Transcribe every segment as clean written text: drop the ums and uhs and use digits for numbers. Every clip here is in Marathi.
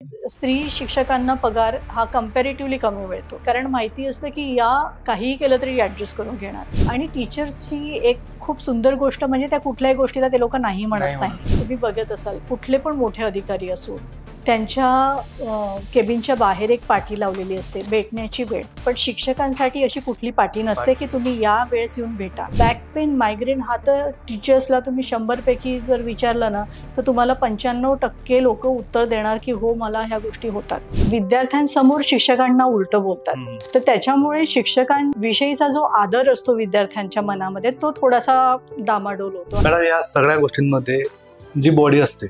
स्त्री शिक्षकांना पगार हा कंपॅरेटिव्हली कमी मिळतो, कारण माहिती असतं की या काहीही केलं तरी ॲडजस्ट करून घेणार. आणि टीचर्सची एक खूप सुंदर गोष्ट म्हणजे त्या कुठल्याही गोष्टीला ते लोक नाही म्हणत नाही. तुम्ही बघत असाल कुठले पण मोठे अधिकारी असो, त्यांच्या केबिनच्या बाहेर एक पाटी लावलेली असते भेटण्याची वेळ, पण शिक्षकांसाठी अशी कुठली पाटी नसते की तुम्ही या वेळेस येऊन भेटा. बॅक पेन, मायग्रेन हा तर टीचर्सला तुम्ही 100 पैकी जर विचारलं ना तर तुम्हाला 95% लोक उत्तर देणार की हो, मला ह्या गोष्टी होतात. विद्यार्थ्यांसमोर शिक्षकांना उलटं बोलतात, तर त्याच्यामुळे शिक्षकांविषयीचा जो आदर असतो विद्यार्थ्यांच्या मनामध्ये तो थोडासा डामाडोल होतो. मॅडम, या सगळ्या गोष्टींमध्ये जी बॉडी असते,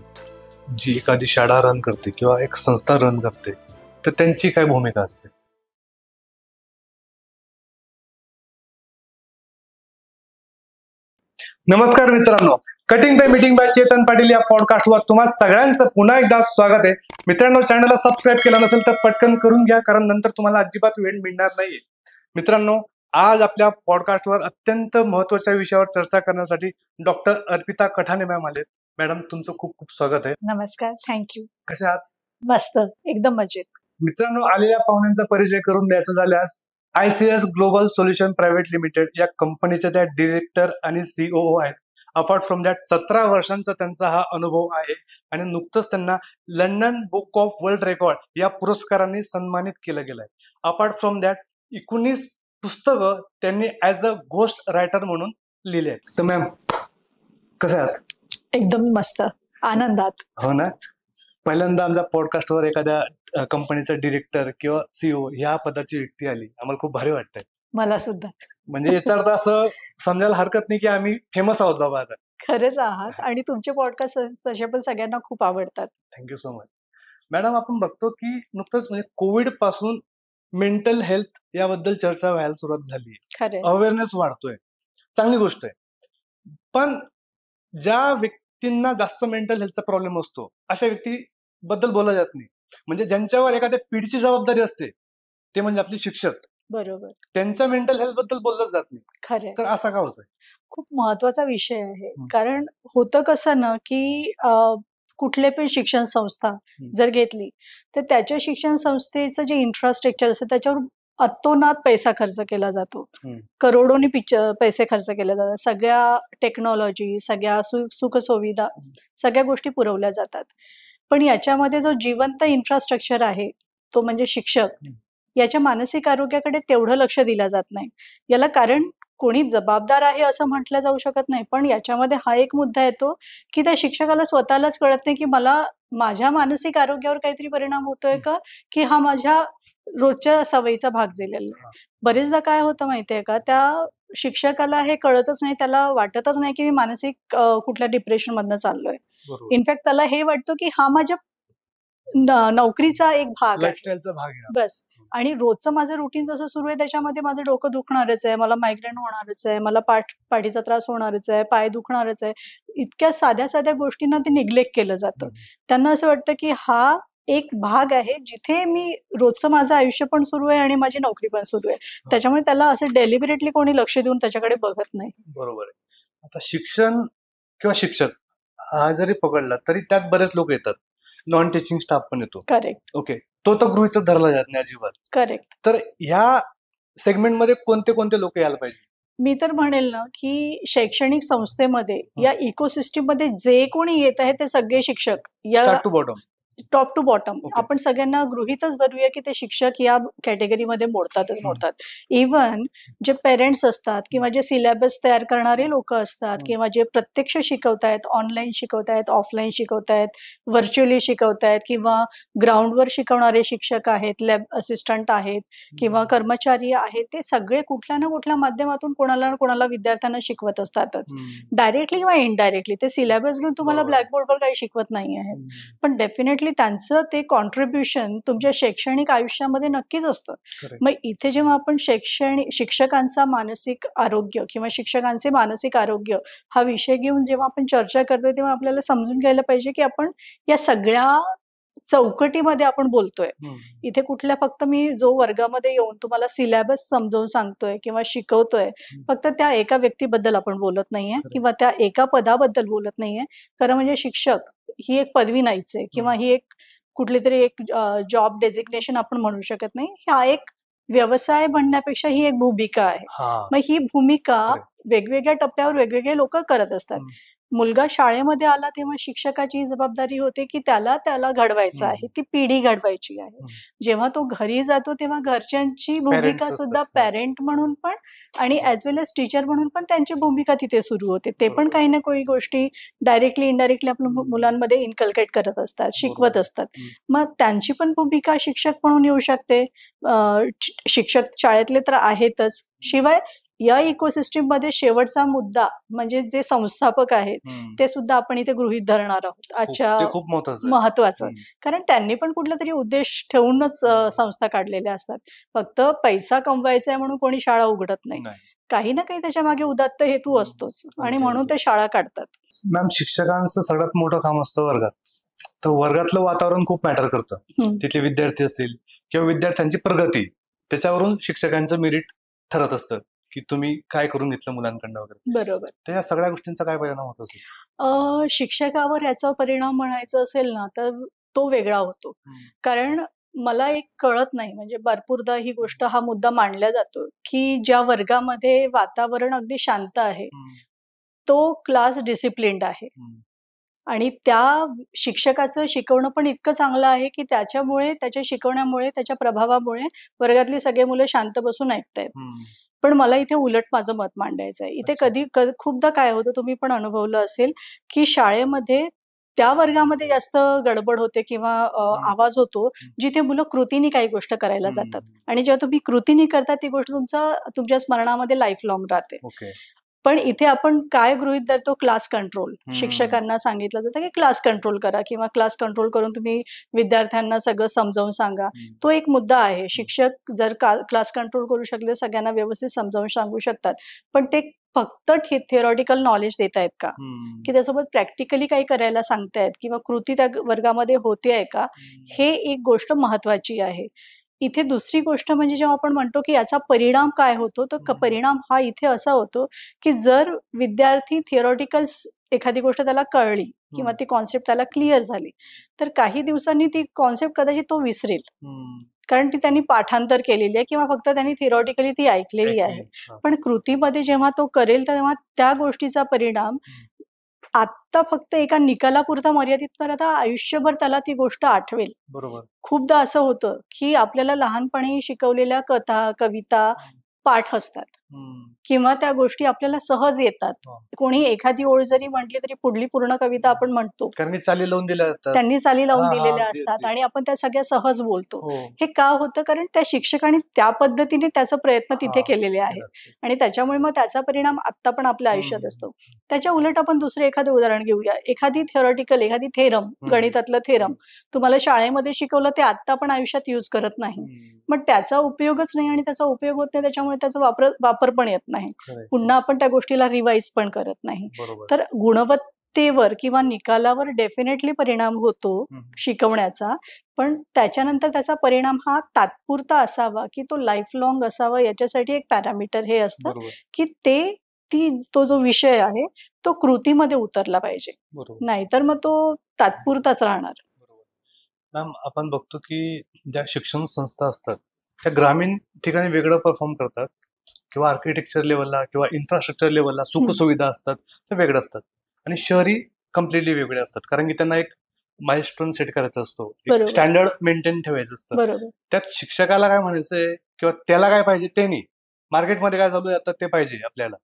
जी एखादी शाळा रन करते किंवा एक संस्था रन करते, तर त्यांची काय भूमिका असते? नमस्कार मित्रांनो, cutting by meeting by Chetan Patil या पॉडकास्टवर तुम्हा सगळ्यांचं पुन्हा एकदा स्वागत आहे. मित्रांनो, चॅनलला सबस्क्राईब केलं नसेल तर पटकन करून घ्या, कारण नंतर तुम्हाला अजिबात वेळ मिळणार नाहीये. मित्रांनो, आज आपल्या पॉडकास्टवर अत्यंत महत्वाच्या विषयावर चर्चा करण्यासाठी डॉक्टर अर्पिता कठाने मॅम आलेत. मॅडम, तुमचं खूप खूप स्वागत आहे. नमस्कार, थँक्यू. कसे आहात? मस्त, एकदम मजेत. मित्रांनो, आलेल्या पाहुण्यांचा परिचय करून द्यायचा झाल्यास ICS global solution private limited या कंपनीच्या त्या डिरेक्टर आणि COO आहेत. अपार्ट फ्रॉम दॅट 17 वर्षांचा त्यांचा हा अनुभव आहे आणि नुकतंच त्यांना London book of world record या पुरस्कारांनी सन्मानित केलं गेलंय. अपार्ट फ्रॉम दॅट 19 पुस्तकं त्यांनी ऍज अ घोस्ट रायटर म्हणून लिहिले आहेत. तर मॅम, कसं आहात? एकदम मस्त, आनंदात. हो ना. पहिल्यांदा आमच्या पॉडकास्टवर एखाद्या कंपनीचा डिरेक्टर किंवा CEO ह्या पदाची व्यक्ती आली, आम्हाला खूप भारी वाटतंय. मला सुद्धा. म्हणजे याचा अर्थ असं समजायला हरकत नाही की आम्ही फेमस आहोत बाबा आता. खरंच आहात, आणि तुमचे पॉडकास्ट तसे पण सगळ्यांना खूप आवडतात. Thank you so much. मॅडम, आपण बघतो की नुकतंच म्हणजे कोविड पासून मेंटल हेल्थ याबद्दल चर्चा व्हायला सुरुवात झाली. खरे, अवेअरनेस वाढतोय, चांगली गोष्ट आहे. पण ज्या व्यक्तींना जास्त मेंटल हेल्थचा प्रॉब्लेम असतो अशा व्यक्तीबद्दल बोलला जात नाही. म्हणजे ज्यांच्यावर एखाद्या पिढीची जबाबदारी असते, ते म्हणजे आपले शिक्षक, बरोबर. त्यांच्या मेंटल हेल्थ बद्दल बोललंच जात नाही. खरे, तर असा का होतोय? खूप महत्वाचा विषय आहे. कारण होतं कसं ना की कुठले पण शिक्षण संस्था जर घेतली तर त्याच्या शिक्षण संस्थेचं जे इन्फ्रास्ट्रक्चर असतं त्याच्यावर अतोनात पैसा खर्च केला जातो. करोडोनी पैसे खर्च केले जातात. सगळ्या टेक्नॉलॉजी, सगळ्या सुखसुविधा, सगळ्या गोष्टी पुरवल्या जातात. पण याच्यामध्ये जो जिवंत इन्फ्रास्ट्रक्चर आहे तो म्हणजे शिक्षक, याच्या मानसिक आरोग्याकडे तेवढं लक्ष दिलं जात नाही. याला कारण कोणी जबाबदार आहे असं म्हटलं जाऊ शकत नाही, पण याच्यामध्ये हा एक मुद्दा येतो की त्या शिक्षकाला स्वतःलाच कळत नाही की मला माझ्या मानसिक आरोग्यावर काहीतरी परिणाम होतोय का, की हा माझ्या रोजच्या सवयीचा भाग झालेला आहे. बरेचदा काय होतं माहितीये का, त्या शिक्षकाला हे कळतच नाही, त्याला वाटतच नाही की मी मानसिक कुठल्या डिप्रेशन मधनं चाललोय. इनफॅक्ट त्याला हे वाटतं की हा माझ्या नोकरीचा एक भाग आहे, लाईफस्टाईलचा भाग आहे. बस. आणि रोजचं माझं रुटीन जसं सुरू आहे त्याच्यामध्ये माझं डोकं दुखणारच आहे, मला मायग्रेन होणारच आहे, मला पाठीचा त्रास होणारच आहे, पाय दुखणारच आहे. इतक्या साध्या साध्या गोष्टींना ते निग्लेक्ट केलं जातं. त्यांना असं वाटतं की हा एक भाग आहे जिथे मी रोजचं माझं आयुष्य पण सुरू आहे आणि माझी नोकरी पण सुरू आहे. त्याच्यामुळे त्याला असं डेलिबरेटली कोणी लक्ष देऊन त्याच्याकडे बघत नाही. बरोबर आहे. आता शिक्षण किंवा शिक्षक हा जरी पकडला तरी त्यात बरेच लोक येतात. नॉन टीचिंग स्टाफ पण येतो. करेक्ट. ओके, तो तर गृहीतच धरला जात नाही अजिबात. करेक्ट. तर ह्या सेगमेंटमध्ये कोणते कोणते लोक यायला पाहिजे? मी तर म्हणेल ना की शैक्षणिक संस्थेमध्ये या इकोसिस्टीम मध्ये जे कोणी येत आहे ते सगळे शिक्षक, या start to bottom, top to bottom, आपण सगळ्यांना गृहीतच धरूया की ते शिक्षक या कॅटेगरीमध्ये मोडतात. इव्हन जे पेरेंट्स असतात किंवा जे सिलेबस तयार करणारे लोक असतात किंवा जे प्रत्यक्ष शिकवतायत, ऑनलाईन शिकवतायत, ऑफलाईन शिकवतायत, व्हर्च्युअली शिकवतायत, किंवा ग्राउंडवर शिकवणारे शिक्षक आहेत, लॅब असिस्टंट आहेत किंवा कर्मचारी आहेत, ते सगळे कुठल्या ना कुठल्या माध्यमातून कोणाला ना कोणाला विद्यार्थ्यांना शिकवत असतातच, डायरेक्टली किंवा इनडायरेक्टली. ते सिलेबस घेऊन तुम्हाला ब्लॅकबोर्डवर काही शिकवत नाही आहेत, पण डेफिनेटली त्यांचं ते कॉन्ट्रीब्युशन तुमच्या शैक्षणिक आयुष्यामध्ये नक्कीच असतं. मग इथे जेव्हा आपण शिक्षकांचा मानसिक आरोग्य किंवा शिक्षकांचे मानसिक आरोग्य हा विषय घेऊन जेव्हा आपण चर्चा करतोय तेव्हा आपल्याला समजून घ्यायला पाहिजे की आपण या सगळ्या चौकटीमध्ये आपण बोलतोय. इथे कुठल्या फक्त मी जो वर्गामध्ये येऊन तुम्हाला सिलेबस समजावून सांगतोय किंवा शिकवतोय, फक्त त्या एका व्यक्तीबद्दल आपण बोलत नाहीये किंवा त्या एका पदाबद्दल बोलत नाहीये. खरं म्हणजे शिक्षक ही एक पदवी नाहीच आहे किंवा ही एक कुठली तरी एक जॉब डेझिग्नेशन आपण म्हणू शकत नाही. हा एक व्यवसाय म्हणण्यापेक्षा ही एक भूमिका आहे. मग ही भूमिका वेगवेगळ्या टप्प्यावर वेगवेगळे लोक करत असतात. मुलगा शाळेमध्ये आला तेव्हा शिक्षकाची जबाबदारी होते की त्याला घडवायचं आहे, ती पिढी घडवायची आहे. जेव्हा तो घरी जातो तेव्हा घरच्यांची भूमिका सुद्धा पॅरेंट म्हणून पण आणि ऍज वेल एज टीचर म्हणून पण त्यांची भूमिका तिथे सुरू होते. ते पण काही ना काही गोष्टी डायरेक्टली इनडायरेक्टली आपल्या मुलांमध्ये इन्कल्केट करत असतात, शिकवत असतात. मग त्यांची पण भूमिका शिक्षक म्हणून येऊ शकते. शिक्षक शाळेतले तर आहेतच, शिवाय या इकोसिस्टीम मध्ये शेवटचा मुद्दा म्हणजे जे संस्थापक आहेत ते सुद्धा आपण इथे गृहीत धरणार आहोत आजच्या खूप महत्वाचं. कारण त्यांनी पण कुठला तरी उद्देश ठेवूनच संस्था काढलेल्या असतात. फक्त पैसा कमवायचा आहे म्हणून कोणी शाळा उघडत नाही. काही ना काही त्याच्या मागे उदात्त हेतू असतोच आणि म्हणून ते शाळा काढतात. मॅम, शिक्षकांचं सगळ्यात मोठं काम असतं वर्गात. तर वर्गातलं वातावरण खूप मॅटर करतं. तिथले विद्यार्थी असतील किंवा विद्यार्थ्यांची प्रगती, त्याच्यावरून शिक्षकांचं मेरिट ठरत असतं की तुम्ही काय करून घेतलं मुलांकडनं वगैरे. बरोबर. तर या सगळ्या गोष्टींचा काय परिणाम होत असेल? शिक्षकावर याचा परिणाम म्हणायचा असेल ना तर तो वेगळा होतो. कारण मला एक कळत नाही, म्हणजे भरपूरदा ही गोष्ट हा मुद्दा मांडला जातो की ज्या वर्गामध्ये वातावरण अगदी शांत आहे तो क्लास डिसिप्लिन्ड आहे आणि त्या शिक्षकाचं शिकवणं पण इतकं चांगलं आहे की त्याच्यामुळे, त्याच्या शिकवण्यामुळे, त्याच्या प्रभावामुळे वर्गातली सगळे मुलं शांत बसून ऐकतायत. पण मला इथे उलट माझं मत मांडायचं आहे. इथे खूपदा काय होतं, तुम्ही पण अनुभवलं असेल की शाळेमध्ये त्या वर्गामध्ये जास्त गडबड होते किंवा आवाज होतो जिथे मुलं कृतीने काही गोष्ट करायला जातात आणि जेव्हा तुम्ही कृतीने करता ती गोष्ट तुमच्या स्मरणामध्ये लाईफ लॉंग राहते. पण इथे आपण काय गृहीत धरतो, क्लास कंट्रोल. शिक्षकांना सांगितलं जातं की क्लास कंट्रोल करा किंवा क्लास कंट्रोल करून तुम्ही विद्यार्थ्यांना सगळं समजावून सांगा. तो एक मुद्दा आहे. शिक्षक जर क्लास कंट्रोल करू शकले, सगळ्यांना व्यवस्थित समजावून सांगू शकतात, पण ते फक्त थिअरॉटिकल नॉलेज देत आहेत का, की त्यासोबत प्रॅक्टिकली काही करायला सांगतायत किंवा कृती त्या वर्गामध्ये होते आहे का, हे एक गोष्ट महत्वाची आहे. इथे दुसरी गोष्ट म्हणजे जेव्हा आपण म्हणतो की याचा परिणाम काय होतो, तर परिणाम हा इथे असा होतो की जर विद्यार्थी थिअरॉटिकल एखादी गोष्ट त्याला कळली किंवा ती कॉन्सेप्ट त्याला क्लिअर झाली तर काही दिवसांनी ती कॉन्सेप्ट कदाचित तो विसरेल, कारण ती त्यांनी पाठांतर केलेली आहे किंवा फक्त त्यांनी थिअरॉटिकली ती ऐकलेली आहे. पण कृतीमध्ये जेव्हा तो करेल तेव्हा त्या गोष्टीचा परिणाम आता फक्त एका निकालापुरता मर्यादित करता आयुष्यभर त्याला ती गोष्ट आठवेल. बरोबर. खूपदा असं होतं की आपल्याला लहानपणी शिकवलेल्या कथा, कविता पाठ असतात किंवा त्या गोष्टी आपल्याला सहज येतात. कोणी एखादी ओळ जरी म्हटली तरी पुढली पूर्ण कविता आपण म्हणतो, त्यांनी चाली लावून दिलेल्या असतात आणि आपण त्या सगळ्या सहज बोलतो. हे का होतं? कारण त्या शिक्षकांनी त्या पद्धतीने त्याचा प्रयत्न तिथे केलेले आहेत आणि त्याच्यामुळे मग त्याचा परिणाम आता पण आपल्या आयुष्यात असतो. त्याच्या उलट आपण दुसरं एखादं उदाहरण घेऊया. एखादी थेरम, गणितातलं थेरम तुम्हाला शाळेमध्ये शिकवलं, ते आता पण आयुष्यात यूज करत नाही. मग त्याचा उपयोगच नाही आणि त्याचा उपयोग होत नाही, त्याच्यामुळे त्याचा वापर पण येत नाही. पुन्हा आपण त्या गोष्टीला रिवाइज पण करत नाही. तर गुणवत्तेवर किंवा निकालावर डेफिनेटली परिणाम होतो शिकवण्याचा, पण त्याच्यानंतर त्याचा परिणाम हा तात्पुरता असावा की तो लाईफ लॉंग असावा. याच्यासाठी एक पॅरामीटर हे असतं की तो जो विषय आहे तो कृतीमध्ये उतरला पाहिजे, नाहीतर मग तो तात्पुरताच राहणार. मॅम, आपण बघतो की ज्या शिक्षण संस्था असतात त्या ग्रामीण ठिकाणी वेगळं परफॉर्म करतात किंवा आर्किटेक्चर लेवलला किंवा इन्फ्रास्ट्रक्चर लेवलला सुखसुविधा असतात त्या वेगळ्या असतात आणि शहरी कम्प्लिटली वेगळे असतात, कारण की त्यांना एक माइलस्टोन सेट करायचा असतो, स्टँडर्ड मेंटेन ठेवायचं असतं. त्यात शिक्षकाला काय म्हणायचंय किंवा त्याला काय पाहिजे ते नाही, मार्केटमध्ये काय चालू आहे ते पाहिजे आपल्याला.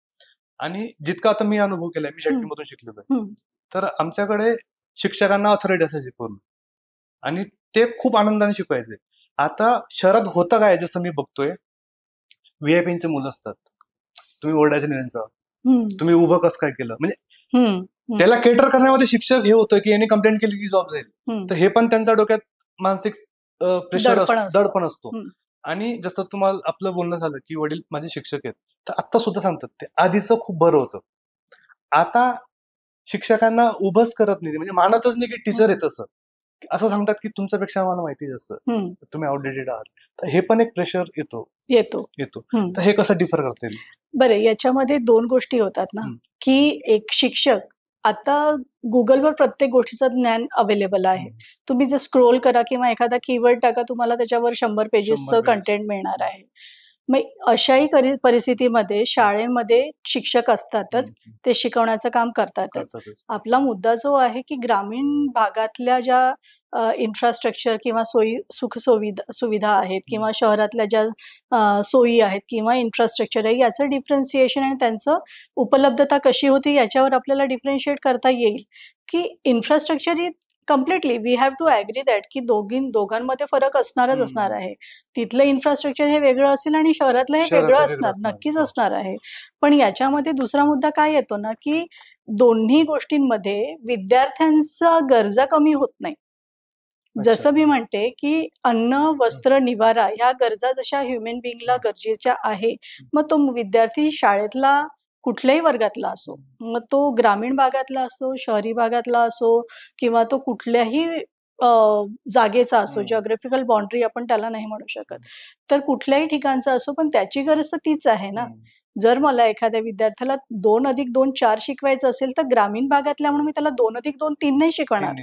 आणि जितका आता मी अनुभव केलाय, मी शेट्टीमधून शिकलेलो आहे, तर आमच्याकडे शिक्षकांना ऑथॉरिटी असायची पूर्ण आणि ते खूप आनंदाने शिकवायचे. आता शहरात होतं काय, जसं मी बघतोय, व्हीआयपीचे मुलं असतात, तुम्ही ओरडायचे नाही त्यांचं, तुम्ही उभं कसं काय केलं, म्हणजे त्याला केटर करण्यामध्ये शिक्षक हे होतं की यांनी कंप्लेंट केली की जॉब जाईल. तर हे पण त्यांच्या डोक्यात मानसिक प्रेशर, दडपण असतो. आणि जसं तुम्हाला आपलं बोलणं झालं की वडील माझे शिक्षक आहेत, तर आता सुद्धा सांगतात ते आधीचं खूप बरं होतं. आता शिक्षकांना उभंच करत नाही, म्हणजे मानतच नाही की टीचर आहे. असं सांगतात की तुमच्यापेक्षा मला माहिती जास्त, तुम्ही आउटडेटेड आहात. तर हे पण एक प्रेशर येतो. तर हे कसं डिफर करता येईल? बरं, याच्यामध्ये दोन गोष्टी होतात ना, की एक शिक्षक आता गुगलवर प्रत्येक गोष्टीचं ज्ञान अवेलेबल आहे. तुम्ही जे स्क्रोल करा किंवा एखादा कीवर्ड टाका, तुम्हाला त्याच्यावर 100 पेजेसचं 100 पेजेस. कंटेंट मिळणार आहे. मग अशाही परिस्थितीमध्ये शाळेमध्ये शिक्षक असतातच, ते शिकवण्याचं काम करतातच. आपला मुद्दा जो आहे की ग्रामीण भागातल्या ज्या इन्फ्रास्ट्रक्चर किंवा सुविधा आहेत किंवा शहरातल्या ज्या सोयी आहेत किंवा इन्फ्रास्ट्रक्चर आहे, याचं डिफरन्सिएशन आणि त्यांचं उपलब्धता कशी होती याच्यावर आपल्याला डिफरन्शिएट करता येईल, की इन्फ्रास्ट्रक्चर ही completely we have to agree that की दोघांमध्ये फरक असणारच असणार आहे. तिथलं इन्फ्रास्ट्रक्चर हे वेगळं असेल आणि शहरातलं हे वेगळं असणार, नक्कीच असणार आहे. पण याच्यामध्ये दुसरा मुद्दा काय येतो ना, की दोन्ही गोष्टींमध्ये विद्यार्थ्यांच्या गरजा कमी होत नाही. जसं मी म्हणते की अन्न, वस्त्र, निवारा ह्या गरजा जशा ह्युमन बिंगला गरजेच्या आहे, मग तो विद्यार्थी शाळेतला कुठल्याही वर्गातला असो, मग तो ग्रामीण भागातला असो, शहरी भागातला असो किंवा तो कुठल्याही जागेचा असो, जिओग्राफिकल बाउंड्री आपण त्याला नाही म्हणू शकत. तर कुठल्याही ठिकाणचा असो, पण त्याची गरज तर तीच आहे ना. जर मला एखाद्या विद्यार्थ्याला 2+2 4 शिकवायचं असेल, तर ग्रामीण भागातल्या म्हणून मी त्याला 2+2 3 नाही शिकवणार.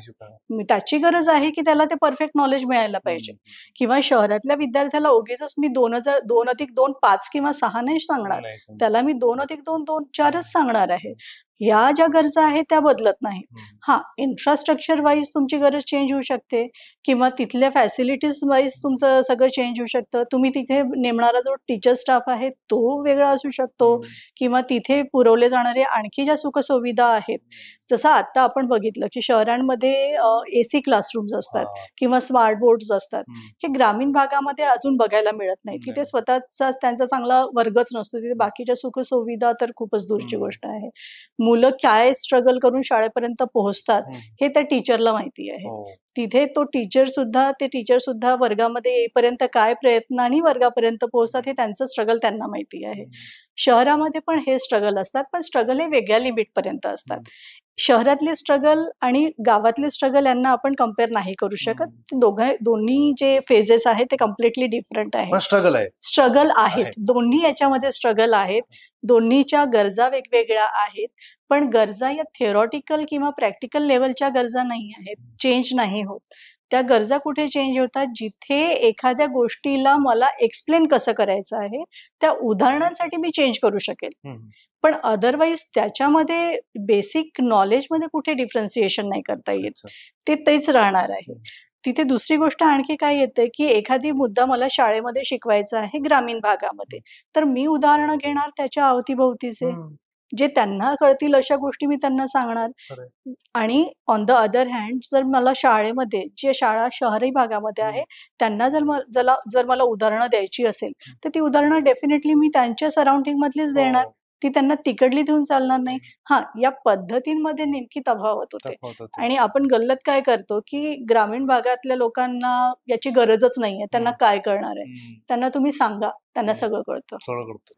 त्याची गरज आहे की त्याला ते परफेक्ट नॉलेज मिळायला पाहिजे. किंवा शहरातल्या विद्यार्थ्याला उगीचच मी 2+2 5 किंवा 6 नाही सांगणार. त्याला मी 2+2 4च सांगणार आहे. ह्या ज्या गरजा आहेत त्या बदलत नाहीत. हां, इन्फ्रास्ट्रक्चर वाईज तुमची गरज चेंज होऊ शकते किंवा तिथल्या फॅसिलिटीज वाईज तुमचं सगळं चेंज होऊ शकतं. तुम्ही तिथे नेमणारा जो टीचर स्टाफ आहे तो वेगळा असू शकतो किंवा तिथे पुरवले जाणारे आणखी ज्या सुखसुविधा आहेत, जसं आता आपण बघितलं की शहरांमध्ये AC क्लासरूम्स असतात किंवा स्मार्ट बोर्ड्स असतात. हे ग्रामीण भागामध्ये अजून बघायला मिळत नाही. तिथे स्वतःचा त्यांचा चांगला वर्गच नसतो. तिथे बाकीच्या सुखसुविधा तर खूपच दूरची गोष्ट आहे. मुलं काय स्ट्रगल करून शाळेपर्यंत पोहोचतात हे त्या टीचरला माहिती आहे. तिथे ते टीचर सुद्धा वर्गामध्ये येईपर्यंत काय प्रयत्नांनी वर्गापर्यंत पोहोचतात हे त्यांचं स्ट्रगल त्यांना माहिती आहे. शहरामध्ये पण हे स्ट्रगल असतात, पण स्ट्रगल हे वेगळ्या लिमिटपर्यंत असतात. शहरातले स्ट्रगल आणि गावातले स्ट्रगल यांना आपण कंपेअर नाही करू शकत. दोन्ही जे फेजेस आहेत ते कम्प्लिटली डिफरंट आहेत. स्ट्रगल आहेत. दोन्ही याच्यामध्ये स्ट्रगल आहेत. दोन्हीच्या गरजा वेगवेगळ्या आहेत. पण गरजा या थिअरॉटिकल किंवा प्रॅक्टिकल लेवलच्या गरजा नाही आहेत. चेंज नाही होत. त्या गरजा कुठे चेंज होतात, जिथे एखाद्या गोष्टीला मला एक्सप्लेन कसं करायचं आहे, त्या उदाहरणांसाठी मी चेंज करू शकेल. पण अदरवाईज त्याच्यामध्ये बेसिक नॉलेजमध्ये कुठे डिफरन्सिएशन नाही करता येत. ते तेच राहणार आहे. तिथे दुसरी गोष्ट आणखी काय येते, की एखादी मुद्दा मला शाळेमध्ये शिकवायचा आहे ग्रामीण भागामध्ये, तर मी उदाहरणं घेणार त्याच्या अवतीभोवतीचे. जे त्यांना कळतील अशा गोष्टी मी त्यांना सांगणार. आणि ऑन द अदर हँड जर मला शाळेमध्ये, जे शाळा शहरी भागामध्ये आहे, त्यांना जर मला उदाहरणं द्यायची असेल, तर ती उदाहरणं डेफिनेटली मी त्यांच्या सराउंडिंग मधलीच देणार. ती त्यांना तिकडली देऊन चालणार नाही. हां, या पद्धतींमध्ये नेमकी तफावत होते. आणि आपण गल्लत काय करतो, की ग्रामीण भागातल्या लोकांना याची गरजच नाहीये. त्यांना काय कळणार आहे? त्यांना तुम्ही सांगा, त्यांना सगळं कळतं.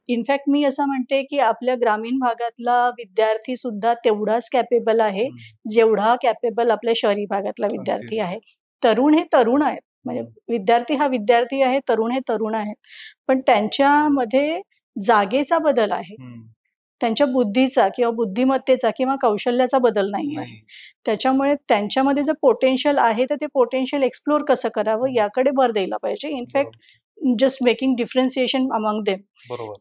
इनफॅक्ट मी असं म्हणते, की आपल्या ग्रामीण भागातला विद्यार्थी सुद्धा तेवढाच कॅपेबल आहे, जेवढा कॅपेबल आपल्या शहरी भागातला विद्यार्थी आहे. तरुण हे तरुण आहेत. म्हणजे विद्यार्थी हा विद्यार्थी आहे, तरुण हे तरुण आहेत. पण त्यांच्यामध्ये जागेचा बदल आहे. त्यांच्या बुद्धीचा किंवा बुद्धिमत्तेचा किंवा कौशल्याचा बदल नाही आहे. त्याच्यामुळे त्यांच्यामध्ये जर पोटेन्शियल आहे, तर ते पोटेन्शियल एक्सप्लोर कसं करावं याकडे भर द्यायला पाहिजे. In fact just making differentiation among them.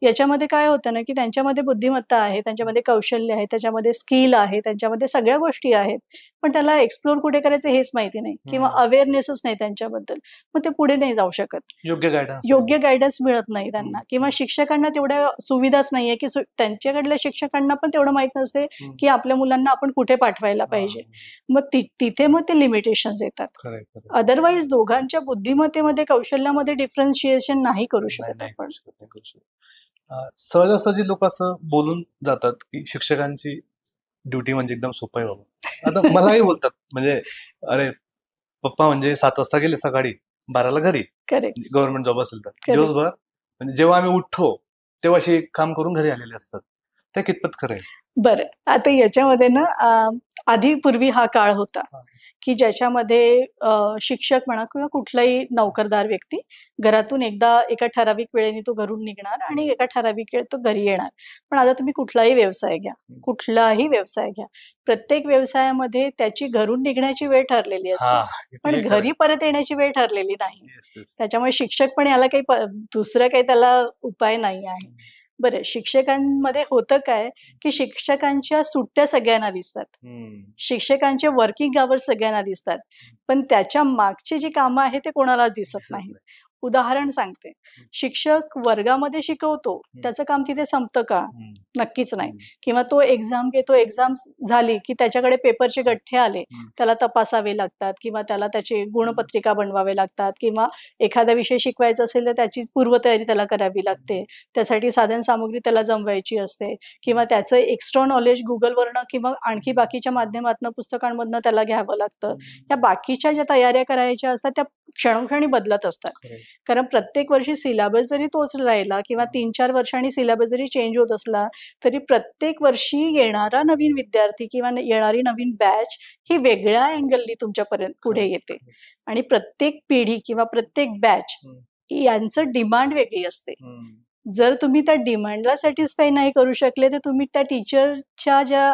याच्यामध्ये काय होतं ना, की त्यांच्यामध्ये बुद्धिमत्ता आहे, त्यांच्यामध्ये कौशल्य आहे, त्याच्यामध्ये स्किल आहे, त्यांच्यामध्ये सगळ्या गोष्टी आहेत. पण त्याला एक्सप्लोर कुठे करायचं हेच माहिती नाही किंवा अवेअरनेसच नाही त्यांच्याबद्दल. मग ते पुढे नाही जाऊ शकत. योग्य गायडन्स मिळत नाही त्यांना किंवा शिक्षकांना तेवढ्या सुविधाच नाहीये, की त्यांच्याकडल्या शिक्षकांना पण तेवढं माहित नसते, की आपल्या मुलांना आपण कुठे पाठवायला पाहिजे. मग तिथे मग ते लिमिटेशन्स येतात. अदरवाईज दोघांच्या बुद्धिमत्तेमध्ये, कौशल्यामध्ये डिफरन्शिएशन नाही करू शकत आपण. सहजासहजी लोक असं बोलून जातात की शिक्षकांची ड्युटी म्हणजे एकदम सोपं आहे बाबा. आता मलाही बोलतात, म्हणजे अरे पप्पा म्हणजे 7 वाजता गेले सकाळी, 12ला घरी. गव्हर्नमेंट जॉब असेल तर दिवसभर म्हणजे जेव्हा आम्ही उठतो तेव्हा अशी काम करून घरी आलेले असतात. ते कितपत खरं आहे? बरं, आता याच्यामध्ये ना आधी पूर्वी हा काळ होता, हां. की ज्याच्यामध्ये शिक्षक म्हणा किंवा कुठलाही नोकरदार व्यक्ती घरातून एकदा एका ठराविक वेळेने तो घरून निघणार आणि एका ठराविक वेळेत तो घरी येणार. पण आता तुम्ही कुठलाही व्यवसाय घ्या, हं. कुठलाही व्यवसाय घ्या. प्रत्येक व्यवसायामध्ये त्याची घरून निघण्याची वेळ ठरलेली असते, हां, पण हे खरं घरी परत येण्याची वेळ ठरलेली नाही. Yes, yes. त्याच्यामुळे शिक्षक पण याला काही दुसरं काही त्याला उपाय नाही आहे. हं. बरं, शिक्षकांमध्ये होतं काय, की शिक्षकांच्या सुट्ट्या सगळ्यांना दिसतात. हं. शिक्षकांचे वर्किंग अवर्स सगळ्यांना दिसतात. पण त्याच्या मागची जी कामं आहेत ते कोणालाच दिसत दिसत नाही. नाही. उदाहरण सांगते. हं. शिक्षक वर्गामध्ये शिकवतो, हं. त्याचं काम तिथे संपतं का? हं. नक्कीच नाही. हं. किंवा तो एक्झाम घेतो, एक्झाम झाली की त्याच्याकडे पेपरचे गठ्ठे आले, हं. त्याला तपासावे लागतात किंवा त्याला त्याची गुणपत्रिका बनवावे लागतात किंवा एखादा विषय शिकवायचा असेल तर त्याची पूर्वतयारी त्याला करावी लागते. त्यासाठी साधनसामुग्री त्याला जमवायची असते किंवा त्याचं एक्स्ट्रा नॉलेज Googleवरनं किंवा आणखी बाकीच्या माध्यमातनं, पुस्तकांमधनं त्याला घ्यावं लागतं. या बाकीच्या ज्या तयाऱ्या करायच्या असतात त्या क्षणोक्षणी बदलत असतात. खरं आहे. कारण प्रत्येक वर्षी सिलेबस जरी तोच राहिला किंवा 3-4 वर्षांनी सिलेबस जरी चेंज होत असला, तरी प्रत्येक वर्षी येणारा नवीन विद्यार्थी किंवा येणारी नवीन बॅच ही वेगळ्या अँगलनी तुमच्यापर्यंत पुढे खरं येते आणि प्रत्येक पिढी किंवा प्रत्येक बॅच हं. यांचं डिमांड वेगळी असते. हं. जर तुम्ही त्या डिमांडला सॅटिस्फाय नाही करू शकले, तर तुम्ही त्या टीचरच्या ज्या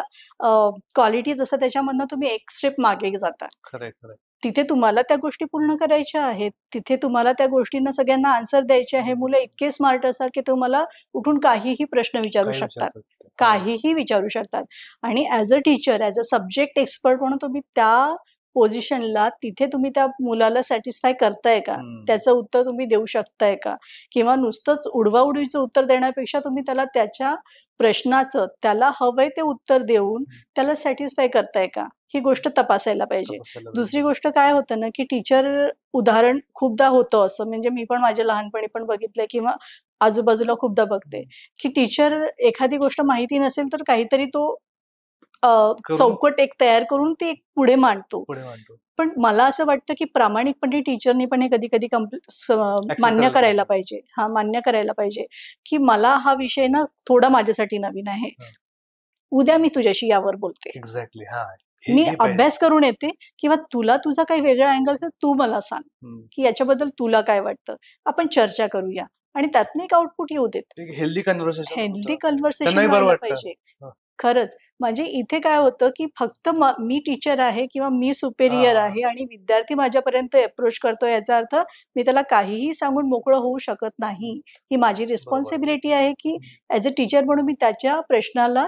क्वालिटीज असतात त्याच्यामधनं तुम्ही एक स्टेप मागे जाता. खरं आहे, खरं आहे. तिथे तुम्हाला त्या गोष्टी पूर्ण करायच्या आहेत. तिथे तुम्हाला त्या गोष्टींना सगळ्यांना आन्सर द्यायचे आहे. मुलं इतके स्मार्ट असतात, की तुम्हाला उठून काहीही प्रश्न विचारू काही शकतात. विचारतात ते. हां. काहीही विचारू शकतात आणि as a teacher, as a subject expert म्हणून तुम्ही त्या पोझिशनला तिथे तुम्ही त्या मुलाला सॅटिस्फाय करताय का? हं. त्याचं उत्तर तुम्ही देऊ शकताय का? किंवा नुसतंच उडवाउडवीचं उत्तर देण्यापेक्षा तुम्ही त्याला त्याच्या प्रश्नाचं त्याला हवंय ते उत्तर देऊन त्याला सॅटिस्फाय करताय का? ही गोष्ट तपासायला पाहिजे. तपासायला दुसरी पाहिजे. गोष्ट काय होतं ना, की टीचर उदाहरण खूपदा होतं असं म्हणजे मी पण माझ्या लहानपणी पण बघितलंय किंवा आजूबाजूला खूपदा बघते, की टीचर एखादी गोष्ट माहिती नसेल तर काहीतरी तो अ, करून चौकट एक तयार करून ती एक पुढे मांडतो. पुढे मांडतो. पण मला असं वाटतं, की प्रामाणिकपणे टीचरनी पण हे कधी-कधी एक्सेप्ट मान्य करायला करायला पाहिजे. पाहिजे. हां, मान्य करायला पाहिजे, की मला हा विषय ना थोडा माझ्यासाठी नवीन आहे. हां. उद्या मी तुझ्याशी यावर बोलते. एक्झॅक्टली. हां. हे मी हे पाहिजे. अभ्यास करून येते किंवा तुला तुझा काही वेगळा अँगल तर तू मला सांग, हं. की याच्याबद्दल तुला काय वाटतं? आपण चर्चा करूया आणि त्यातनं एक आउटपुट येऊ देत. एक हेल्दी कन्व्हर्सेशन हेल्दी होतं. कन्व्हर्सेशन त्यांनाही बरं व्हायला वाटतं. पाहिजे. हां. खरंच. म्हणजे इथे काय होतं, की फक्त मी टीचर आहे किंवा मी हां, सुपेरियर हां. आहे आणि विद्यार्थी माझ्यापर्यंत अप्रोच करतोय याचा अर्थ मी त्याला काहीही सांगून मोकळं होऊ शकत नाही. ही माझी बरोबर. रिस्पॉन्सिबिलिटी आहे, की ॲज अ टीचर म्हणून मी त्याच्या प्रश्नाला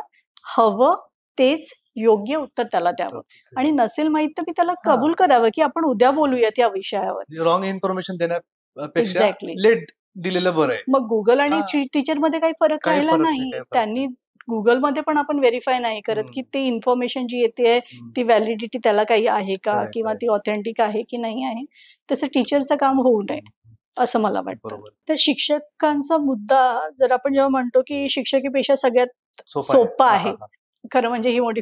हवं तेच योग्य उत्तर त्याला द्यावं आणि नसेल माहीत तर मी त्याला हां. कबूल करावं, की आपण उद्या बोलूयात या विषयावर. रॉंग इन्फॉर्मेशन देण्यापेक्षा एक्झॅक्टली. लेट दिलेलं बरं आहे. मग Google आणि हां. टीचरमध्ये काही फरक काही राहिला फरक नाही, नाही. काही फरक त्यांनी नाही. Googleमध्ये पण आपण व्हेरिफाय नाही करत, की हं. ती इन्फॉर्मेशन जी येतेय हं. ती व्हॅलिडिटी त्याला काही आहे का? खरं आहे, किंवा खरं आहे. ती ऑथेंटिक आहे की नाही आहे? तसं टीचरचं काम होऊ नये, हं. असं मला वाटतं. बरोबर. तर शिक्षकांचा मुद्दा जर आपण जेव्हा म्हणतो, की शिक्षकी पेशा सगळ्यात सोपं आहे. सोपा हां, आहे. हां, हां. खरं म्हणजे ही मोठी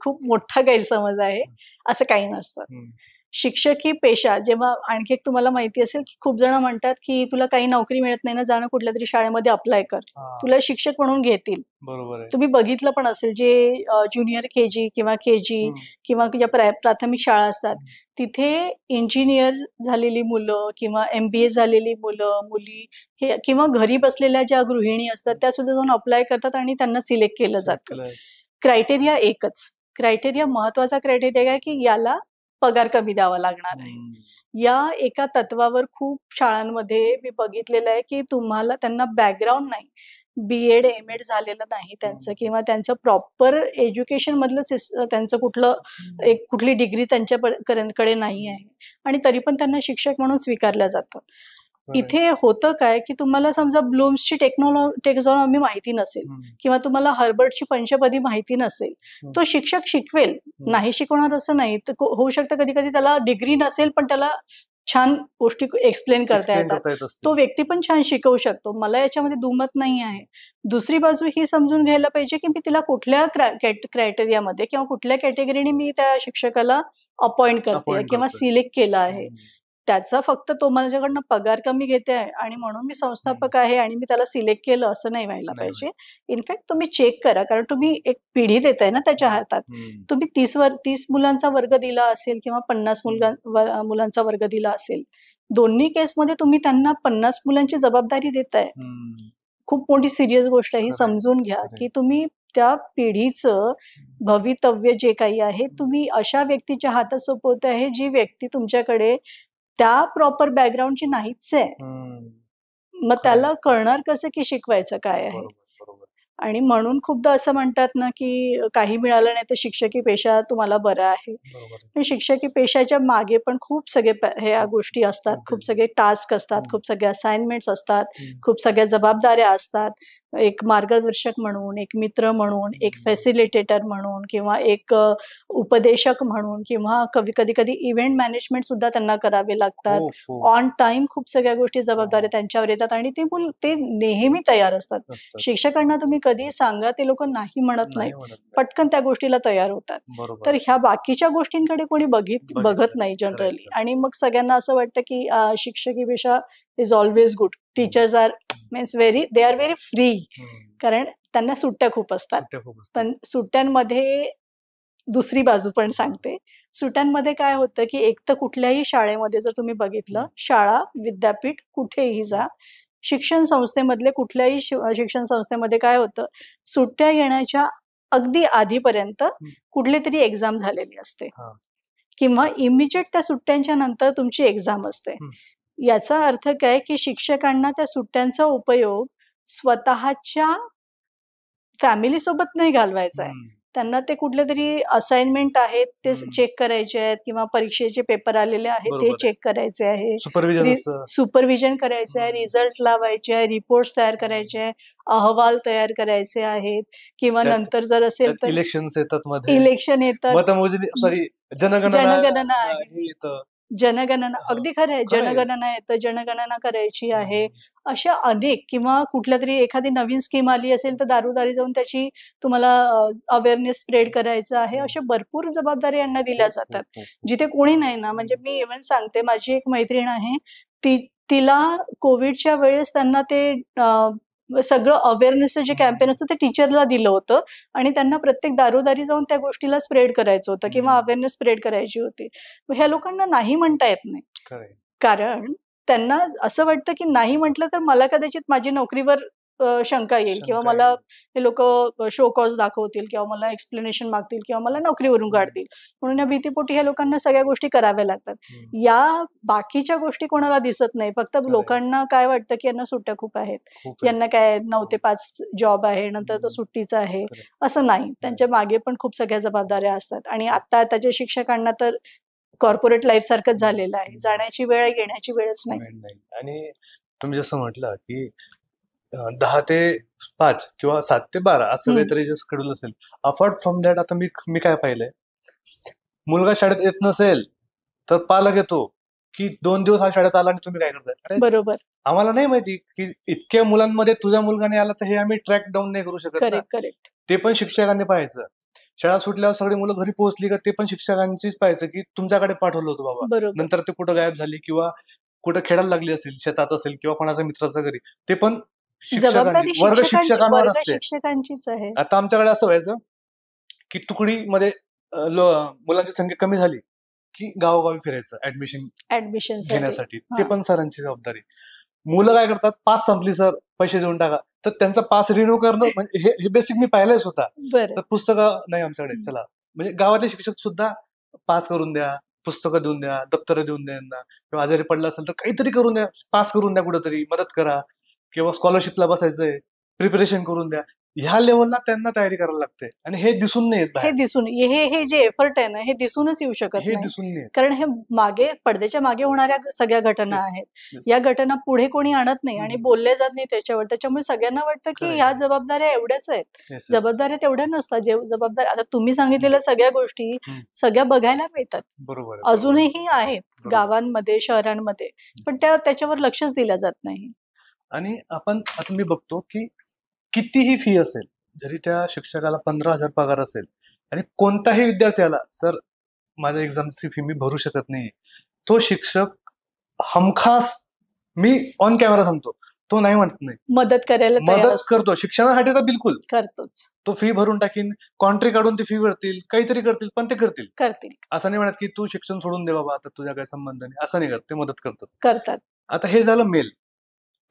खूप मोठा गैरसमज आहे. हं. असं काही नसतं. हं. शिक्षक ही पेशा जेव्हा आणखी एक तुम्हाला माहिती असेल, की खूप जण म्हणतात, की तुला काही नोकरी मिळत नाही ना, जा ना कुठल्यातरी शाळेमध्ये अप्लाय कर. हां. तुला शिक्षक म्हणून घेतील. बरोबर आहे. तुम्ही बघितलं पण असेल जे ज्युनियर के-जी किंवा के-जी हं. किंवा ज्या प्राथमिक शाळा असतात, हं. तिथे इंजिनियर झालेली मुलं किंवा एम-बी-ए झालेली मुलं, मुली हे किंवा घरी बसलेल्या ज्या गृहिणी असतात, त्या सुद्धा जाऊन अप्लाय करतात आणि त्यांना सिलेक्ट केलं सिलेक्ट जातं. केलंय. क्रायटेरिया एकच. क्रायटेरिया महत्त्वाचा क्रायटेरिया काय, की याला पगार कमी द्यावा लागणार आहे. हं. या एका तत्वावर खूप शाळांमध्ये मी बघितलेलं आहे, की तुम्हाला त्यांना बॅकग्राऊंड नाही. बी-एड, एम-एड झालेलं नाही त्यांचं हं. किंवा त्यांचं प्रॉपर एज्युकेशनमधलं त्यांचं कुठलं एक कुठली डिग्री त्यांच्या कडे नाही आहे आणि तरी पण त्यांना शिक्षक म्हणून स्वीकारलं जातं. खरं आहे. इथे होतं काय, की तुम्हाला समजा ब्लूम्सची टेक्सॉनॉमी माहिती नसेल हं. किंवा तुम्हाला हर्बर्टची पंचपदी माहिती नसेल, हं. तो शिक्षक शिकवेल. हं. नाही शिकवणार असं नाही. तर होऊ शकतं कधी-कधी त्याला डिग्री नसेल, पण त्याला छान गोष्टी एक्सप्लेन करता एक्सप्लेन येतात. करता येत असतील. तो व्यक्ती पण छान शिकवू शकतो. मला याच्यामध्ये दुमत नाही आहे. दुसरी बाजू ही समजून घ्यायला पाहिजे, की मी तिला कुठल्या क्रायटेरियामध्ये किंवा कुठल्या कॅटेगरीने मी त्या शिक्षकाला अपॉइंट करतेय अपॉइंट किंवा करतोय. सिलेक्ट केलं आहे. हं. त्याचा फक्त तो माझ्याकडनं पगार कमी घेते आहे आणि म्हणून मी संस्थापक आहे आणि मी त्याला सिलेक्ट केलं असं नाही व्हायला नाही पाहिजे. इनफॅक्ट तुम्ही चेक करा, कारण तुम्ही एक पिढी देताय ना त्याच्या हातात. तुम्ही 30 मुलांचा वर्ग दिला असेल किंवा 50 मुलांचा वर्ग दिला असेल, दोन्ही केसमध्ये तुम्ही त्यांना 50 मुलांची जबाबदारी देताय. खूप मोठी सिरियस गोष्ट आहे ही. खरंय, समजून घ्या खरंय. की तुम्ही त्या पिढीचं भवितव्य जे काही आहे तुम्ही अशा व्यक्तीच्या हातात सोपवत आहे, जी व्यक्ती तुमच्याकडे त्या प्रॉपर बॅकग्राऊंडची नाहीच आहे. मग त्याला खरंय. कळणार कसं की शिकवायचं काय आहे? बरोबर, बरोबर. आणि म्हणून खूपदा असं म्हणतात ना, की काही मिळालं नाही तर शिक्षकी पेशा तुम्हाला बरा आहे. बरोबर आहे. पण शिक्षकी पेशाच्या मागे पण खूप सगळे ह्या गोष्टी असतात, अगदी. खूप सगळे टास्क असतात, हम्म. खूप सगळे असाइनमेंट्स असतात, हम्म. खूप सगळ्या जबाबदाऱ्या असतात. एक मार्गदर्शक म्हणून, एक मित्र म्हणून, एक फॅसिलिटेटर म्हणून किंवा एक उपदेशक म्हणून किंवा कधी-कधी इव्हेंट मॅनेजमेंट सुद्धा त्यांना करावे लागतात. हो, हो. ऑन टाईम खूप सगळ्या गोष्टी जबाबदाऱ्या त्यांच्यावर येतात आणि ते नेहमी तयार असतात. असतात. शिक्षकांना तुम्ही कधीही सांगा, ते लोकं नाही म्हणत नाही नाहीत. म्हणत नाही. पटकन त्या गोष्टीला तयार होतात. बरोबर. तर ह्या बाकीच्या गोष्टींकडे कोणी बघितलं बघत खरंय, नाही जनरली. खरंय. आणि मग सगळ्यांना असं वाटतं की शिक्षकी पेशा is always good. Teachers are means they are very free. कारण त्यांना सुट्ट्या खूप असतात. सुट्ट्या खूप असतात. पण सुट्ट्यांमध्ये दुसरी बाजू पण सांगते. सुट्ट्यांमध्ये काय होतं की एक तर कुठल्याही शाळेमध्ये जर तुम्ही बघितलं, शाळा, विद्यापीठ कुठेही जा, शिक्षण संस्थेमधले कुठल्याही शिक्षण संस्थेमध्ये काय होतं, सुट्ट्या येण्याच्या अगदी आधीपर्यंत कुठलीतरी एक्झाम झालेली असते हां. किंवा इमिजिएट त्या सुट्ट्यांच्या नंतर तुमची एक्झाम असते. याचा अर्थ काय की शिक्षकांना त्या सुट्ट्यांचा उपयोग स्वतःच्या फॅमिलीसोबत नाही घालवायचा आहे. त्यांना ते कुठलेतरी असाइनमेंट आहेत ते चेक करायचे आहेत किंवा परीक्षेचे पेपर आलेले आहेत ते बरोबर आहे. चेक करायचे आहे. सुपरविजन असतं. सुपरविजन करायचं आहे, रिझल्ट लावायचे आहे, रिपोर्ट्स तयार करायचे आहे, अहवाल तयार करायचे आहेत किंवा त्यात- नंतर जर असेल त्यात तर इलेक्शन्स येतात मध्ये. इलेक्शन येतात. मतमोजणी सॉरी जनगणना जनगणना आहे. हे येतं. जनगणना हां. अगदी खरं आहे. खरं आहे. जनगणना येतं, जनगणना करायची आहे. अशा अनेक किंवा कुठल्यातरी एखादी नवीन स्कीम आली असेल तर दारोदारी जाऊन त्याची तुम्हाला अवेअरनेस स्प्रेड करायचं आहे. अशा भरपूर जबाबदाऱ्या यांना दिल्या जातात. जिथे कोणी नाही ना, म्हणजे मी इव्हन सांगते, माझी एक मैत्रीण आहे, तिला कोविडच्या वेळेस त्यांना ते सगळं अवेअरनेसचं जे कॅम्पेन असतं ते टीचरला दिलं होतं आणि त्यांना प्रत्येक दारोदारी जाऊन त्या गोष्टीला स्प्रेड करायचं होतं किंवा अवेअरनेस स्प्रेड करायची होती. मग ह्या लोकांना नाही म्हणता येत नाही. खरं आहे. कारण त्यांना असं वाटतं की नाही म्हटलं तर मला कदाचित माझी नोकरीवर शंका येईल किंवा शंका मला येईल. हे लोकं शो कॉज दाखवतील किंवा मला एक्सप्लेनेशन मागतील किंवा मला नोकरीवरून काढतील. म्हणून या भीतीपोटी ह्या लोकांना सगळ्या गोष्टी कराव्या लागतात. या बाकीच्या गोष्टी कोणाला दिसत नाही. फक्त आहे. लोकांना काय वाटतं की यांना सुट्ट्या खूप आहेत. खूप आहे. यांना काय 9 ते 5 जॉब आहे, नंतर तो सुट्टीचा आहे. खरं आहे. असं नाही. त्यांच्या मागे पण खूप सगळ्या जबाबदाऱ्या असतात आणि आताच्या शिक्षकांना तर कॉर्पोरेट लाईफ सारखंच झालेलं आहे. जाण्याची वेळ आहे, येण्याची वेळच नाही. नाही. आणि तुम्ही जसं म्हटलं की 10 ते 5 किंवा 7 ते 12 असं काहीतरी जे शेड्यूल असेल. अपार्ट फ्रॉम दॅट आता मी काय पाहिलंय, मुलगा शाळेत येत नसेल तर पालक येतो की 2 दिवस हा शाळेत आला आणि तुम्ही काय करताय? अरे बरोबर. आम्हाला नाही माहिती की इतक्या मुलांमध्ये तुझ्या मुलगा नाही आला तर हे आम्ही ट्रॅक डाऊन नाही करू शकत ना. करेक्ट. ते पण शिक्षकांनी पाहायचं. शाळा सुटल्यावर सगळी मुलं घरी पोहोचली का ते पण शिक्षकांचीच पाहायचं की तुमच्याकडे पाठवलं होतं बाबा. बरोबर. नंतर ते कुठं गायब झाली किंवा कुठं खेळायला लागली असेल, शेतात असेल किंवा कोणाच्या मित्राच्या घरी, ते पण जबाबदारी वर्ग शिक्षकांवर वर्ग असते. शिक्षकांचीच आहे. आता आमच्याकडे असं व्हायचं की तुकडीमध्ये मुलांची संख्या कमी झाली की गावोगावी फिरायचं ऍडमिशन घेण्यासाठी. ते पण सरांची जबाबदारी. मुलं काय करतात, पास संपली सर पैसे देऊन टाका, तर त्यांचा पास रिन्यू करणं म्हणजे हे बेसिक मी पाहिलंय स्वतः. बरं. तर पुस्तकं नाही आमच्याकडे, चला म्हणजे गावातले शिक्षक सुद्धा पास करून द्या, पुस्तकं देऊन द्या, दप्तर देऊन द्या यांना, किंवा आजारी पडला असेल तर काहीतरी करून द्या, पास करून द्या, कुठंतरी मदत करा, किंवा स्कॉलरशिपला बसायचंय, प्रिपरेशन करून द्या. ह्या लेवलला त्यांना तयारी करायला लागते आणि हे दिसून नाही येत हे बाहेर. दिसून हे जे एफर्ट आहे ना, हे दिसूनच येऊ शकत हे नाही. दिसून नाही येत. कारण हे पडद्याच्या मागे होणाऱ्या सगळ्या घटना Yes, आहेत. yes. या घटना पुढे कोणी आणत नाही आणि बोलले जात नाही त्याच्यावर. त्याच्यामुळे सगळ्यांना वाटतं की खरंय. ह्या जबाबदाऱ्या एवढ्याच आहेत. Yes, yes. जबाबदाऱ्या तेवढ्या नसतात. जे जबाबदाऱ्या आता तुम्ही सांगितलेल्या सगळ्या गोष्टी सगळ्या बघायला मिळतात. बरोबर आहे. अजूनही आहेत बरोबर. गावांमध्ये, शहरांमध्ये, पण त्याच्यावर लक्षच दिलं जात नाही. आणि आता मी बघतो की कितीही फी असेल, जरी त्या शिक्षकाला 15,000 पगार असेल आणि कोणताही विद्यार्थी आला, सर माझ्या एक्झामची फी मी भरू शकत नाही, तो शिक्षक हमखास मी ऑन कॅमेरा सांगतो, तो नाही म्हणत नाही, मदत करायला तयार मदत असतो. करतो शिक्षणासाठी तर बिलकुल. करतोच, तो फी भरून टाकीन, कॉन्ट्री काढून ती फी भरतील, काहीतरी करतील, पण ते करतील. करतील, असं नाही म्हणत की तू शिक्षण सोडून दे बाबा, आता तुझ्या काही संबंध नाही, असं नाही करत, ते मदत करतात. करतात. आता हे झालं मेल.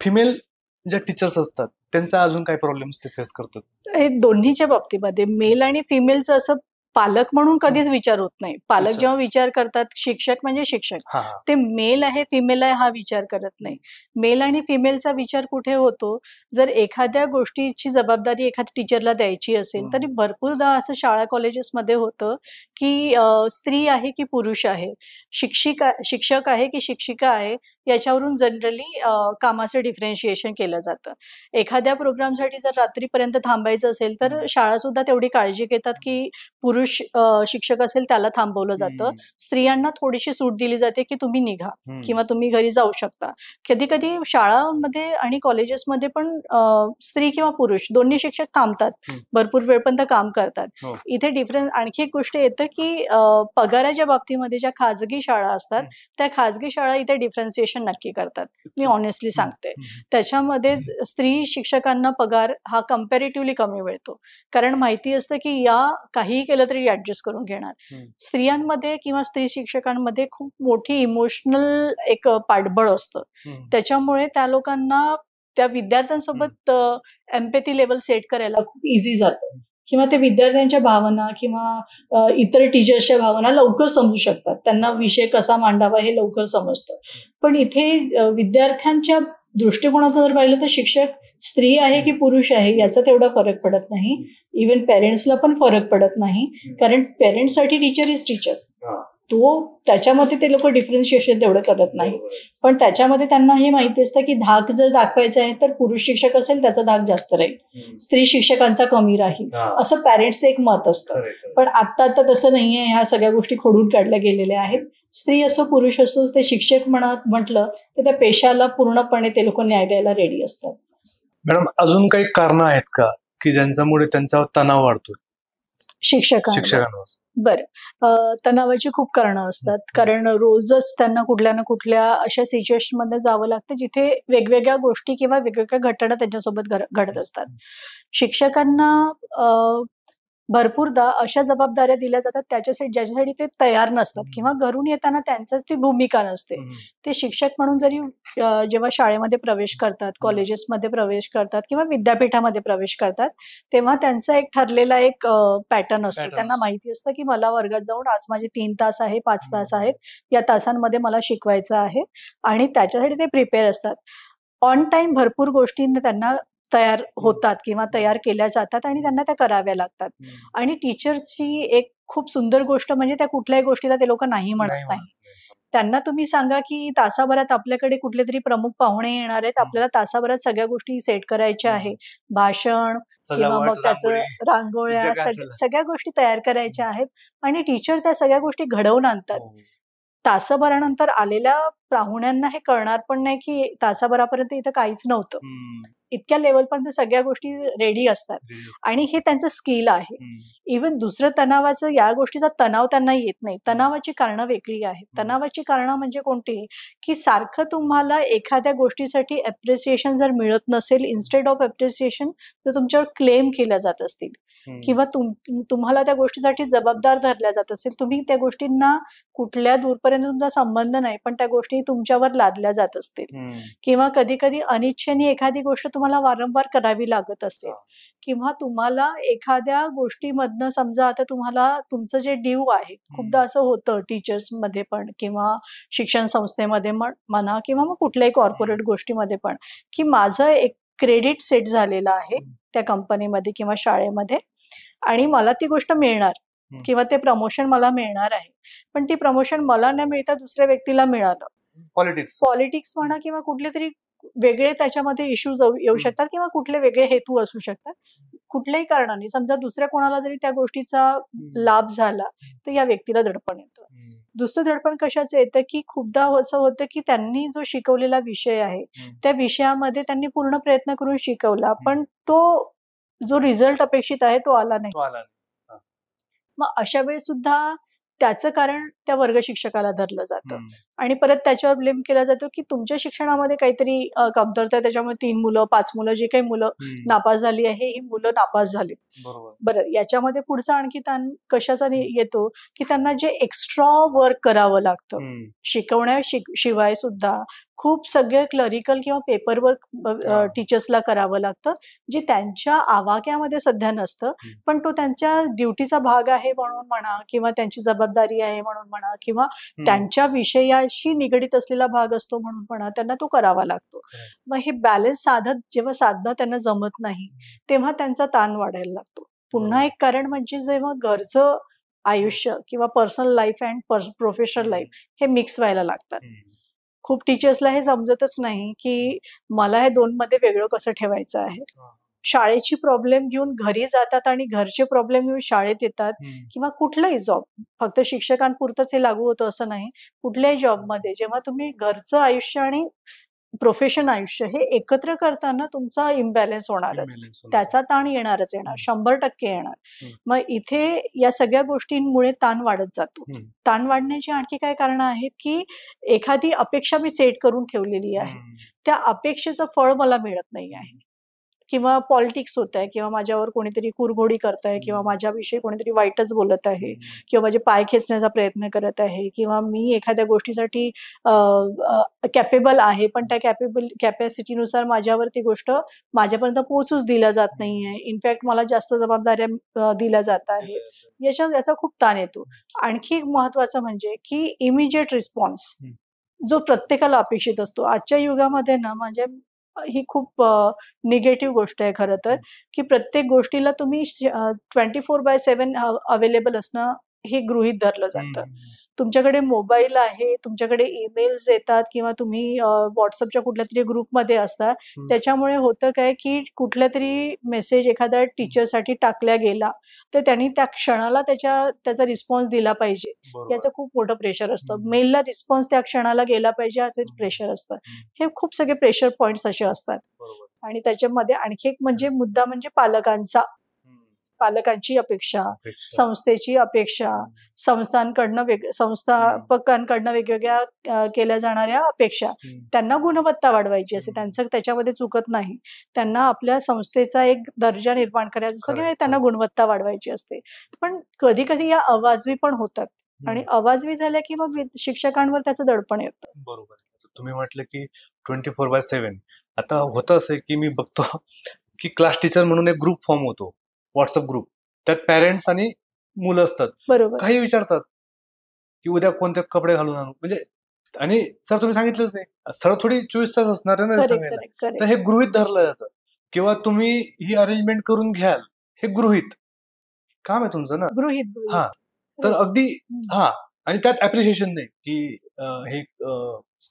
फिमेल ज्या टीचर्स असतात त्यांचा अजून काय प्रॉब्लेम्स ते फेस करतात? हे दोन्हीच्या बाबतीमध्ये मेल आणि फिमेलचं असं पालक म्हणून कधीच विचार होत नाही. पालक अच्छा. जेव्हा विचार करतात, शिक्षक म्हणजे शिक्षक. हा हा ते मेल आहे, फिमेल आहे हा विचार करत नाही. मेल आणि फिमेलचा विचार कुठे होतो, जर एखाद्या गोष्टीची जबाबदारी एखाद्या टीचरला द्यायची असेल, तरी भरपूरदा असं शाळा कॉलेजेसमध्ये होतं, की स्त्री आहे की पुरुष आहे, शिक्षक आहे की शिक्षिका आहे, याच्यावरून जनरली कामाचं डिफरन्शिएशन केलं जातं. एखाद्या प्रोग्रामसाठी जर रात्रीपर्यंत थांबायचं असेल, तर शाळासुद्धा तेवढी काळजी घेतात, की पुरुष शिक्षक असेल त्याला थांबवलं जातं. स्त्रियांना थोडीशी सूट दिली जाते, की तुम्ही निघा किंवा तुम्ही घरी जाऊ शकता. कधी-कधी शाळामध्ये आणि कॉलेजेसमध्ये पण स्त्री किंवा पुरुष दोन्ही शिक्षक थांबतात. भरपूर वेळपर्यंत काम करतात. हो. इथे डिफरन्स आणखी एक गोष्ट येतं, की पगाराच्या बाबतीमध्ये ज्या खाजगी शाळा असतात, त्या खाजगी शाळा इथे डिफरन्सिएशन नक्की करतात. मी ऑनेस्टली सांगते. त्याच्यामध्ये स्त्री शिक्षकांना पगार हा कंपॅरेटिव्हली कमी मिळतो. कारण माहिती असतं, की या काहीही केलं तरी ॲडजस्ट करून घेणार. स्त्रियांमध्ये किंवा स्त्री शिक्षकांमध्ये खूप मोठी इमोशनल एक पाठबळ असतं. त्याच्यामुळे त्या लोकांना त्या विद्यार्थ्यांसोबत एम्पॅथी लेव्हल सेट करायला खूप इझी जातं किंवा ते विद्यार्थ्यांच्या भावना किंवा इतर टीचर्सच्या भावना लवकर समजू शकतात. त्यांना विषय कसा मांडावा हे लवकर समजतं. पण इथे विद्यार्थ्यांच्या दृष्टिकोनातून जर पाहिलं तर शिक्षक स्त्री आहे की पुरुष आहे याचा तेवढा फरक पडत नाही. इव्हन पेरेंट्सला पण फरक पडत नाही, कारण पेरेंट्ससाठी टीचर इज टीचर. तो त्याच्यामध्ये ते लोक डिफरन्शिएशन तेवढं करत नाही. पण त्याच्यामध्ये त्यांना हे माहिती असतं की धाक जर दाखवायचा आहे तर पुरुष शिक्षक असेल त्याचा धाक जास्त राहील, स्त्री शिक्षकांचा कमी राहील, असं पॅरेंट्सचं एक मत असतं. पण आता तसं नाहीये. ह्या सगळ्या गोष्टी खोडून काढल्या गेलेल्या आहेत. स्त्री असो पुरुष असो, ते शिक्षक म्हटलं तर त्या पेशाला पूर्णपणे ते लोक न्याय द्यायला रेडी असतात. मॅडम, अजून काही कारणं आहेत का की ज्यांच्यामुळे त्यांच्यावर तणाव वाढतो शिक्षकांवर? बरं, तणावाची खूप कारणं असतात. कारण रोजच त्यांना कुठल्या ना कुठल्या अशा सिच्युएशनमध्ये जावं लागतं जिथे वेगवेगळ्या गोष्टी किंवा वेगवेगळ्या घटना त्यांच्यासोबत घडत असतात. शिक्षकांना भरपूरदा अशा जबाबदाऱ्या दिल्या जातात ज्याच्यासाठी ते तयार नसतात किंवा घरून येताना त्यांचीच ती भूमिका नसते. ते शिक्षक म्हणून जरी जेव्हा शाळेमध्ये प्रवेश करतात, कॉलेजेसमध्ये प्रवेश करतात किंवा विद्यापीठामध्ये प्रवेश करतात, तेव्हा त्यांचा एक ठरलेला एक पॅटर्न असतो. त्यांना माहिती असतं, की मला वर्गात जाऊन आज माझे 3 तास आहे, 5 तास आहेत. या तासांमध्ये मला शिकवायचं आहे आणि त्याच्यासाठी ते प्रिपेअर असतात. ऑन टाईम भरपूर गोष्टी त्यांना तयार होतात किंवा तयार केल्या जातात आणि त्यांना त्या कराव्या लागतात. आणि टीचर्सची एक खूप सुंदर गोष्ट म्हणजे त्या कुठल्याही गोष्टीला ते लोक नाही म्हणत नाही. त्यांना तुम्ही सांगा, की तासाभरात आपल्याकडे कुठले तरी प्रमुख पाहुणे येणार आहेत, आपल्याला तासाभरात सगळ्या गोष्टी सेट करायच्या आहे. भाषण किंवा मग त्याचं रांगोळ्या सगळ्या गोष्टी तयार करायच्या आहेत आणि टीचर त्या सगळ्या गोष्टी घडवून आणतात. तासाभरानंतर आलेल्या पाहुण्यांना हे कळणार पण नाही, की तासाभरापर्यंत इथं काहीच नव्हतं. इतक्या लेवलपर्यंत सगळ्या गोष्टी रेडी असतात आणि हे त्यांचं स्किल आहे. इव्हन दुसरं तणावाचं, या गोष्टीचा तणाव त्यांना येत नाही. तणावाची कारणं वेगळी आहेत. तणावाची कारणं म्हणजे कोणती, की सारखं तुम्हाला एखाद्या गोष्टीसाठी अप्रिसिएशन जर मिळत नसेल, इन्स्टेड ऑफ अप्रिसिएशन तर तुमच्यावर क्लेम केल्या जात असतील किंवा तुम्हाला त्या गोष्टीसाठी जबाबदार धरल्या जात असेल. तुम्ही त्या गोष्टींना कुठल्या दूरपर्यंत तुमचा संबंध नाही, पण त्या गोष्टी तुमच्यावर लादल्या जात असतील किंवा कधी कधी अनिच्छेने एखादी गोष्ट तुम्हाला वारंवार करावी लागत असेल किंवा तुम्हाला एखाद्या गोष्टीमधनं समजा आता तुम्हाला तुमचं जे ड्यू आहे, खूपदा असं होतं टीचर्समध्ये पण किंवा शिक्षण संस्थेमध्ये म्हणा किंवा मग कुठल्याही कॉर्पोरेट गोष्टीमध्ये पण, की माझं एक क्रेडिट सेट झालेलं आहे त्या कंपनीमध्ये किंवा शाळेमध्ये आणि मला ती गोष्ट मिळणार किंवा ते प्रमोशन मला मिळणार आहे, पण ती प्रमोशन मला न मिळता दुसऱ्या व्यक्तीला मिळालं. पॉलिटिक्स म्हणा किंवा कुठले तरी वेगळे त्याच्यामध्ये इश्यूज येऊ शकतात किंवा कुठले वेगळे हेतू असू शकतात. कुठल्याही कारणाने समजा दुसऱ्या कोणाला जरी त्या गोष्टीचा लाभ झाला तर या व्यक्तीला दडपण येतं. दुसरं दडपण कशाचं येतं, की खूपदा असं होतं, की त्यांनी जो शिकवलेला विषय आहे त्या विषयामध्ये त्यांनी पूर्ण प्रयत्न करून शिकवला, पण तो जो रिझल्ट अपेक्षित आहे तो आला नाही. मग अशा वेळेस सुद्धा त्याचं कारण त्या वर्ग शिक्षकाला धरलं जातं आणि परत त्याच्यावर ब्लेम केला जातो की तुमच्या शिक्षणामध्ये काहीतरी कमतरता आहे, त्याच्यामुळे 3 मुलं 5 मुलं जी काही मुलं नापास झाली आहे ही मुलं नापास झाली. बरोबर. बरं, याच्यामध्ये पुढचा आणखी ताण कशाचा येतो की त्यांना जे एक्स्ट्रा वर्क करावं लागतं शिकवण्याशिवाय सुद्धा खूप सगळे क्लरिकल किंवा पेपर वर्क टीचर्सला करावं लागतं, जे त्यांच्या आवाक्यामध्ये सध्या नसतं, पण तो त्यांच्या ड्युटीचा भाग आहे म्हणून म्हणा, किंवा त्यांची जबाबदारी आहे म्हणून म्हणा, किंवा त्यांच्या विषयाशी निगडीत असलेला भाग असतो म्हणून म्हणा, त्यांना तो करावा लागतो. मग हे बॅलन्स जेव्हा साधणं त्यांना जमत नाही, तेव्हा त्यांचा ताण वाढायला लागतो. पुन्हा एक कारण म्हणजे जेव्हा घरचं आयुष्य किंवा personal life and professional life हे मिक्स व्हायला लागतात. खूप टीचर्सला हे समजतच नाही की मला हे दोनमध्ये वेगळं कसं ठेवायचं आहे. शाळेची प्रॉब्लेम घेऊन घरी जातात आणि घरचे प्रॉब्लेम घेऊन शाळेत येतात, किंवा कुठलाही जॉब, फक्त शिक्षकांपुरतंच हे लागू होतं असं नाही. कुठल्याही जॉबमध्ये जेव्हा तुम्ही घरचं आयुष्य आणि प्रोफेशन आयुष्य हे एकत्र करताना तुमचा इम्बॅलन्स होणारच, त्याचा ताण येणारच येणार, 100% येणार. मग इथे या सगळ्या गोष्टींमुळे ताण वाढत जातो. ताण वाढण्याची आणखी काय कारणं आहेत की एखादी अपेक्षा मी सेट करून ठेवलेली आहे, त्या अपेक्षेचं फळ मला मिळत नाही आहे, किंवा पॉलिटिक्स होत आहे, किंवा माझ्यावर कोणीतरी कुरघोडी करत आहे, किंवा माझ्याविषयी कोणीतरी वाईटच बोलत आहे, किंवा माझे पाय खेचण्याचा प्रयत्न करत आहे, किंवा मी एखाद्या गोष्टीसाठी कॅपेबल आहे, पण त्या कॅपॅसिटीनुसार माझ्यावर ती गोष्ट माझ्यापर्यंत पोहोचूच दिल्या जात नाहीये. इनफॅक्ट मला जास्त जबाबदाऱ्या दिल्या जात आहेत. याचा खूप ताण येतो. आणखी एक महत्वाचं म्हणजे की इमिजिएट रिस्पॉन्स जो प्रत्येकाला अपेक्षित असतो आजच्या युगामध्ये ना, म्हणजे ही खूप निगेटिव्ह गोष्ट आहे खरं तर, की प्रत्येक गोष्टीला तुम्ही 24/7 अवेलेबल असणं हे गृहीत धरलं जातं. तुमच्याकडे मोबाईल आहे, तुमच्याकडे ईमेल्स येतात, किंवा तुम्ही व्हॉट्सअपच्या कुठल्या तरी ग्रुपमध्ये असता. त्याच्यामुळे होतं काय की कुठल्या तरी मेसेज एखाद्या टीचरसाठी टाकला गेला तर त्यांनी त्या क्षणाला त्याचा रिस्पॉन्स दिला पाहिजे, याचं खूप मोठं प्रेशर असतं. मेलला रिस्पॉन्स त्या क्षणाला गेला पाहिजे याचं प्रेशर असतं. हे खूप सगळे प्रेशर पॉइंट्स असे असतात. आणि त्याच्यामध्ये आणखी एक मुद्दा म्हणजे पालकांची अपेक्षा, संस्थेची अपेक्षा, संस्थापकांकडनं वेगवेगळ्या केल्या जाणाऱ्या अपेक्षा. त्यांना गुणवत्ता वाढवायची असते, त्यांचं त्याच्यामध्ये चुकत नाही. त्यांना आपल्या संस्थेचा एक दर्जा निर्माण करायचा असतो, किंवा त्यांना गुणवत्ता वाढवायची असते. पण कधी कधी या अवाजवी पण होतात, आणि अवाजवी झाल्या की मग शिक्षकांवर त्याचं दडपण येतं. बरोबर. तुम्ही म्हटलं की 24/7 आता होतं असं की मी बघतो की क्लास टीचर म्हणून एक ग्रुप फॉर्म होतो, व्हॉट्सअप ग्रुप. त्यात पॅरेंट्स आणि मुलं असतात. बरोबर. काही विचारतात की उद्या कोणते कपडे घालून आणू, म्हणजे आणि सर तुम्ही सांगितलंच नाही, सर थोडी 24 तास असणार आहे ना सांगायला. तर हे गृहीत धरलं जातं, किंवा तुम्ही ही अरेंजमेंट करून घ्याल, हे गृहीत काम आहे तुमचं ना. गृहीत. हा, तर अगदी आणि त्यात अप्रिशिएशन नाही की हे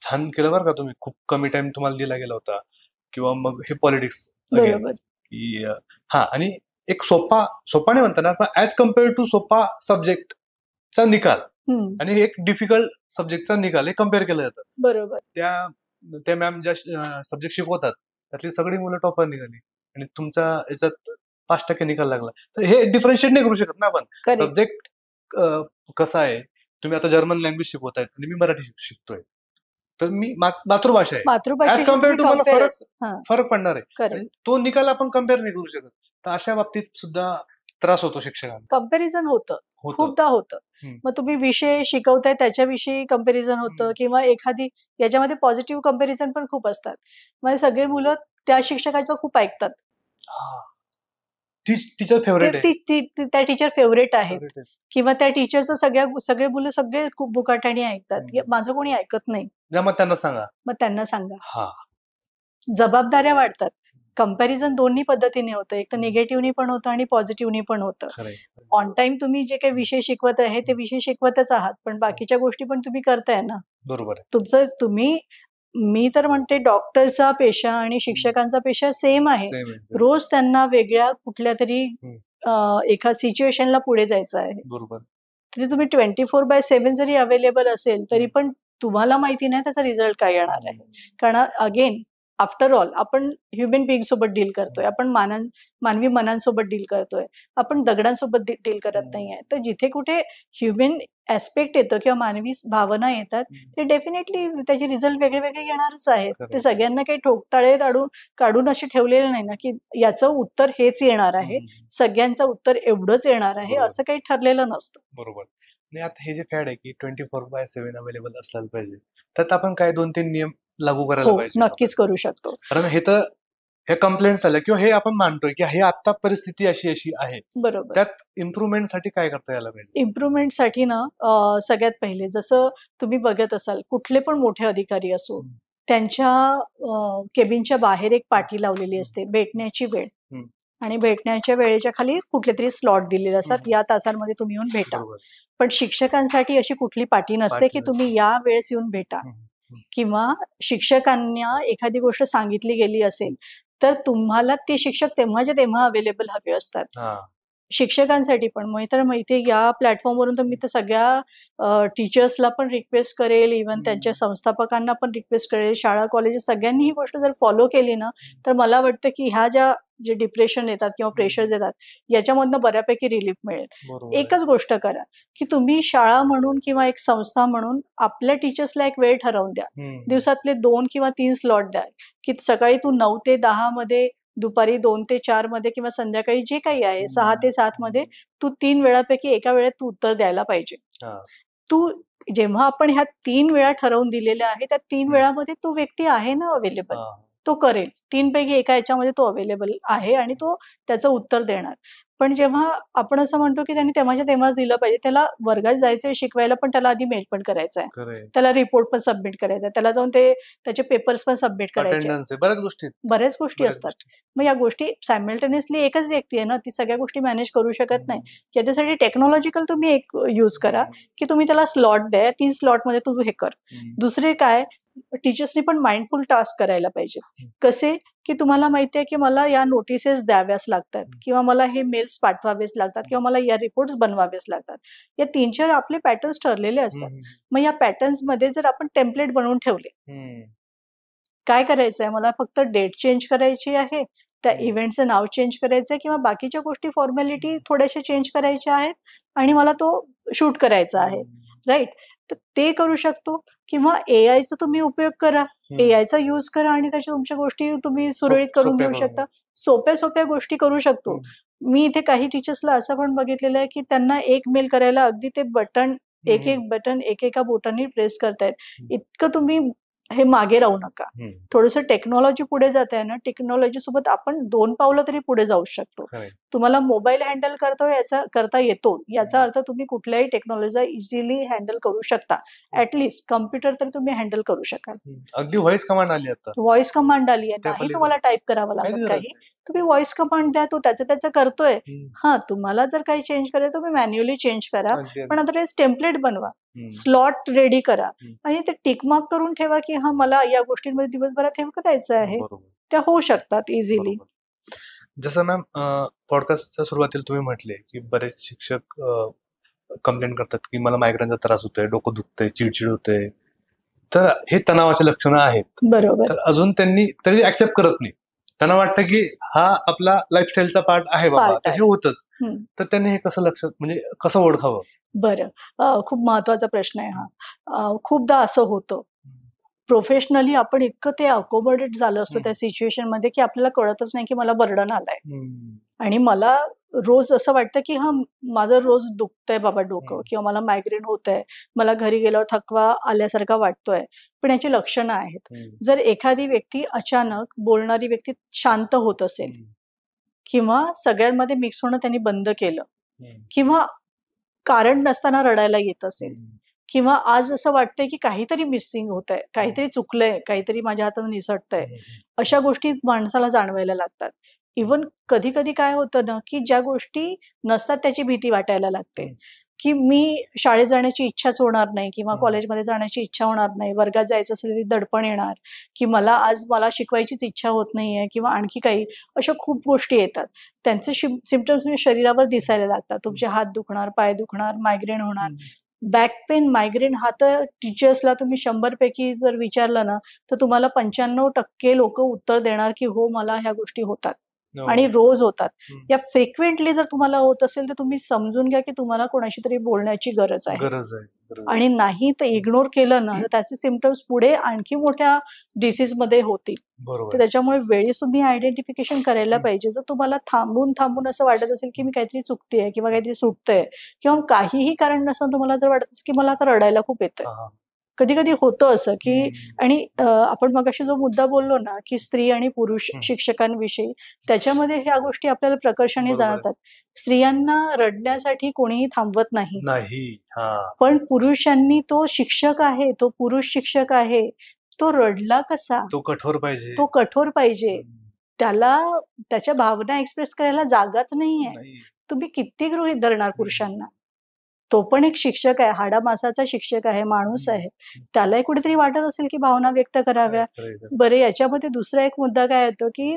छान केलं बरं का तुम्ही, खूप कमी टाइम तुम्हाला दिला गेला होता, किंवा मग हे पॉलिटिक्स की आणि एक सोपा नाही म्हणता ना, पण ऍज कम्पेअर्ड टू सोपा सब्जेक्टचा निकाल आणि एक डिफिकल्ट सब्जेक्टचा निकाल हे कम्पेअर केलं जातं. बरोबर. त्या मॅम ज्या सब्जेक्ट शिकवतात त्यातली सगळी मुलं टॉपर निघाली, आणि तुमच्या याच्यात 5% निकाल लागला. तर हे डिफरन्शिएट नाही करू शकत ना आपण. सब्जेक्ट कसा आहे, तुम्ही आता जर्मन लँग्वेज शिकवतायत आणि मी मराठी शिकतोय, तर मी मातृभाषा आहे, ऍज कम्पेअर टू मला फरक पडणार आहे, तो निकाल आपण कम्पेअर नाही करू शकत. तर अशा बाबतीत सुद्धा त्रास होतो शिक्षकांना. कम्पॅरिझन होतं, खूपदा होतं. मग तुम्ही विषय शिकवताय त्याच्याविषयी कम्पॅरिझन होतं, किंवा एखादी याच्यामध्ये पॉझिटिव्ह कम्पॅरिझन पण खूप असतात. म्हणजे सगळे मुलं त्या शिक्षकाचं खूप ऐकतात, टीचर फेवरेट आहे, त्या टीचर फेवरेट आहेत, किंवा त्या टीचरचं सगळे मुलं सगळे खूप बुकाटाने ऐकतात. माझं कोणी ऐकत नाही, मग त्यांना सांगा. जबाबदाऱ्या वाढतात. कम्पॅरिझन दोन्ही पद्धतीने होतं, एक तर निगेटिव्हनी पण होतं आणि पॉझिटिव्हनी पण होतं. ऑन टाइम तुम्ही जे काही विषय शिकवत आहे ते विषय शिकवतच आहात, पण बाकीच्या गोष्टी पण तुम्ही करताय ना. बरोबर. मी तर म्हणते डॉक्टरचा पेशा आणि शिक्षकांचा पेशा सेम आहे. रोज त्यांना वेगळ्या कुठल्या तरी एका सिच्युएशनला पुढे जायचं आहे. बरोबर. तिथे तुम्ही 24/7 जरी अवेलेबल असेल तरी पण तुम्हाला माहिती नाही त्याचा रिझल्ट काय येणार आहे. कारण अगेन आफ्टर ऑल आपण ह्युमन बिईंग सोबत डील करतोय, आपण मानवी मनांसोबत डील करतोय, आपण दगडांसोबत डील करत नाहीये. तर जिथे कुठे ह्युमन ऍस्पेक्ट येतं किंवा मानवी भावना येतात, ते डेफिनेटली त्याचे रिझल्ट वेगळे वेगळे येणारच आहेत. ते सगळ्यांना काही ठोकताळे काढून असे ठेवलेले नाही ना, की याचं उत्तर हेच येणार आहे, सगळ्यांचं उत्तर एवढंच येणार आहे, बरोबर. असं काही ठरलेलं नसतं. बरोबर. आणि आता हे जे फॅड आहे की 24/7 अवेलेबल असायला पाहिजे, त्यात आपण काय 2-3 नियम लागू करायला हो, पाहिजे नक्कीच करू शकतो. कारण हे तर हे कंप्लेंट्स आल्या किंवा हे आपण मानतोय की हे आता परिस्थिती अशी आहे. बरोबर. त्यात इम्प्रुव्हमेंटसाठी काय करता यायला पाहिजे? इम्प्रुव्हमेंटसाठी ना सगळ्यात पहिले जसं तुम्ही बघत असाल कुठले पण मोठे अधिकारी असो, त्यांच्या केबिनच्या बाहेर एक पाटी लावलेली असते, भेटण्याची वेळ. आणि भेटण्याच्या वेळेच्या खाली कुठलेतरी स्लॉट दिलेले असतात, या तासांमध्ये तुम्ही येऊन भेटा. बरोबर. पण शिक्षकांसाठी अशी कुठली पाटी नसते, की तुम्ही या वेळेस येऊन भेटा. किंवा शिक्षकांना एखादी गोष्ट सांगितली गेली असेल, तर तुम्हाला ते शिक्षक तेव्हाच्या तेव्हा अवेलेबल हवे असतात. शिक्षकांसाठी पण माहिती या प्लॅटफॉर्मवरून तर मी तर सगळ्या टीचर्सला पण रिक्वेस्ट करेल, इव्हन त्यांच्या संस्थापकांना पण रिक्वेस्ट करेल, शाळा कॉलेजेस सगळ्यांनी ही गोष्ट जर फॉलो केली ना, तर मला वाटतं की ह्या जे डिप्रेशन येतात किंवा प्रेशर येतात, याच्यामधनं बऱ्यापैकी रिलीफ मिळेल. एकच गोष्ट करा, की तुम्ही शाळा म्हणून किंवा एक संस्था म्हणून आपल्या टीचर्सला एक वेळ ठरवून द्या. दिवसातले 2 किंवा 3 स्लॉट द्या, की सकाळी तू 9 ते 10 मध्ये, दुपारी 2 ते 4 मध्ये किंवा संध्याकाळी जे काही आहे 6 ते 7 मध्ये तू 3 वेळापैकी एका वेळेत तू उत्तर द्यायला पाहिजे. तू जेव्हा आपण ह्या 3 वेळा ठरवून दिलेल्या आहे, त्या 3 वेळामध्ये तो व्यक्ती आहे ना अवेलेबल, तो करेल. 3 पैकी एका याच्यामध्ये तो अवेलेबल आहे आणि तो त्याचं उत्तर देणार. पण जेव्हा आपण असं म्हणतो की त्यांनी तेव्हाच्या तेव्हाच दिलं पाहिजे, त्याला वर्गात जायचंय शिकवायला, पण त्याला आधी मेल पण करायचा आहे, त्याला रिपोर्ट पण सबमिट करायचा आहे, त्याला जाऊन त्याचे पेपर्स पण सबमिट करायचे, बऱ्याच गोष्टी असतात. मग या गोष्टी सायमल्टेनियसली एकच व्यक्ती आहे ना, ती सगळ्या गोष्टी मॅनेज करू शकत नाही. याच्यासाठी टेक्नॉलॉजिकल तुम्ही एक यूज करा, की तुम्ही त्याला स्लॉट द्या, 3 स्लॉटमध्ये तू हे कर. दुसरे काय, टीचर्सनी पण माइंडफुल टास्क करायला पाहिजे. कसे, की तुम्हाला माहिती आहे की मला या नोटिसेस द्याव्याच लागतात किंवा मला हे मेल्स पाठवावेच लागतात किंवा मला या रिपोर्ट्स बनवावेच लागतात. या 3-4 आपले पॅटर्न्स ठरलेले असतात. मग या पॅटर्न्स मध्ये जर आपण टेम्पलेट बनवून ठेवले, काय करायचंय, मला फक्त डेट चेंज करायची आहे, त्या इव्हेंटचं नाव चेंज करायचंय किंवा बाकीच्या गोष्टी फॉर्मॅलिटी थोड्याशा चेंज करायच्या आहेत आणि मला तो शूट करायचा आहे, राईट? तर ते करू शकतो. किंवा एआयचा तुम्ही उपयोग करा, एआयचा यूज करा आणि त्याच्या तुमच्या गोष्टी तुम्ही सुरळीत करून घेऊ शकता. सोप्या गोष्टी करू शकतो. मी इथे काही टीचर्सला असं पण बघितलेलं आहे, की त्यांना एक मेल करायला अगदी ते बटन एक बटन एकेका बोटांनी प्रेस करतायत. इतकं तुम्ही हे मागे राहू नका. थोडंसं टेक्नॉलॉजी पुढे जात आहे ना, टेक्नॉलॉजी सोबत आपण 2 पावलं तरी पुढे जाऊ शकतो. तुम्हाला मोबाईल हँडल करता येतो, याचा अर्थ तुम्ही कुठल्याही टेक्नॉलॉजीला इझिली हँडल करू शकता. ऍटलीस्ट कम्प्युटर तर तुम्ही हँडल करू शकाल. अगदी व्हॉइस कमांड आली आता. व्हॉइस कमांड आली आहे, नाही तुम्हाला टाईप करावं लागत काही. तुम्ही व्हॉइस कमांड द्या, तो त्याचं करतोय. तुम्हाला जर काही चेंज करायचं तुम्ही मॅन्युअली चेंज करा, पण अदरवाईज टेम्पलेट बनवा, स्लॉट रेडी करा आणि ते टिक मार्क करून ठेवा, की मला या गोष्टींमध्ये दिवसभरात हे करायचं आहे. त्या होऊ शकतात इझिली. जसं मॅम पॉडकास्टच्या सुरुवातीला तुम्ही म्हटले की बरेच शिक्षक कंप्लेंट करतात की मला मायग्रेनचा त्रास होतोय, डोकं दुखतंय, चिडचिड होते, तर हे तणावाची लक्षणं आहेत. बरोबर. तर अजून त्यांनी तरी ऍक्सेप्ट करत नाही. त्यांना वाटतं की हा आपला लाईफस्टाईलचा पार्ट आहे बाबा, तर हे होतच. तर त्यांनी हे कसं म्हणजे कसं ओळखावं? बरं, खूप महत्वाचा प्रश्न आहे हा. खूपदा असं होतं, प्रोफेशनली आपण इतकं ते अकोमोडेट झालं असतं त्या सिच्युएशन मध्ये, की आपल्याला कळतच नाही की मला बर्डन आलाय आणि मला रोज असं वाटतं की माझं रोज दुखतंय बाबा डोकं किंवा मला मायग्रेन होतंय, मला घरी गेल्यावर थकवा आल्यासारखा वाटतोय, पण याची लक्षणं आहेत. जर एखादी व्यक्ती अचानक बोलणारी व्यक्ती शांत होत असेल किंवा सगळ्यांमध्ये मिक्स होणं त्यांनी बंद केलं किंवा कारण नसताना रडायला येत असेल किंवा आज असं वाटतंय की काहीतरी मिसिंग होतंय, काहीतरी चुकलंय, काहीतरी माझ्या हातानं निसटतंय, अशा गोष्टी माणसाला जाणवायला लागतात. इव्हन कधी कधी काय होतं ना, की ज्या गोष्टी नसतात त्याची भीती वाटायला लागते, की मी शाळेत जाण्याची इच्छाच होणार नाही किंवा कॉलेजमध्ये जाण्याची इच्छा होणार नाही, वर्गात जायचं असेल तरी दडपण येणार, की मला शिकवायचीच इच्छा होत नाहीये किंवा आणखी काही अशा खूप गोष्टी येतात. त्यांचे सिम्पटम्स शरीरावर दिसायला लागतात. तुमचे हात दुखणार, पाय दुखणार, मायग्रेन होणार, बॅक पेन, मायग्रेन. हा तर टीचर्सला तुम्ही 100 पैकी जर विचारलं ना, तर तुम्हाला 95% लोक उत्तर देणार की हो मला ह्या गोष्टी होतात. आणि रोज होतात. हम्म. या फ्रिक्वेंटली जर तुम्हाला होत असेल तर तुम्ही समजून घ्या की तुम्हाला कोणाशी तरी बोलण्याची गरज आहे. गरज आहे. आणि नाही तर इग्नोर केलं ना तर त्याचे सिम्पटम्स पुढे आणखी मोठ्या डिसीजमध्ये होतील. तर बरोबर. त्याच्यामुळे वेळीच तुम्ही आयडेंटिफिकेशन करायला पाहिजे. जर तुम्हाला थांबून असं वाटत असेल की मी काहीतरी चुकतेय किंवा काहीतरी सुटतंय किंवा काहीही कारण नसताना तुम्हाला जर वाटत असेल की मला आता रडायला खूप येतंय. हा. कधी कधी होतं असं की हम्म. आणि आपण मगाशी जो मुद्दा बोललो ना की स्त्री आणि पुरुष शिक्षकांविषयी, त्याच्यामध्ये ह्या गोष्टी आपल्याला प्रकर्षाने बरोबर आहे. जाणवतात. स्त्रियांना रडण्यासाठी कोणीही थांबवत नाही. नाही. हा. पण पुरुषांनी तो शिक्षक आहे, तो पुरुष शिक्षक आहे, तो रडला कसा? तो कठोर पाहिजे. तो कठोर पाहिजे. हम्म. त्याला त्याच्या भावना एक्सप्रेस करायला जागाच नाहीये. नाही. तुम्ही किती गृहीत धरणार पुरुषांना? तो पण एक शिक्षक आहे, हाडामासाचा शिक्षक आहे, माणूस आहे. त्यालाही कुठेतरी वाटत असेल की भावना व्यक्त कराव्या. बरं, याच्यामध्ये दुसरा एक मुद्दा काय येतो की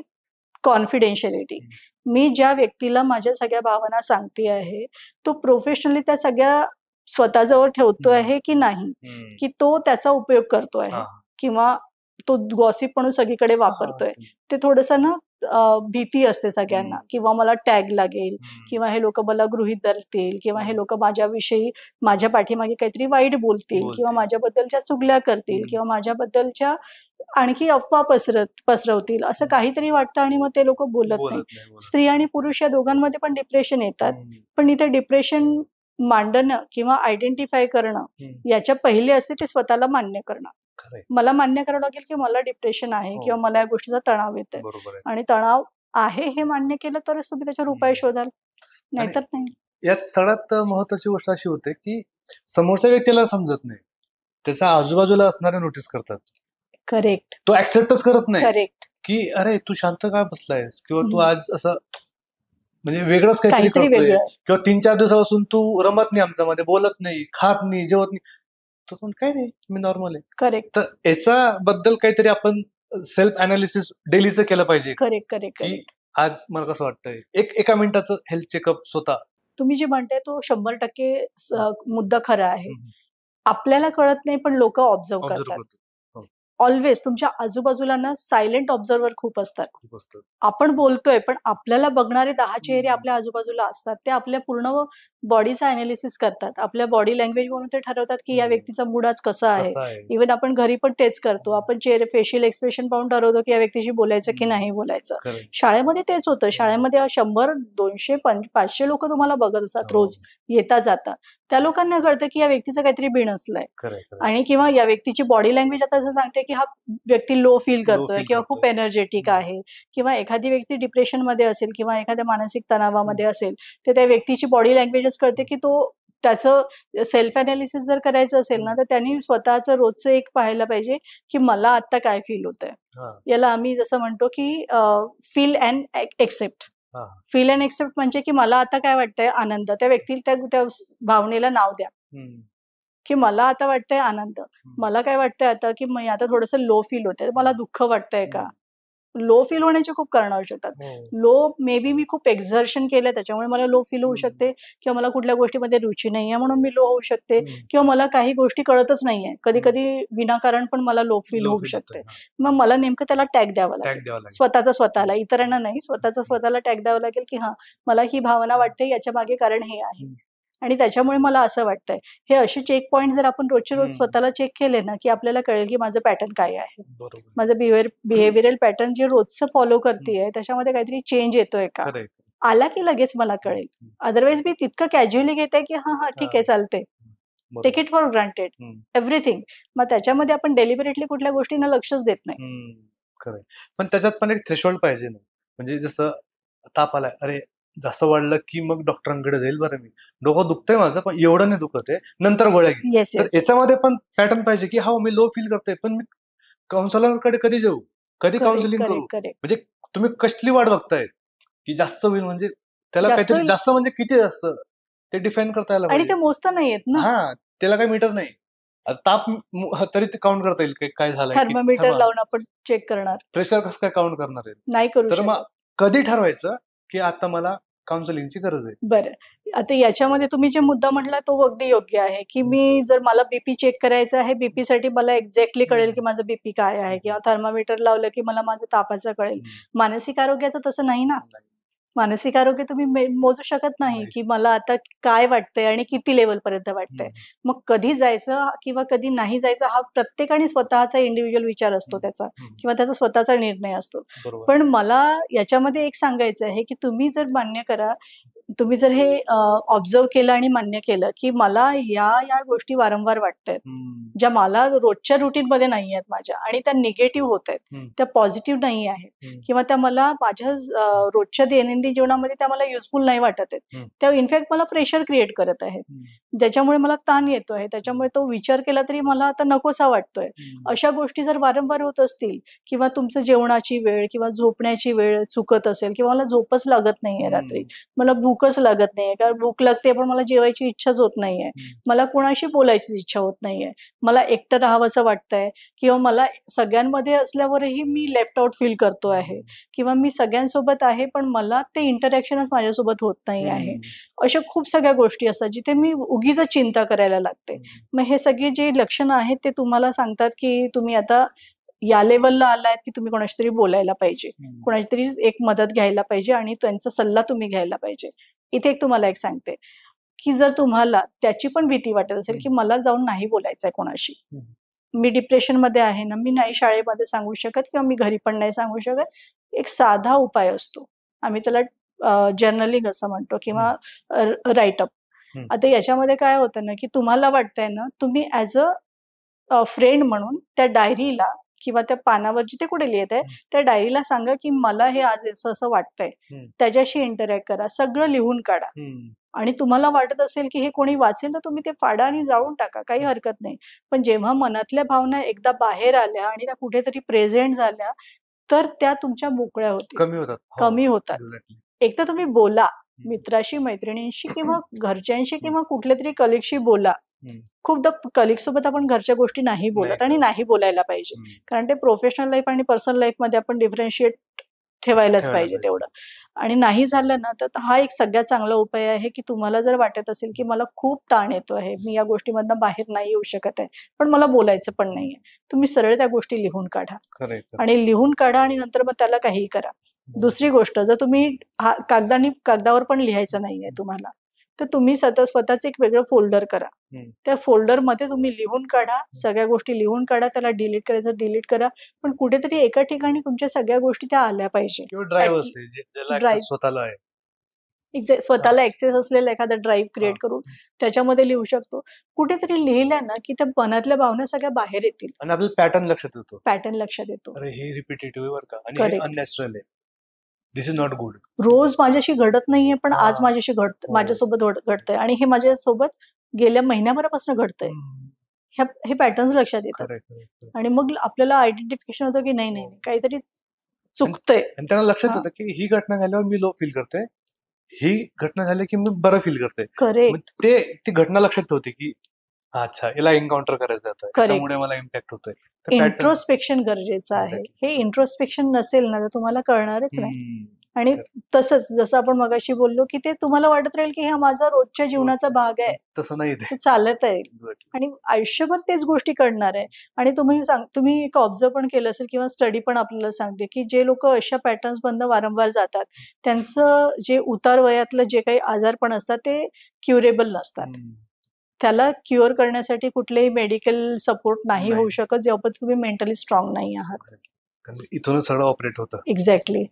कॉन्फिडेन्शियलिटी. मी ज्या व्यक्तीला माझ्या सगळ्या भावना सांगते आहे, तो प्रोफेशनली त्या सगळ्या स्वतःजवळ ठेवतो आहे की नाही, की तो त्याचा उपयोग करतो आहे किंवा तो गॉसिप म्हणून सगळीकडे वापरतोय. ते थोडंसं ना भीती असते सगळ्यांना किंवा मला टॅग लागेल किंवा हे लोक मला गृहीत धरतील किंवा हे लोक माझ्याविषयी माझ्या पाठीमागे काहीतरी वाईट बोलतील किंवा माझ्याबद्दलच्या चुगल्या करतील किंवा माझ्याबद्दलच्या आणखी अफवा पसरवतील असं काहीतरी वाटतं आणि मग ते लोक बोलत नाही. स्त्री आणि पुरुष या दोघांमध्ये पण डिप्रेशन येतात. पण इथे डिप्रेशन मांडणं किंवा आयडेंटिफाय करणं याच्या पहिले असते ते स्वतःला मान्य करणं. मला मान्य करावं लागेल की मला डिप्रेशन आहे किंवा मला या गोष्टीचा तणाव येतोय आणि तणाव आहे हे मान्य केलं तरच तुम्ही त्याच्यावर उपाय शोधाल, नाहीतर नाही. यात सगळ्यात महत्वाची गोष्ट अशी होते की समोरच्या व्यक्तीला समजत नाही, त्याचा आजूबाजूला असणारे नोटीस करतात. करेक्ट. तो ऍक्सेप्टच करत नाही. करेक्ट. की अरे तू शांत का बसलायस किंवा तू आज असं म्हणजे वेगळंच काहीतरी करतोय किंवा 3-4 दिवसापासून तू रमत नाही, आमच्यामध्ये बोलत नाही, खात नाही, जेवत नाही. तो पण काय नाही, मी नॉर्मल आहे. करेक्ट. तर याचा बद्दल काहीतरी आपण सेल्फ अनालिसिस डेलीचं केलं पाहिजे. करेक्ट. करेक्ट. की आज मला कसं वाटतंय, एका मिनिटाचं हेल्थ चेकअप स्वतः. तुम्ही जे म्हणताय तो 100% मुद्दा खरा आहे. आपल्याला कळत नाही पण लोक ऑब्झर्व करतात. ऑलवेज तुमच्या आजूबाजूला ना सायलेंट ऑब्झर्वर खूप असतात. आपण बोलतोय पण आपल्याला बघणारे 10 चेहरे आपल्या आजूबाजूला असतात. ते आपल्या पूर्ण बॉडीचा अनालिसिस करतात. आपल्या बॉडी लँग्वेज म्हणून ते ठरवतात की या व्यक्तीचा मूड आज कसा आहे. इव्हन आपण घरी पण तेच करतो. आपण चेहरे फेशियल एक्सप्रेशन पाहून ठरवतो की या व्यक्तीशी बोलायचं की नाही बोलायचं. शाळेमध्ये तेच होतं. शाळेमध्ये 100, 200, 500 लोक तुम्हाला बघत असतात रोज येता जाता. त्या लोकांना कळतं की या व्यक्तीचं काहीतरी बिनसलंय आणि किंवा या व्यक्तीची बॉडी लँग्वेज आता असं सांगते की हा व्यक्ती लो फील करतोय किंवा खूप एनर्जेटिक आहे किंवा एखादी व्यक्ती डिप्रेशन मध्ये असेल किंवा एखाद्या मानसिक तणावामध्ये असेल तर त्या व्यक्तीची बॉडी लँग्वेजच कळते की तो त्याचं सेल्फ अनालिसिस जर करायचं असेल ना तर त्यांनी स्वतःचं रोजचं एक पाहायला पाहिजे की मला आता काय फील होतंय. याला आम्ही जसं म्हणतो की feel and accept. Feel and accept म्हणजे की मला आता काय वाटतंय आनंद, त्या व्यक्तीला त्या भावनेला नाव द्या की मला आता वाटतंय आनंद. मला काय वाटतंय आता की मी आता थोडंसं लो फील होतंय, मला दुःख वाटतंय का. लो फील होण्याचे खूप कारण असू शकतात. लो मे बी मी खूप एक्झर्शन केलंय त्याच्यामुळे मला लो फील होऊ शकते किंवा मला कुठल्या गोष्टीमध्ये रुची नाहीये म्हणून मी लो होऊ शकते किंवा मला काही गोष्टी कळतच नाहीये. कधी कधी विनाकारण पण मला लो फील होऊ शकते. मग मला नेमकं त्याला टॅग द्यावा लागेल. स्वतःला, इतरांना नाही, स्वतःला टॅग द्यावा लागेल की हा मला ही भावना वाटते, याच्या मागे कारण हे आहे आणि त्याच्यामुळे मला असं वाटतंय. हे असे चेक पॉईंट जर आपण रोजच्या रोज स्वतःला चेक केले ना की आपल्याला कळेल की माझं पॅटर्न काय आहे. माझं बिहेव्हिअरल पॅटर्न जे रोजचं फॉलो करतेय त्याच्यामध्ये काहीतरी चेंज येतोय का. आला की लगेच मला कळेल. अदरवाईज मी तितकं कॅज्युअली घेते की हा ठीक आहे चालते, take it for granted everything. मग त्याच्यामध्ये आपण डेलिबरेटली कुठल्या गोष्टींना लक्षच देत नाही. खरंय. पण त्याच्यात पण एक थ्रेशोल्ड पाहिजे ना. म्हणजे जसं ताप आलाय, अरे जास्त वाढलं की मग डॉक्टरांकडे जाईल, बरं मी डोकं दुखतंय माझं पण एवढं नाही दुखत आहे, नंतर गोळ्या घे. तर याच्यामध्ये पण पॅटर्न पाहिजे की हा मी लो फील करतोय पण मी काउन्सिलरकडे कधी जाऊ, कधी काउन्सिलिंग करू. म्हणजे तुम्ही कसली वाट बघताय की जास्त होईल, म्हणजे त्याला काहीतरी जास्त म्हणजे किती जास्त ते डिफाईन करता यायला आणि ते मोजता नाही येत ना. त्याला काही मीटर नाही. ताप तरी ते काउंट करता येईल काय झालंय, थर्मोमीटर लावून आपण चेक करणार. प्रेशर कसं काय काउंट करणार आहे, नाही करू तर मग कधी ठरवायचं की आता मला काउन्सिलिंगची गरज आहे. बरं. आता याच्यामध्ये तुम्ही जे मुद्दा म्हटला तो अगदी योग्य आहे, की मी जर मला बीपी चेक करायचा आहे, बीपीसाठी मला एक्झॅक्टली कळेल की माझं बीपी काय आहे किंवा थर्मामीटर लावलं की मला माझं तापाचं कळेल. मानसिक आरोग्याचं तसं नाही ना. मानसिक आरोग्य तुम्ही मोजू शकत नाही, नाही. की मला आता काय वाटतंय आणि किती लेव्हलपर्यंत वाटतंय. मग कधी जायचं किंवा कधी नाही जायचं हा प्रत्येकाने स्वतःचा इंडिव्हिज्युअल विचार असतो त्याचा किंवा त्याचा स्वतःचा निर्णय असतो. बरोबर. पण मला याच्यामध्ये एक सांगायचं आहे, की तुम्ही जर मान्य करा, तुम्ही जर हे ऑब्झर्व्ह केलं आणि मान्य केलं, की मला या गोष्टी वारंवार वाटतायत, ज्या मला रोजच्या रुटीनमध्ये नाही आहेत माझ्या आणि त्या निगेटिव्ह होत आहेत, त्या पॉझिटिव्ह नाही आहेत किंवा त्या मला माझ्या रोजच्या दैनंदिन जीवनामध्ये त्या मला युजफुल नाही वाटत आहेत. त्या इनफॅक्ट मला प्रेशर क्रिएट करत आहेत. ज्याच्यामुळे मला ताण येतोय, त्याच्यामुळे तो विचार केला तरी मला आता नकोसा वाटतोय. अशा गोष्टी जर वारंवार होत असतील किंवा तुमचं जेवणाची वेळ किंवा झोपण्याची वेळ चुकत असेल किंवा मला झोपच लागत नाहीये रात्री, मला भूकच लागत नाहीये, कारण भूक लागते पण मला जेवायची इच्छाच होत नाहीये, मला कोणाशी बोलायची इच्छा होत नाहीये, मला एकटं राहावंसं वाटतंय किंवा मला सगळ्यांमध्ये असल्यावरही मी लेफ्ट आउट फील करतो आहे किंवा मी सगळ्यांसोबत आहे पण मला ते इंटरॅक्शनच माझ्यासोबत होत नाही आहे. अशा खूप सगळ्या गोष्टी असतात जिथे मी उगीच चिंता करायला लागते. मग हे सगळे जे लक्षणं आहेत ते तुम्हाला सांगतात की तुम्ही आता या लेवलला आलात की तुम्ही कोणाशी तरी बोलायला पाहिजे, कोणाची तरी एक मदत घ्यायला पाहिजे आणि त्यांचा सल्ला तुम्ही घ्यायला पाहिजे. इथे तुम्हाला एक सांगते, की जर तुम्हाला त्याची पण भीती वाटत असेल की मला जाऊन नाही बोलायचंय कोणाशी, मी डिप्रेशनमध्ये आहे ना, मी नाही शाळेमध्ये सांगू शकत किंवा मी घरी पण नाही सांगू शकत. एक साधा उपाय असतो, आम्ही त्याला जर्नलिंग असं म्हणतो किंवा राईटअप. आता याच्यामध्ये काय होतं ना, की तुम्हाला वाटतंय ना, तुम्ही ॲज अ फ्रेंड म्हणून त्या डायरीला किंवा त्या पानावर जिथे कुठे लिहित आहे त्या डायरीला सांगा, की मला हे आज असं वाटतंय. त्याच्याशी इंटरॅक्ट करा, सगळं लिहून काढा. आणि तुम्हाला वाटत असेल की हे कोणी वाचेल तर तुम्ही ते फाडा आणि जाळून टाका, काही हरकत नाही. पण जेव्हा मनातल्या भावना एकदा बाहेर आल्या आणि त्या कुठेतरी प्रेझेंट झाल्या, तर त्या तुमच्या मोकळ्या होतील, कमी होतात. एक तर तुम्ही बोला मित्राशी, मैत्रिणींशी किंवा घरच्यांशी किंवा कुठल्या तरी कलिगशी बोला. खूपदा कलिग सोबत आपण घरच्या गोष्टी नाही बोलत आणि नाही बोलायला पाहिजे, कारण ते प्रोफेशनल लाईफ आणि पर्सनल लाईफ मध्ये आपण डिफरन्शिएट ठेवायलाच पाहिजे तेवढं. आणि नाही झालं ना तर हा एक सगळ्यात चांगला उपाय आहे, की तुम्हाला जर वाटत असेल की मला खूप ताण येतो आहे, मी या गोष्टीमधनं बाहेर नाही येऊ शकत आहे, पण मला बोलायचं पण नाहीये, तुम्ही सरळ त्या गोष्टी लिहून काढा. आणि लिहून काढा आणि नंतर मग त्याला काहीही करा. दुसरी गोष्ट, जर तुम्ही कागदावर पण लिहायचं नाहीये तुम्हाला, तर तुम्ही स्वतःच एक वेगळं फोल्डर करा. त्या फोल्डरमध्ये तुम्ही लिहून काढा, सगळ्या गोष्टी लिहून काढा, त्याला डिलीट करायचं डिलीट करा, पण कुठेतरी एका ठिकाणी तुमच्या सगळ्या गोष्टी त्या आल्या पाहिजे. स्वतःला ऍक्सेस असलेला एखादा ड्राईव्ह क्रिएट करून त्याच्यामध्ये लिहू शकतो. कुठेतरी लिहिल्या ना की त्या मनातल्या भावना सगळ्या बाहेर येतील आणि आपल्याला पॅटर्न लक्षात येतो. अरे हे रिपिटेटिव्ह आहे बरं का, आणि हे अननॅचरल आहे, दिस इज नॉट गुड. रोज माझ्याशी घडत नाहीये पण आज माझ्यासोबत घडतंय आणि हे माझ्यासोबत गेल्या महिन्याभरापासून घडतंय. हे पॅटर्न्स लक्षात येतात आणि मग आपल्याला आयडेंटिफिकेशन होतं की नाही काहीतरी चुकतंय. आणि त्यांना लक्षात येतं की ही घटना झाल्यावर मी लो फील करते, ही घटना झाली की मी बरं फील करते. करेक्ट. ती घटना लक्षात होते की अच्छा याला एन्काउंटर करायचं होतं, त्यामुळे मला इम्पॅक्ट होतोय. इंट्रोस्पेक्शन गरजेचं आहे. हे इंट्रोस्पेक्शन नसेल ना तर तुम्हाला कळणारच नाही. आणि तसंच जसं आपण मगाशी बोललो की ते तुम्हाला वाटत राहील की हा माझा रोजच्या जीवनाचा भाग आहे, तसं नाही ते चालत आहे आणि आयुष्यभर तेच गोष्टी घडणार आहे. आणि तुम्ही एक ऑब्झर्व पण केलं असेल किंवा स्टडी पण आपल्याला सांगते की जे लोक अशा पॅटर्न्स मधनं वारंवार जातात त्यांचं जे उतार वयातलं जे काही आजारपण असतात ते क्युरेबल नसतात. त्याला क्युअर करण्यासाठी कुठलेही मेडिकल सपोर्ट नाही होऊ शकत जेव्हा तुम्ही मेंटली स्ट्रॉंग नाही आहात. इथूनच सगळं ऑपरेट होतं. एक्झॅक्टली.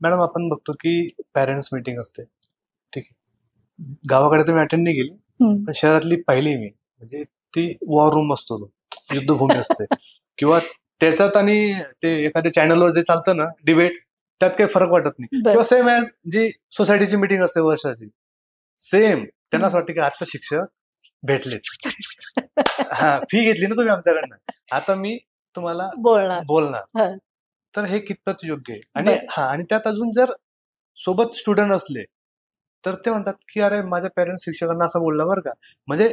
मॅडम आपण बघतो की पॅरेंट्स मीटिंग असते, ठीक आहे, गावाकडे तुम्ही अटेंड नाही केली पण शहरातली पाहिली मी, म्हणजे ती वॉर रूम असतो, तो युद्धभूमी असते किंवा त्याच्यात आणि ते एखाद्या चॅनलवर जे चालतं ना डिबेट, त्यात काही फरक वाटत नाही. किंवा सेम ॲज जी सोसायटीची मीटिंग असते वर्षाची, सेम त्यांना असं वाटतं की आता शिक्षक भेटलेत, फी घेतली ना तुम्ही आमच्याकडनं, आता मी तुम्हाला बोलणार. तर हे कितपत योग्य आहे? आणि त्यात अजून जर सोबत स्टुडंट असले तर ते म्हणतात की अरे माझ्या पेरेंट्स शिक्षकांना असं बोलला बरं का, म्हणजे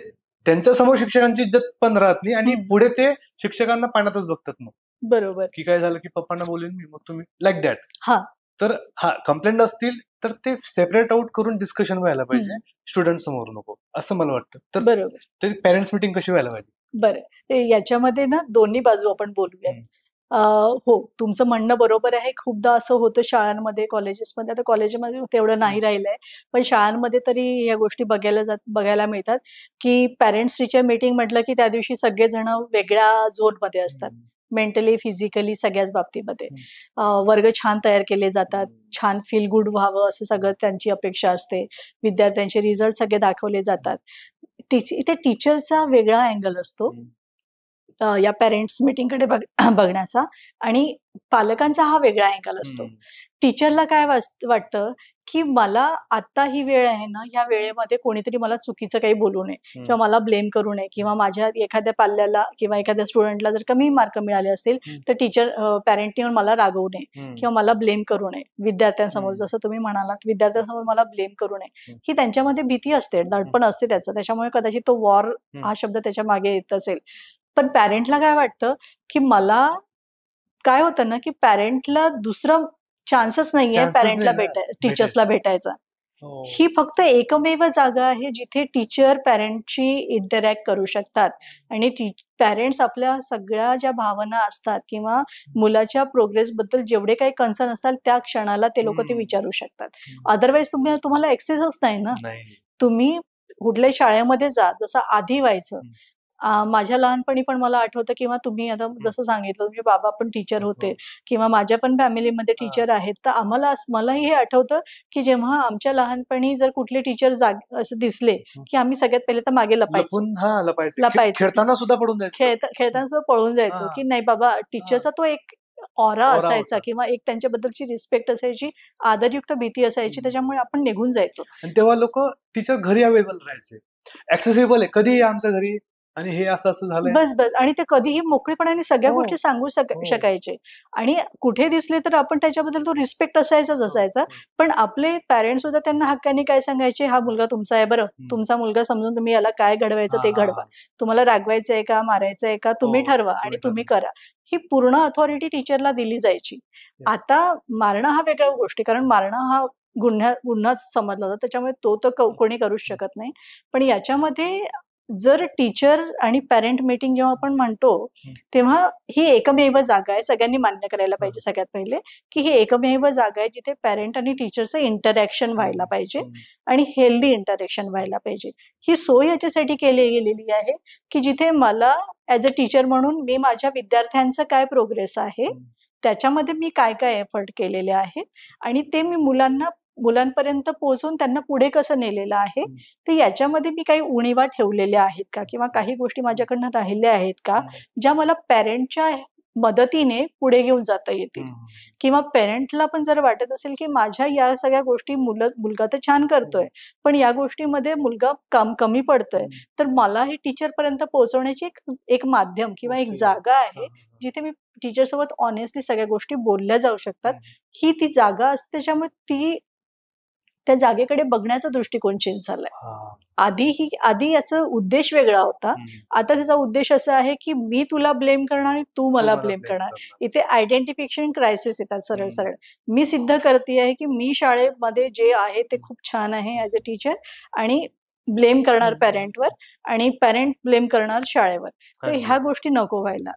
त्यांच्या समोर शिक्षकांची इज्जत पण राहत नाही आणि पुढे ते शिक्षकांना पाण्यातच बघतात. मग बरोबर की काय झालं की पप्पांना बोलेन मी, मग तुम्ही लाईक दॅट. तर कंप्लेंट असतील तर ते सेपरेट आउट करून डिस्कशन व्हायला पाहिजे, स्टुडंट समोर नको, असं मला वाटतं. तर बरोबर. ते पेरेंट्स मीटिंग कशी व्हायला पाहिजे? बरं, याच्यामध्ये ना दोन्ही बाजू आपण बोलूयात. हो, तुमचं म्हणणं बरोबर आहे. खूपदा असं होतं शाळांमध्ये, कॉलेजेसमध्ये. आता कॉलेजमध्ये तेवढं नाही राहिलंय, पण शाळांमध्ये तरी ह्या गोष्टी बघायला मिळतात, की पॅरेंट्स टीचर मीटिंग म्हटलं, की त्या दिवशी सगळेजण वेगळ्या झोनमध्ये असतात. मेंटली, फिजिकली सगळ्याच बाबतीमध्ये. वर्ग छान तयार केले जातात. छान फील गुड व्हावं असं सगळं त्यांची अपेक्षा असते. विद्यार्थ्यांचे रिझल्ट सगळे दाखवले जातात. इथे टीचरचा वेगळा अँगल असतो. या पेरेंट्स मीटिंगकडे बघण्याचा, आणि पालकांचा हा वेगळा अँगल असतो. टीचरला काय वाटतं, की मला आता ही वेळ आहे ना, या वेळेमध्ये कोणीतरी मला चुकीचं काही बोलू नये किंवा मला ब्लेम करू नये, किंवा माझ्या एखाद्या पाल्याला किंवा एखाद्या स्टुडंटला जर कमी मार्क मिळाले असतील तर पॅरेंटनी येऊन मला रागवू नये किंवा मला ब्लेम करू नये विद्यार्थ्यांसमोर. जसं तुम्ही म्हणालात, विद्यार्थ्यांसमोर मला ब्लेम करू नये, ही त्यांच्यामध्ये भीती असते, दडपण असते त्याचं. त्याच्यामुळे कदाचित तो वॉर हा शब्द त्याच्या मागे येत असेल. पण पॅरेंटला काय वाटतं, की मला काय होतं ना, की पॅरेंटला दुसरा चान्सच नाहीये पॅरेंटला टीचर्सला भेटायचा. ही फक्त एकमेव जागा आहे जिथे टीचर पॅरेंटशी इंटरॅक्ट करू शकतात, आणि पॅरेंट्स आपल्या सगळ्या ज्या भावना असतात किंवा मुलाच्या प्रोग्रेस बद्दल जेवढे काही कन्सर्न असतात त्या क्षणाला ते लोक ते विचारू शकतात. अदरवाईज तुम्हाला एक्सेसच नाही ना. तुम्ही कुठल्याही शाळेमध्ये जा, जसं आधी व्हायचं. माझ्या लहानपणी पण मला आठवतं, किंवा तुम्ही आता जसं सांगितलं, तुमचे बाबा पण टीचर होते किंवा माझ्या पण फॅमिलीमध्ये टीचर आहेत, तर मलाही हे आठवतं, की जेव्हा आमच्या लहानपणी जर कुठले टीचर असं दिसले, की आम्ही सगळ्यात पहिले तर मागे लपायचो. खेळताना सुद्धा पडून जायचं. खेळताना सुद्धा पळून जायचो, की नाही बाबा, टीचरचा तो एक ऑरा असायचा किंवा एक त्यांच्याबद्दलची रिस्पेक्ट असायची, आदरयुक्त भीती असायची, त्याच्यामुळे आपण निघून जायचो. आणि तेव्हा लोक टीचर घरी अवेलेबल राहायचे, ऍक्सेसिबल आहे, कधीही आमच्या घरी, आणि हे असं झालंय, बस. आणि ते कधीही मोकळेपणाने सगळ्या गोष्टी सांगू शकायचे, आणि कुठे दिसले तर आपण त्याच्याबद्दल तो रिस्पेक्ट असायचा. पण आपले पॅरेंट्स सुद्धा त्यांना हक्काने काय सांगायचे, हा मुलगा तुमचा आहे, बरं, तुमचा मुलगा समजून तुम्ही याला काय घडवायचं ते घडवा, तुम्हाला रागवायचंय का, मारायचंय का, तुम्ही ठरवा आणि तुम्ही करा. ही पूर्ण अथॉरिटी टीचरला दिली जायची. आता मारणं हा वेगळ्या गोष्टी, कारण मारणं हा गुन्हाच समजला जातो, त्याच्यामुळे तो तर कोणी करूच शकत नाही. पण याच्यामध्ये जर टीचर आणि पॅरेंट मीटिंग जेव्हा आपण म्हणतो, तेव्हा ही एकमेव जागा आहे. सगळ्यांनी मान्य करायला पाहिजे सगळ्यात पहिले, की ही एकमेव जागा आहे जिथे पॅरेंट आणि टीचरचं इंटरॅक्शन व्हायला पाहिजे, आणि हेल्दी इंटरॅक्शन व्हायला पाहिजे. ही सोय याच्यासाठी केली गेलेली आहे, की जिथे मला ऍज अ टीचर म्हणून मी माझ्या विद्यार्थ्यांचं काय प्रोग्रेस आहे, त्याच्यामध्ये मी काय काय एफर्ट केलेले आहेत, आणि ते मी मुलांपर्यंत पोहोचून त्यांना पुढे कसं नेलेलं आहे, तर याच्यामध्ये मी काही उणीवा ठेवलेल्या आहेत का, किंवा काही गोष्टी माझ्याकडनं राहिल्या आहेत का, ज्या मला पॅरेंटच्या मदतीने पुढे घेऊन जाता येतील. किंवा पेरेंटला पण जर वाटत असेल, की माझ्या या सगळ्या गोष्टी मुलगा तर छान करतोय, पण या गोष्टीमध्ये मुलगा कमी पडतोय, तर मला हे टीचर पर्यंत पोहोचवण्याची एक माध्यम किंवा एक जागा आहे, जिथे मी टीचर सोबत ऑनेस्टली सगळ्या गोष्टी बोलल्या जाऊ शकतात. ही ती जागा असते, त्याच्यामुळे त्या जागेकडे बघण्याचा दृष्टिकोन चेंज झालाय. आधी याचा उद्देश वेगळा होता. आता त्याचा उद्देश असा आहे, की मी तुला ब्लेम करणार आणि तू मला ब्लेम करणार. इथे आयडेंटिफिकेशन क्रायसिस येतात सरळ. मी सिद्ध करते आहे, की मी शाळेमध्ये जे आहे ते खूप छान आहे ऍज अ टीचर, आणि ब्लेम करणार पॅरेंटवर, आणि पॅरेंट ब्लेम करणार शाळेवर. तर ह्या गोष्टी नको व्हायला.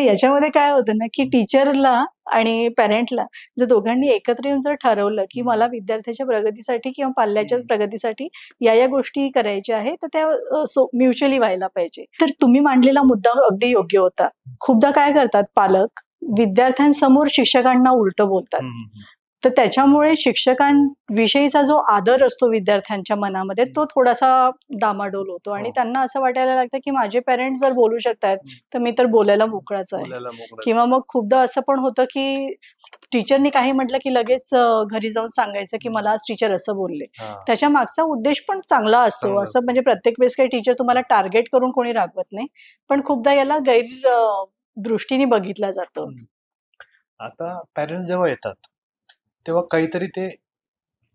याच्यामध्ये काय होतं ना, की टीचरला आणि पॅरेंटला जर दोघांनी एकत्र येऊन जर ठरवलं, की मला विद्यार्थ्याच्या प्रगतीसाठी किंवा पाल्याच्या प्रगतीसाठी या गोष्टी करायच्या आहेत, तर त्या म्युच्युअली व्हायला पाहिजे. तर तुम्ही मांडलेला मुद्दा अगदी योग्य होता. खूपदा काय करतात पालक, विद्यार्थ्यांसमोर शिक्षकांना उलटं बोलतात. तर त्याच्यामुळे शिक्षकांविषयीचा जो आदर असतो विद्यार्थ्यांच्या मनामध्ये, तो थोडासा डामाडोल होतो, आणि त्यांना असं वाटायला लागतं, की माझे पेरेंट्स जर बोलू शकतात तर मी तर बोलायला मोकळाच आहे. किंवा मग खूपदा असं पण होतं, की टीचरनी काही म्हटलं की लगेच घरी जाऊन सांगायचं, की मला आज टीचर असं बोलले. त्याच्या मागचा उद्देश पण चांगला असतो. असं म्हणजे प्रत्येक वेळेस काही टीचर तुम्हाला टार्गेट करून कोणी रागवत नाही, पण खूपदा याला गैर दृष्टीने बघितलं जातं. आता पॅरेंट्स जेव्हा येतात तेव्हा काहीतरी ते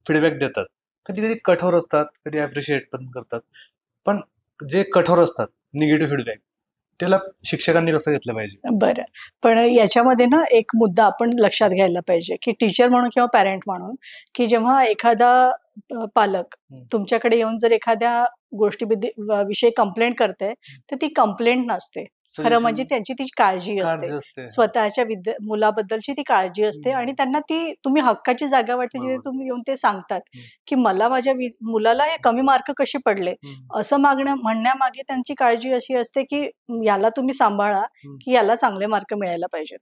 फीडबॅक देतात. कधी कठोर असतात, कधी अप्रिशिएट पण करतात. पण जे कठोर असतात, निगेटिव्ह फीडबॅक, त्याला शिक्षकांनी कसं घेतलं पाहिजे? बरं. पण याच्यामध्ये ना एक मुद्दा आपण लक्षात घ्यायला पाहिजे, की टीचर म्हणून किंवा पॅरेंट म्हणून, की जेव्हा एखादा पालक तुमच्याकडे येऊन जर एखाद्या विषयी कंप्लेंट करते, तर ती कंप्लेंट नसते. खरं म्हणजे त्यांची ती काळजी असते. स्वतःच्या मुलाबद्दलची ती काळजी असते आणि त्यांना ती तुम्ही हक्काची जागा वाटते, जिथे तुम्ही येऊन ते सांगतात, की मला माझ्या मुलाला हे कमी मार्क कसे पडले, असं म्हणण्यामागे त्यांची काळजी अशी असते, की याला तुम्ही सांभाळा, की याला चांगले मार्क मिळायला पाहिजेत.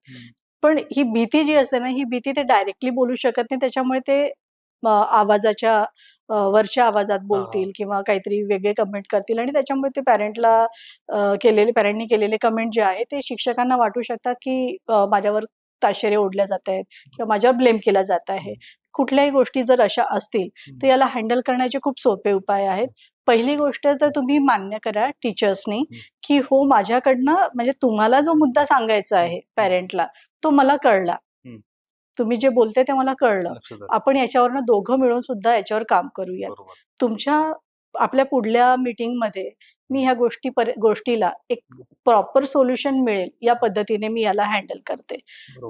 पण ही भीती जी असते ना, ही भीती ते डायरेक्टली बोलू शकत नाही. त्याच्यामुळे ते आवाजाच्या वरच्या आवाजात बोलतील किंवा काहीतरी वेगळे कमेंट करतील आणि त्याच्यामुळे ते पॅरेंटनी केलेले कमेंट जे आहे ते शिक्षकांना वाटू शकतात, की माझ्यावर ताशेरे ओढल्या जात आहेत किंवा माझ्यावर ब्लेम केला जात आहे. कुठल्याही गोष्टी जर अशा असतील, तर याला हँडल करण्याचे खूप सोपे उपाय आहेत. पहिली गोष्ट तर तुम्ही मान्य करा टीचर्सनी, की हो माझ्याकडनं म्हणजे तुम्हाला जो मुद्दा सांगायचा आहे पॅरेंटला, तो मला कळला. तुम्ही जे बोलते ते मला कळलं. आपण याच्यावरनं दोघं मिळून सुद्धा याच्यावर काम करूया. आपल्या पुढल्या मीटिंगमध्ये मी ह्या गोष्टीला एक प्रॉपर सोल्युशन मिळेल या पद्धतीने मी याला हँडल करते.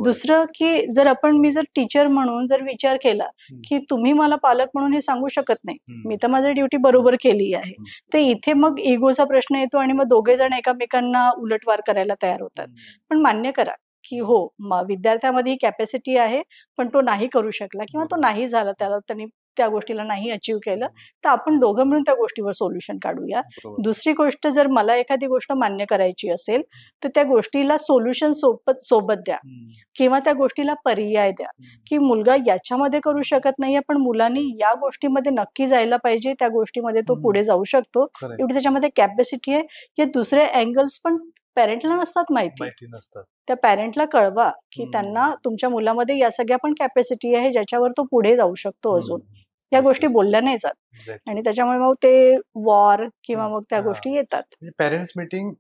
दुसरं की मी जर टीचर म्हणून जर विचार केला, की तुम्ही मला पालक म्हणून हे सांगू शकत नाही. मी तर माझी ड्युटी बरोबर केली आहे. तर इथे मग इगोचा प्रश्न येतो आणि मग दोघे जण एकमेकांना उलटवार करायला तयार होतात. पण मान्य करा, की हो विद्यार्थ्यामध्ये ही कॅपॅसिटी आहे, पण तो नाही करू शकला किंवा तो नाही झाला, त्यांनी त्या गोष्टीला नाही अचीव्ह केलं, तर आपण दोघं मिळून त्या गोष्टीवर सोल्युशन काढूया. दुसरी गोष्ट, जर मला एखादी गोष्ट मान्य करायची असेल, तर त्या गोष्टीला सोल्युशन सोबत द्या किंवा त्या गोष्टीला पर्याय द्या, की मुलगा याच्यामध्ये करू शकत नाहीये, पण मुलांनी या गोष्टीमध्ये नक्की जायला पाहिजे, त्या गोष्टीमध्ये तो पुढे जाऊ शकतो, एवढी त्याच्यामध्ये कॅपॅसिटी आहे. हे दुसरे अँगल्स पण पॅरेंटला नसतात माहिती. त्या पॅरेंटला कळवा, की त्यांना तुमच्या मुलामध्ये या सगळ्या पण कॅपॅसिटी आहे, ज्याच्यावर तो पुढे जाऊ शकतो अजून. या गोष्टी बोलल्या नाही जात आणि त्याच्यामुळे मग ते वॉर किंवा मग त्या गोष्टी येतात. पॅरेंट्स मीटिंग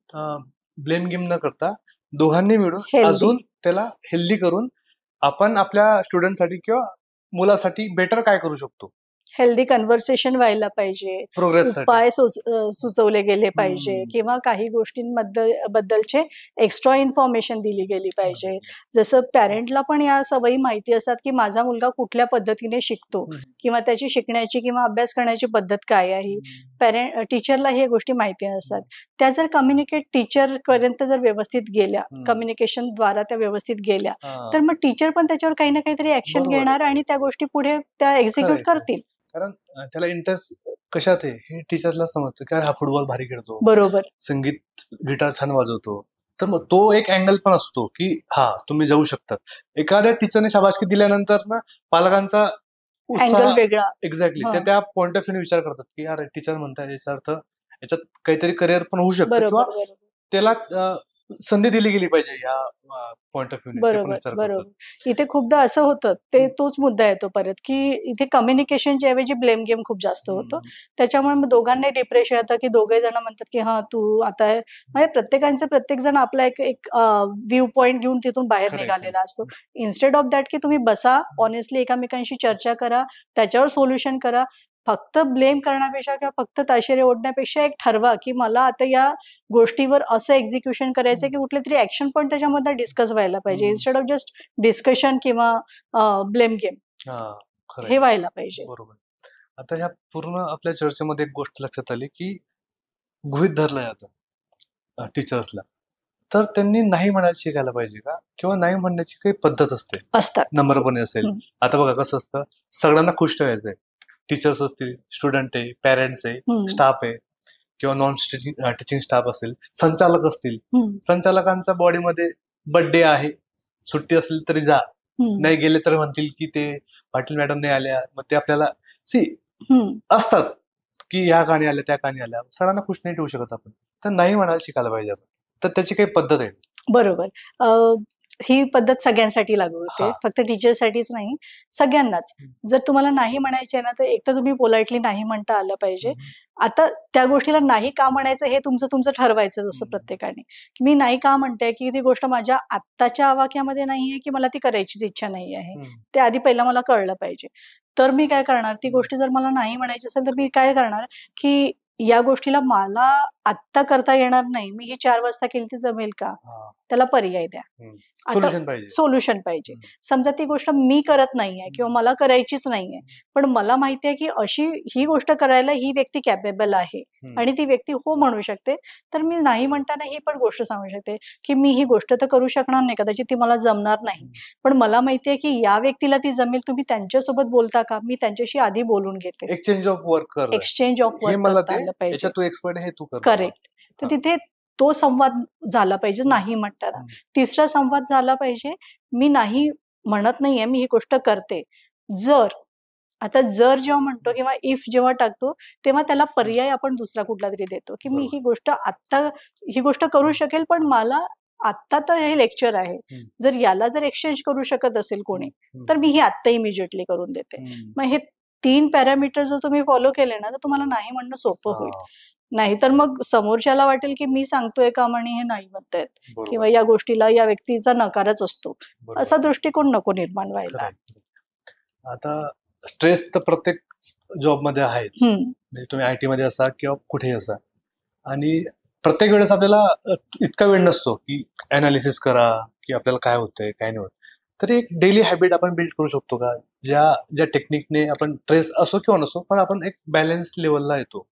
ब्लेम गेम न करता दोघांनी मिळून अजून त्याला हेल्दी करून आपण आपल्या स्टुडंटसाठी किंवा मुलासाठी बेटर काय करू शकतो. हेल्दी कन्व्हर्सेशन व्हायला पाहिजे, उपाय सुचवले गेले पाहिजे किंवा काही गोष्टींबद्दलचे एक्स्ट्रा इन्फॉर्मेशन दिली गेली पाहिजे. जसं पॅरेंटला पण या सवयी माहिती असतात, की माझा मुलगा कुठल्या पद्धतीने शिकतो किंवा त्याची शिकण्याची किंवा अभ्यास करण्याची पद्धत काय आहे. टीचरला हे गोष्टी माहिती नसतात. त्या जर टीचर पर्यंत जर व्यवस्थित गेल्या, कम्युनिकेशन द्वारा त्या व्यवस्थित गेल्या, तर मग टीचर पण त्याच्यावर काही ना काहीतरी ऍक्शन घेणार आणि त्या गोष्टी पुढे त्या एक्झिक्यूट करतील. कारण त्याला इंटरेस्ट कशात आहे हे टीचरला समजतं, की हा फुटबॉल भारी खेळतो, बरोबर, संगीत गिटार छान वाजवतो. तर मग तो एक अँगल पण असतो, की तुम्ही जाऊ शकतात. एखाद्या टीचरने शाबासकी दिल्यानंतर ना पालकांचा अँगल वेगळा, एक्झॅक्टली ते त्या पॉइंट ऑफ व्ह्यू विचार करतात, की यार टीचर म्हणतात याचा अर्थ याच्यात काहीतरी करिअर पण होऊ शकतं किंवा त्याला संधी दिली गेली पाहिजे या पॉइंट ऑफ व्ह्यू. बरोबर. इथे खूपदा असं होतं, तोच मुद्दा येतो परत, की इथे कम्युनिकेशनच्या ऐवजी ब्लेम गेम खूप जास्त होतो. त्याच्यामुळे मग दोघांनाही डिप्रेशन येतं, की दोघे जण म्हणतात, की तू आता म्हणजे प्रत्येक जण आपला एक व्ह्यू पॉइंट घेऊन तिथून बाहेर निघालेला असतो. इन्स्टेड ऑफ दॅट, की तुम्ही बसा, ऑनेस्टली एकमेकांशी चर्चा करा, त्याच्यावर सोल्युशन करा. फक्त ब्लेम करण्यापेक्षा किंवा फक्त ताशेरे ओढण्यापेक्षा एक ठरवा, की मला आता या गोष्टीवर असं एक्झिक्युशन करायचं, की कुठली तरी ऍक्शन पण त्याच्यामध्ये डिस्कस व्हायला पाहिजे, इन्स्टेड ऑफ जस्ट डिस्कशन किंवा ब्लेम गेम हे व्हायला पाहिजे. बरोबर. आता ह्या पूर्ण आपल्या चर्चेमध्ये एक गोष्ट लक्षात आली, की गृहीत धरलं जातं टीचर्सला, तर त्यांनी नाही म्हणायला शिकायला पाहिजे का, किंवा नाही म्हणण्याची काही पद्धत असते, नम्रपणे असेल. आता बघा कसं असतं, सगळ्यांना खुश ठेवायचंय. टीचर्स असतील, स्टुडंट आहे, पेरेंट्स आहे, स्टाफ आहे किंवा नॉन टीचिंग स्टाफ असेल, संचालक असतील. संचालकांचा बॉडीमध्ये बर्थडे आहे, सुट्टी असेल तरी जा, नाही गेले तर म्हणतील की ते पाटील मॅडम नाही आल्या, मग ते आपल्याला असतात की ह्या काणी आल्या त्या काणी आल्या. सरांना खुश नाही ठेवू शकत आपण, तर नाही म्हणायला शिकायला पाहिजे आपण. तर त्याची काही पद्धत आहे. बरोबर. ही पद्धत सगळ्यांसाठी लागू होते, फक्त टीचरसाठीच नाही, सगळ्यांनाच. जर तुम्हाला नाही म्हणायचे ना, तर एक तर तुम्ही पोलाइटली नाही म्हणता आलं पाहिजे. आता त्या गोष्टीला नाही का म्हणायचं हे तुमचं ठरवायचं. जसं प्रत्येकाने मी नाही का म्हणते, की ती गोष्ट माझ्या आत्ताच्या आवाक्यामध्ये नाहीये, की मला ती करायचीच इच्छा नाही आहे. ते आधी पहिला मला कळलं पाहिजे. तर मी काय करणार, ती गोष्ट जर मला नाही म्हणायची असेल तर मी काय करणार, की या गोष्टीला मला आत्ता करता येणार नाही, मी ही 4 वाजता केली ती जमेल का? हा. त्याला पर्याय द्या. आता सोल्युशन पाहिजे. सोल्युशन पाहिजे. हम्म. समजा ती गोष्ट मी करत नाहीये किंवा मला करायचीच नाहीये, पण मला माहिती आहे की अशी ही गोष्ट करायला ही व्यक्ती कॅपेबल आहे आणि ती व्यक्ती हो म्हणू शकते, तर मी नाही म्हणताना ही पण गोष्ट सांगू शकते की मी ही गोष्ट तर करू शकणार नाही, कदाचित ती मला जमणार नाही, पण मला माहिती आहे की या व्यक्तीला ती जमेल, तुम्ही त्यांच्यासोबत बोलता का? मी त्यांच्याशी आधी बोलून घेते. एक्सचेंज ऑफ वर्क कर. एक्सचेंज ऑफ हे वर्क मला करता ते आलं पाहिजे. याच्यात तू एक्सपर्ट आहे, हे तू कर. करेक्ट. तर हा. तिथे तो संवाद झाला पाहिजे नाही म्हणताना. तिसरा संवाद झाला पाहिजे, मी नाही म्हणत नाहीये, मी ही गोष्ट करते. जर आता जर जेव्हा म्हणतो किंवा इफ जेव्हा टाकतो, तेव्हा त्याला पर्याय आपण दुसरा कुठला तरी देतो, की मी ही गोष्ट आत्ता ही गोष्ट करू शकेल, पण मला आत्ता तर हे लेक्चर आहे. जर याला जर एक्सचेंज करू शकत असेल कोणी, तर मी हे आत्ता इमिजिएटली करून देते. मग हे 3 पॅरामीटर जर तुम्ही फॉलो केले ना, तर तुम्हाला नाही म्हणणं सोपं होईल. नाहीतर मग समोरच्याला वाटेल की मी सांगतोय काम आणि हे नाही म्हणतायत, किंवा या गोष्टीला या व्यक्तीचा नकारच असतो. असा दृष्टिकोन नको निर्माण व्हायला. आता स्ट्रेस तर प्रत्येक जॉब मध्ये आहेच, म्हणजे तुम्ही IT मध्ये असा किंवा कुठेही असा, आणि प्रत्येक वेळेस आपल्याला इतका वेळ नसतो की अनालिसिस करा की आपल्याला काय होतंय काय नाही होत. तर एक डेली हॅबिट आपण बिल्ड करू शकतो का, ज्या टेक्निकने आपण स्ट्रेस असो किंवा नसो, पण आपण एक बॅलन्स लेवलला येतो,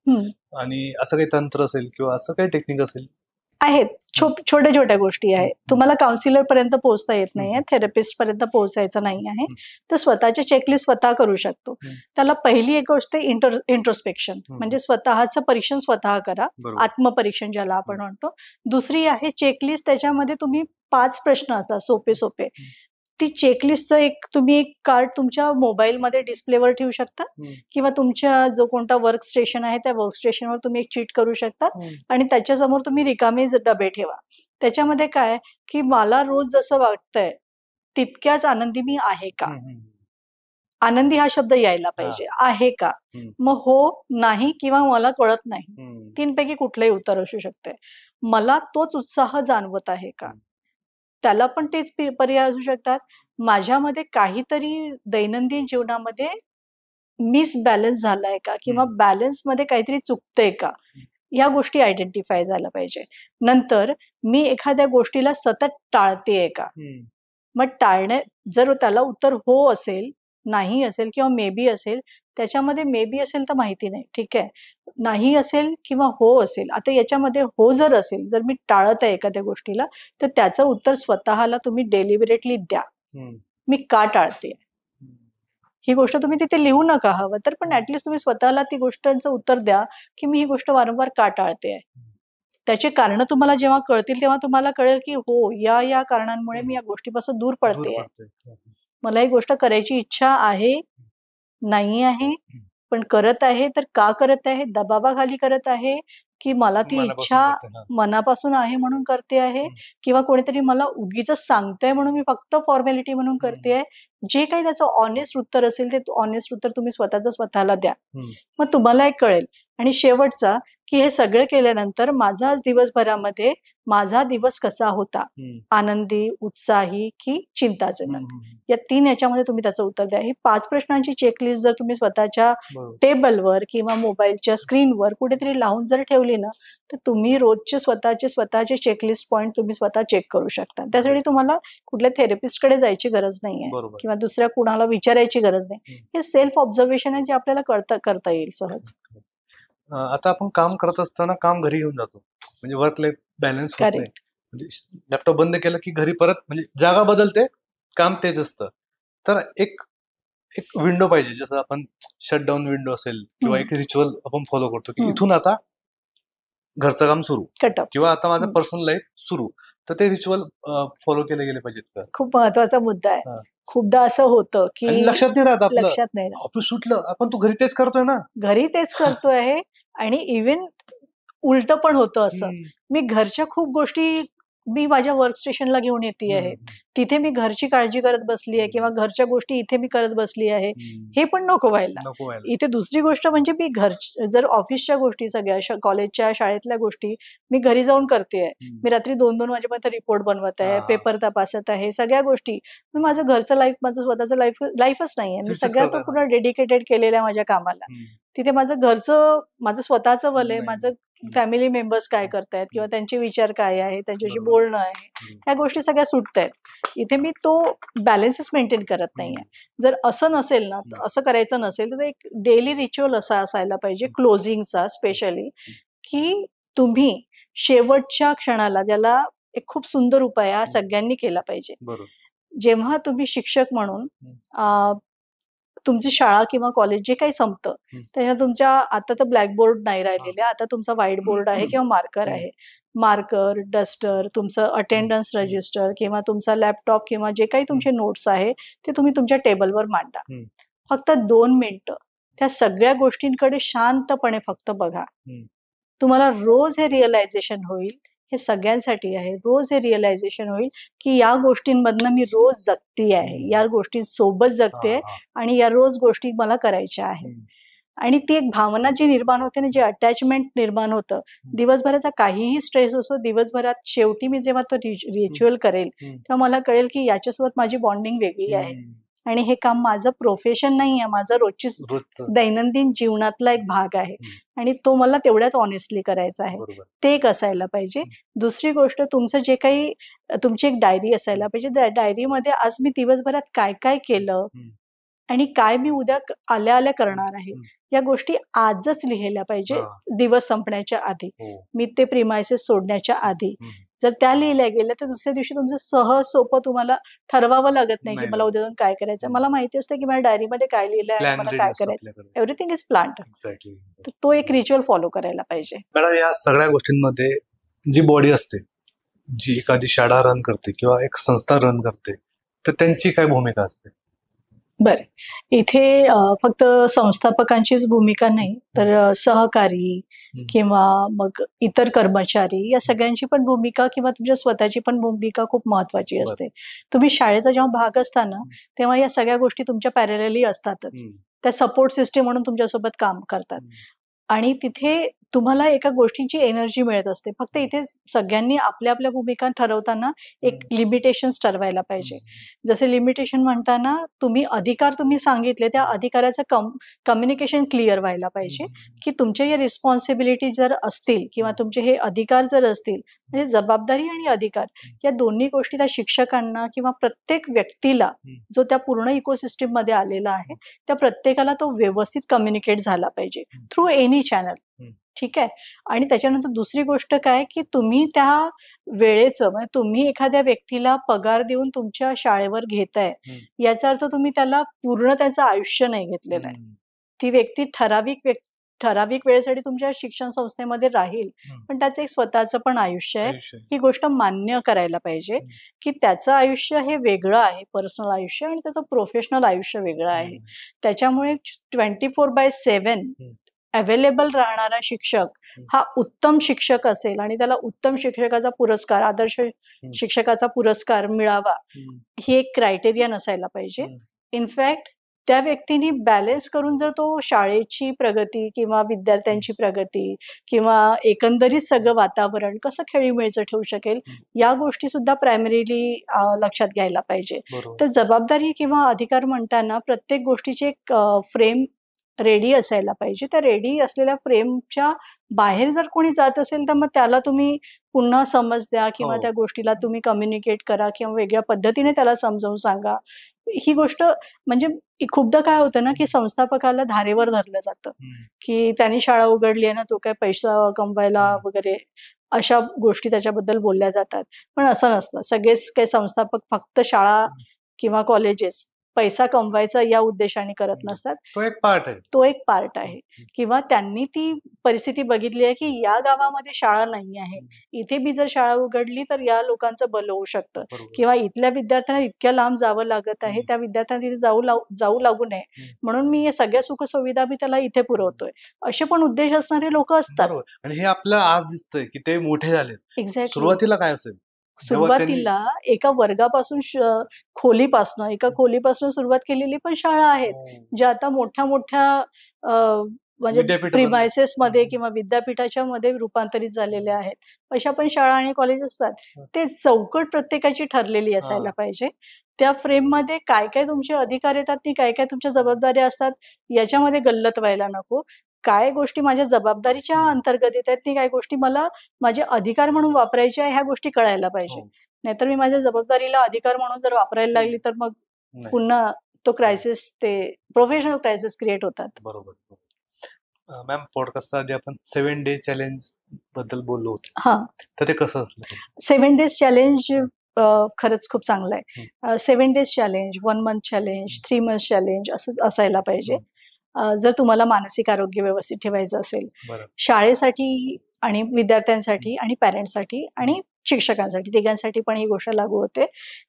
आणि असं काही तंत्र असेल किंवा असं काही टेक्निक असेल? आहेत, छोट्या छोट्या गोष्टी आहेत. तुम्हाला काउन्सिलर पर्यंत पोहोचता येत नाहीये, थेरपिस्ट पर्यंत पोहोचायचं नाही आहे, तर स्वतःचे चेकलिस्ट स्वतः करू शकतो. त्याला पहिली एक गोष्ट इंट्रोस्पेक्शन, म्हणजे स्वतःचं परीक्षण स्वतः करा, आत्मपरीक्षण ज्याला आपण म्हणतो. दुसरी आहे चेकलिस्ट, त्याच्यामध्ये तुम्ही 5 प्रश्न असतात सोपे सोपे. ती चेकलिस्टचं तुम्ही एक कार्ड तुमच्या मोबाईलमध्ये डिस्प्लेवर ठेवू शकता, किंवा तुमच्या जो कोणता वर्क स्टेशन आहे त्या वर्क स्टेशनवर तुम्ही एक चीट करू शकता, आणि त्याच्यासमोर तुम्ही रिकामे डबे ठेवा. त्याच्यामध्ये काय की मला रोज जसं वाटतंय तितक्याच आनंदी मी आहे का? आनंदी हा शब्द यायला पाहिजे. आहे का? मग हो, नाही किंवा मला कळत नाही, 3 पैकी कुठलंही उत्तर असू शकते. मला तोच उत्साह जाणवत आहे का? त्याला पण तेच पर्याय असू शकतात. माझ्यामध्ये काहीतरी दैनंदिन जीवनामध्ये मिसबॅलन्स झालाय का, किंवा बॅलन्समध्ये काहीतरी चुकतंय का, या गोष्टी आयडेंटिफाय झाल्या पाहिजे. नंतर मी एखाद्या गोष्टीला सतत टाळतेय का? मग जर त्याला उत्तर हो असेल, नाही असेल किंवा मे बी असेल, त्याच्यामध्ये मे बी असेल तर माहिती नाही, ठीक आहे. नाही असेल किंवा हो असेल, आता याच्यामध्ये हो जर असेल, जर मी टाळत आहे एखाद्या गोष्टीला, तर त्याचं उत्तर स्वतःला तुम्ही डेलिबरेटली द्या, मी का टाळते. ही गोष्ट तुम्ही तिथे लिहू नका हवं तर, पण ऍटलिस्ट तुम्ही स्वतःला ती गोष्टांचं उत्तर द्या की मी ही गोष्ट वारंवार का टाळते. त्याचे कारण तुम्हाला जेव्हा कळतील तेव्हा तुम्हाला कळेल की हो, या कारणांमुळे मी या गोष्टीपासून दूर पडते. मला ही गोष्ट करायची इच्छा आहे, नाही आहे, पण करत आहे, तर का करत आहे? दबावाखाली करत आहे, की मला ती इच्छा मनापासून आहे म्हणून करते आहे, किंवा कोणीतरी मला उगीचच सांगतंय म्हणून मी फक्त फॉर्मॅलिटी म्हणून करते आहे. जे काही त्याचं ऑनेस्ट उत्तर असेल ते ऑनेस्ट उत्तर तुम्ही स्वतःला द्या, मग तुम्हाला एक कळेल. आणि शेवटचा की हे सगळं केल्यानंतर माझा दिवसभरामध्ये माझा दिवस कसा होता, आनंदी, उत्साही की चिंताजनक, या 3 याच्यामध्ये तुम्ही त्याचं उत्तर द्या. ही 5 प्रश्नांची चेकलिस्ट जर तुम्ही स्वतःच्या टेबलवर किंवा मोबाईलच्या स्क्रीनवर कुठेतरी लावून जर ठेवली ना, तर तुम्ही रोजचे स्वतःचे चेकलिस्ट पॉइंट तुम्ही स्वतः चेक करू शकता. त्यासाठी तुम्हाला कुठल्या थेरपिस्टकडे जायची गरज नाहीये किंवा दुसऱ्या कुणाला विचारायची गरज नाही. हे सेल्फ ऑब्झर्वेशन आहे, जे आपल्याला करता येईल सहज. आता आपण काम करत असताना काम घरी घेऊन जातो, म्हणजे वर्क लाईफ बॅलन्स होत नाही. म्हणजे लॅपटॉप बंद केलं की घरी परत म्हणजे जागा बदलते, काम तेच असतं. तर एक विंडो पाहिजे, जसं आपण शटडाऊन विंडो असेल किंवा एक रिच्युअल आपण फॉलो करतो की इथून आता घरचं काम सुरू किंवा आता माझं पर्सनल लाईफ सुरू, तर ते रिच्युअल फॉलो केले गेले पाहिजेत का? खूप महत्वाचा मुद्दा आहे. खूपदा असं होतं की लक्षात नाही राहत, लक्षात नाही राहत. ऑफिस सुटलं, आपण तू घरी तेच करतोय ना, घरी तेच करतोय. आणि इव्हन उलट पण होतं असं, मी घरच्या खूप गोष्टी मी माझ्या वर्क स्टेशनला घेऊन येते आहे, तिथे मी घरची काळजी करत बसली आहे किंवा घरच्या गोष्टी इथे मी करत बसली आहे, हे पण नको व्हायला. इथे दुसरी गोष्ट म्हणजे मी जर ऑफिसच्या गोष्टी सगळ्या कॉलेजच्या शाळेतल्या गोष्टी मी घरी जाऊन करते आहे, मी रात्री 2-2 वाजेपर्यंत रिपोर्ट बनवत आहे, पेपर तपासत आहे, सगळ्या गोष्टी. माझं घरचं लाईफ, माझं स्वतःचं लाईफच नाहीये. मी सगळ्या तो पूर्ण डेडिकेटेड केलेला आहे माझ्या कामाला. तिथे माझं घरचं, माझं स्वतःचं वलय, माझं फॅमिली मेंबर्स काय करतायत किंवा त्यांचे विचार काय आहे, त्यांच्याशी बोलणं आहे, ह्या गोष्टी सगळ्या सुटतायत. इथे मी तो बॅलन्सच मेंटेन करत नाहीये. जर असं नसेल ना, असं करायचं नसेल तर एक डेली रिच्युअल असा असायला पाहिजे, क्लोजिंगचा स्पेशली, की तुम्ही शेवटच्या क्षणाला, ज्याला एक खूप सुंदर उपाय हा सगळ्यांनी केला पाहिजे. जेव्हा तुम्ही शिक्षक म्हणून तुमची शाळा किंवा कॉलेज जे काही संपतं, त्याच्या तुमच्या आता तर ब्लॅकबोर्ड नाही राहिलेले, आता तुमचा व्हाईट बोर्ड आहे किंवा मार्कर आहे. मार्कर, डस्टर, तुमचं अटेंडन्स रजिस्टर किंवा तुमचा लॅपटॉप किंवा जे काही तुमचे नोट्स आहे ते तुम्ही तुमच्या टेबलवर मांडा. फक्त 2 मिनिटं त्या सगळ्या गोष्टींकडे शांतपणे फक्त बघा. तुम्हाला रोज हे रिअलायझेशन होईल, हे सगळ्यांसाठी आहे, रोज हे रिअलायझेशन होईल की या गोष्टींमधनं मी रोज जगती आहे, या गोष्टींसोबत जगते आणि या रोज गोष्टी मला करायच्या आहेत. आणि ती एक भावना जी निर्माण होते ना, जे अटॅचमेंट निर्माण होतं, दिवसभराचा काहीही स्ट्रेस असो, दिवसभरात शेवटी मी जेव्हा तो रिच्युअल करेल तेव्हा मला कळेल की याच्यासोबत माझी बॉन्डिंग वेगळी आहे आणि हे काम माझं प्रोफेशन नाही आहे, माझं रोजची दैनंदिन जीवनातला एक भाग आहे आणि तो मला तेवढ्याच ऑनेस्टली करायचा आहे. ते एक असायला पाहिजे. दुसरी गोष्ट, तुमचं जे काही, तुमची एक डायरी असायला पाहिजे. डायरीमध्ये आज मी दिवसभरात काय काय केलं आणि काय मी उद्या आल्या आल्या करणार आहे, या गोष्टी आजच लिहिल्या पाहिजे, दिवस संपण्याच्या आधी, मी ते प्रिमायसेस सोडण्याच्या आधी. जर त्या लिहिल्या गेल्या तर दुसऱ्या दिवशी तुमचं सहज सोपं, तुम्हाला ठरवावं लागत नाही की मला उद्या जाऊन काय करायचं. मला माहिती असतं की माझ्या डायरीमध्ये काय लिहिलं आहे, मला काय करायचं. Everything is planned. तर तो एक रिच्युअल फॉलो करायला पाहिजे. मॅडम, या सगळ्या गोष्टींमध्ये जी बॉडी असते, जी एखादी शाळा रन करते किंवा एक संस्था रन करते, तर त्यांची काय भूमिका असते? बरं, इथे फक्त संस्थापकांचीच भूमिका नाही, तर सहकारी किंवा मग इतर कर्मचारी, या सगळ्यांची पण भूमिका किंवा तुमच्या स्वतःची पण भूमिका खूप महत्वाची असते. तुम्ही शाळेचा जेव्हा भाग असताना तेव्हा या सगळ्या गोष्टी तुमच्या पॅरलली असतातच. त्या सपोर्ट सिस्टीम म्हणून तुमच्यासोबत काम करतात आणि तिथे तुम्हाला एका गोष्टीची एनर्जी मिळत असते. फक्त इथे सगळ्यांनी आपल्या आपल्या भूमिका ठरवताना एक लिमिटेशन्स ठरवायला पाहिजे. जसे लिमिटेशन म्हणताना तुम्ही सांगितले, त्या अधिकाराचं कम्युनिकेशन क्लिअर व्हायला पाहिजे की तुमच्या या रिस्पॉन्सिबिलिटी जर असतील किंवा तुमचे हे अधिकार जर असतील, म्हणजे जबाबदारी आणि अधिकार या दोन्ही गोष्टी त्या शिक्षकांना किंवा प्रत्येक व्यक्तीला जो त्या पूर्ण इकोसिस्टीम मध्ये आलेला आहे, त्या प्रत्येकाला तो व्यवस्थित कम्युनिकेट झाला पाहिजे थ्रू एनी चॅनल. ठीक आहे. आणि त्याच्यानंतर दुसरी गोष्ट काय की तुम्ही त्या वेळेचं, म्हणजे तुम्ही एखाद्या व्यक्तीला पगार देऊन तुमच्या शाळेवर घेताय, याचा अर्थ तुम्ही त्याला पूर्ण त्याचं आयुष्य नाही घेतलेलं आहे. ती व्यक्ती ठराविक वेळेसाठी तुमच्या शिक्षण संस्थेमध्ये राहील, पण त्याचं एक स्वतःचं पण आयुष्य आहे. ही गोष्ट मान्य करायला पाहिजे की त्याचं आयुष्य हे वेगळं आहे, पर्सनल आयुष्य, आणि त्याचं प्रोफेशनल आयुष्य वेगळं आहे. त्याच्यामुळे 24/7 अवेलेबल राहणारा शिक्षक हा उत्तम शिक्षक असेल आणि त्याला उत्तम शिक्षकाचा पुरस्कार, आदर्श शिक्षकाचा पुरस्कार मिळावा, ही एक क्रायटेरिया नसायला पाहिजे. इनफॅक्ट त्या व्यक्तीने बॅलन्स करून जर तो शाळेची प्रगती किंवा विद्यार्थ्यांची प्रगती किंवा एकंदरीत सगळं वातावरण कसं खेळीमेळीचं ठेवू शकेल, या गोष्टी सुद्धा प्रायमरीली लक्षात घ्यायला पाहिजे. तर जबाबदारी किंवा अधिकार म्हणताना प्रत्येक गोष्टीची एक फ्रेम रेडी असायला पाहिजे. त्या रेडी असलेल्या फ्रेमच्या बाहेर जर कोणी जात असेल तर मग त्याला तुम्ही पुन्हा समज द्या किंवा त्या गोष्टीला तुम्ही कम्युनिकेट करा किंवा वेगळ्या पद्धतीने त्याला समजावून सांगा. ही गोष्ट म्हणजे खूपदा काय होतं ना की संस्थापकाला धारेवर धरलं जातं की त्यांनी शाळा उघडली आहे ना, तो काय पैसा कमवायला वगैरे, अशा गोष्टी त्याच्याबद्दल बोलल्या जातात. पण असं नसतं. सगळेच काही संस्थापक फक्त शाळा किंवा कॉलेजेस पैसा कमवायचा या उद्देशाने करत नसतात. तो एक पार्ट आहे. किंवा त्यांनी ती परिस्थिती बघितली आहे की या गावामध्ये शाळा नाही आहे, इथे मी जर शाळा उघडली तर या लोकांचं भलं होऊ शकतं, किंवा इथल्या विद्यार्थ्यांना इतक्या लांब जावं लागत आहे, त्या विद्यार्थ्यांना तिथे जाऊ लागू नये म्हणून मी या सगळ्या सुखसुविधा मी त्याला इथे पुरवतोय, असे पण उद्देश असणारे लोक असतात. आणि हे आपल्याला आज दिसतंय की ते मोठे झालेत. एक्झॅक्टली. सुरुवातीला काय असेल सुरुवातीला एका वर्गापासून एका खोलीपासून सुरुवात केलेली पण शाळा आहेत, ज्या आता मोठ्या मोठ्या म्हणजे प्रिमायसेस मध्ये किंवा विद्यापीठाच्या मध्ये रूपांतरित झालेल्या आहेत. अशा पण शाळा आणि कॉलेज असतात. ते चौकट प्रत्येकाची ठरलेली असायला पाहिजे. त्या फ्रेम मध्ये काय काय तुमचे अधिकार येतात, ती काय काय तुमच्या जबाबदाऱ्या असतात, याच्यामध्ये गल्लत व्हायला नको. काय गोष्टी माझ्या जबाबदारीच्या अंतर्गत येत आहेत, ती काय गोष्टी मला माझे अधिकार म्हणून वापरायचे आहे, ह्या गोष्टी कळायला पाहिजे. नाहीतर मी माझ्या जबाबदारीला अधिकार म्हणून जर वापरायला लागली तर मग पुन्हा तो क्रायसिस, ते प्रोफेशनल क्रायसिस क्रिएट होतात. बरोबर. मॅम, पॉडकास्ट आधी आपण 7 डे चॅलेंज बद्दल बोललो होतो. हा, तर ते कसं असलं? 7 डेज चॅलेंज खरंच खूप चांगलं आहे. 7 days challenge, 1 month challenge, 3 month challenge असंच असायला पाहिजे. जर तुम्हाला मानसिक आरोग्य व्यवस्थित ठेवायचं असेल, शाळेसाठी आणि विद्यार्थ्यांसाठी आणि पॅरेंट्ससाठी आणि शिक्षकांसाठी, तिघांसाठी पण ही गोष्ट लागू होते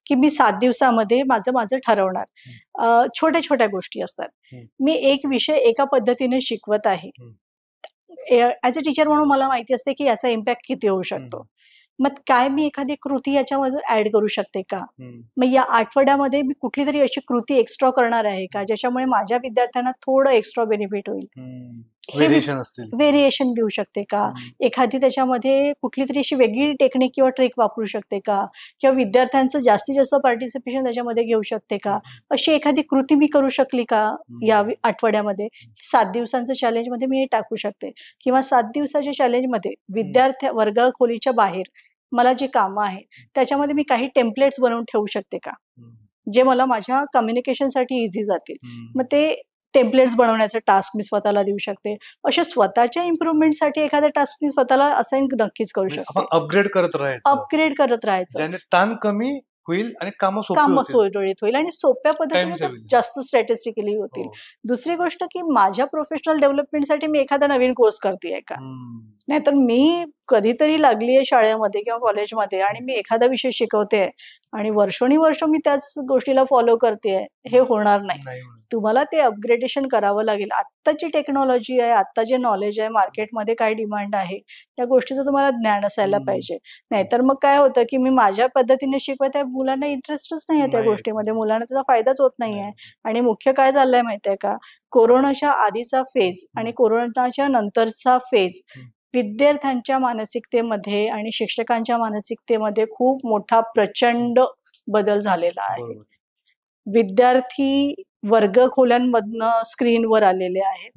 की मी 7 दिवसामध्ये माझं ठरवणार. छोट्या छोट्या गोष्टी असतात. मी एक विषय एका पद्धतीने शिकवत आहे, ऍज अ टीचर म्हणून मला माहिती असते की याचा इम्पॅक्ट किती होऊ शकतो. मग काय मी एखादी कृती याच्यामध्ये ऍड करू शकते का? मग या आठवड्यामध्ये मी कुठली तरी अशी कृती एक्स्ट्रा करणार आहे का, ज्याच्यामुळे माझ्या विद्यार्थ्यांना थोडं एक्स्ट्रा बेनिफिट होईल? व्हेरिएशन देऊ शकते का? एखादी त्याच्यामध्ये कुठली तरी अशी वेगळी टेक्निक किंवा ट्रिक वापरू शकते का? किंवा विद्यार्थ्यांचं जास्तीत जास्त पार्टिसिपेशन त्याच्यामध्ये घेऊ शकते का? अशी एखादी कृती मी करू शकली का या आठवड्यामध्ये? 7 दिवसांचं चॅलेंज मध्ये मी हे टाकू शकते. किंवा 7 दिवसाच्या चॅलेंजमध्ये विद्यार्थी वर्ग खोलीच्या बाहेर मला जे कामं आहे त्याच्यामध्ये मी काही टेम्पलेट्स बनवून ठेवू शकते का, जे मला माझ्या कम्युनिकेशनसाठी इझी जातील? मग ते टेम्पलेट्स बनवण्याचा टास्क मी स्वतःला देऊ शकते. अशा स्वतःच्या इम्प्रुव्हमेंटसाठी एखादा टास्क मी स्वतःला असाइन नक्कीच करू शकते. अपग्रेड करत राहायचं, ताण कमी होईल आणि काम सुरळीत होईल आणि सोप्या पद्धतीने जास्त स्ट्रॅटेजिकली होतील. दुसरी गोष्ट की माझ्या प्रोफेशनल डेव्हलपमेंटसाठी मी एखादा नवीन कोर्स करतेय का? नाहीतर मी कधीतरी लागलीये शाळेमध्ये किंवा कॉलेजमध्ये आणि मी एखादा विषय शिकवते आणि वर्षोनुवर्ष मी त्याच गोष्टीला फॉलो करते, हे होणार नाही. तुम्हाला ते अपग्रेडेशन करावं लागेल. आत्ताची टेक्नॉलॉजी आहे, आत्ता जे नॉलेज आहे, मार्केटमध्ये काय डिमांड आहे, त्या गोष्टीचं तुम्हाला ज्ञान असायला पाहिजे. नाहीतर मग काय होतं की मी माझ्या पद्धतीने शिकवत आहे, मुलांना इंटरेस्टच नाही आहे त्या गोष्टीमध्ये, मुलांना त्याचा फायदाच होत नाहीये. आणि मुख्य काय झालंय माहितीये का, कोरोनाच्या आधीचा फेज आणि कोरोनाच्या नंतरचा फेज विद्यार्थ्यांच्या मानसिकतेमध्ये आणि शिक्षकांच्या मानसिकतेमध्ये खूप मोठा प्रचंड बदल झालेला आहे. विद्यार्थी वर्ग खोल्यांमधनं स्क्रीनवर आलेले आहेत,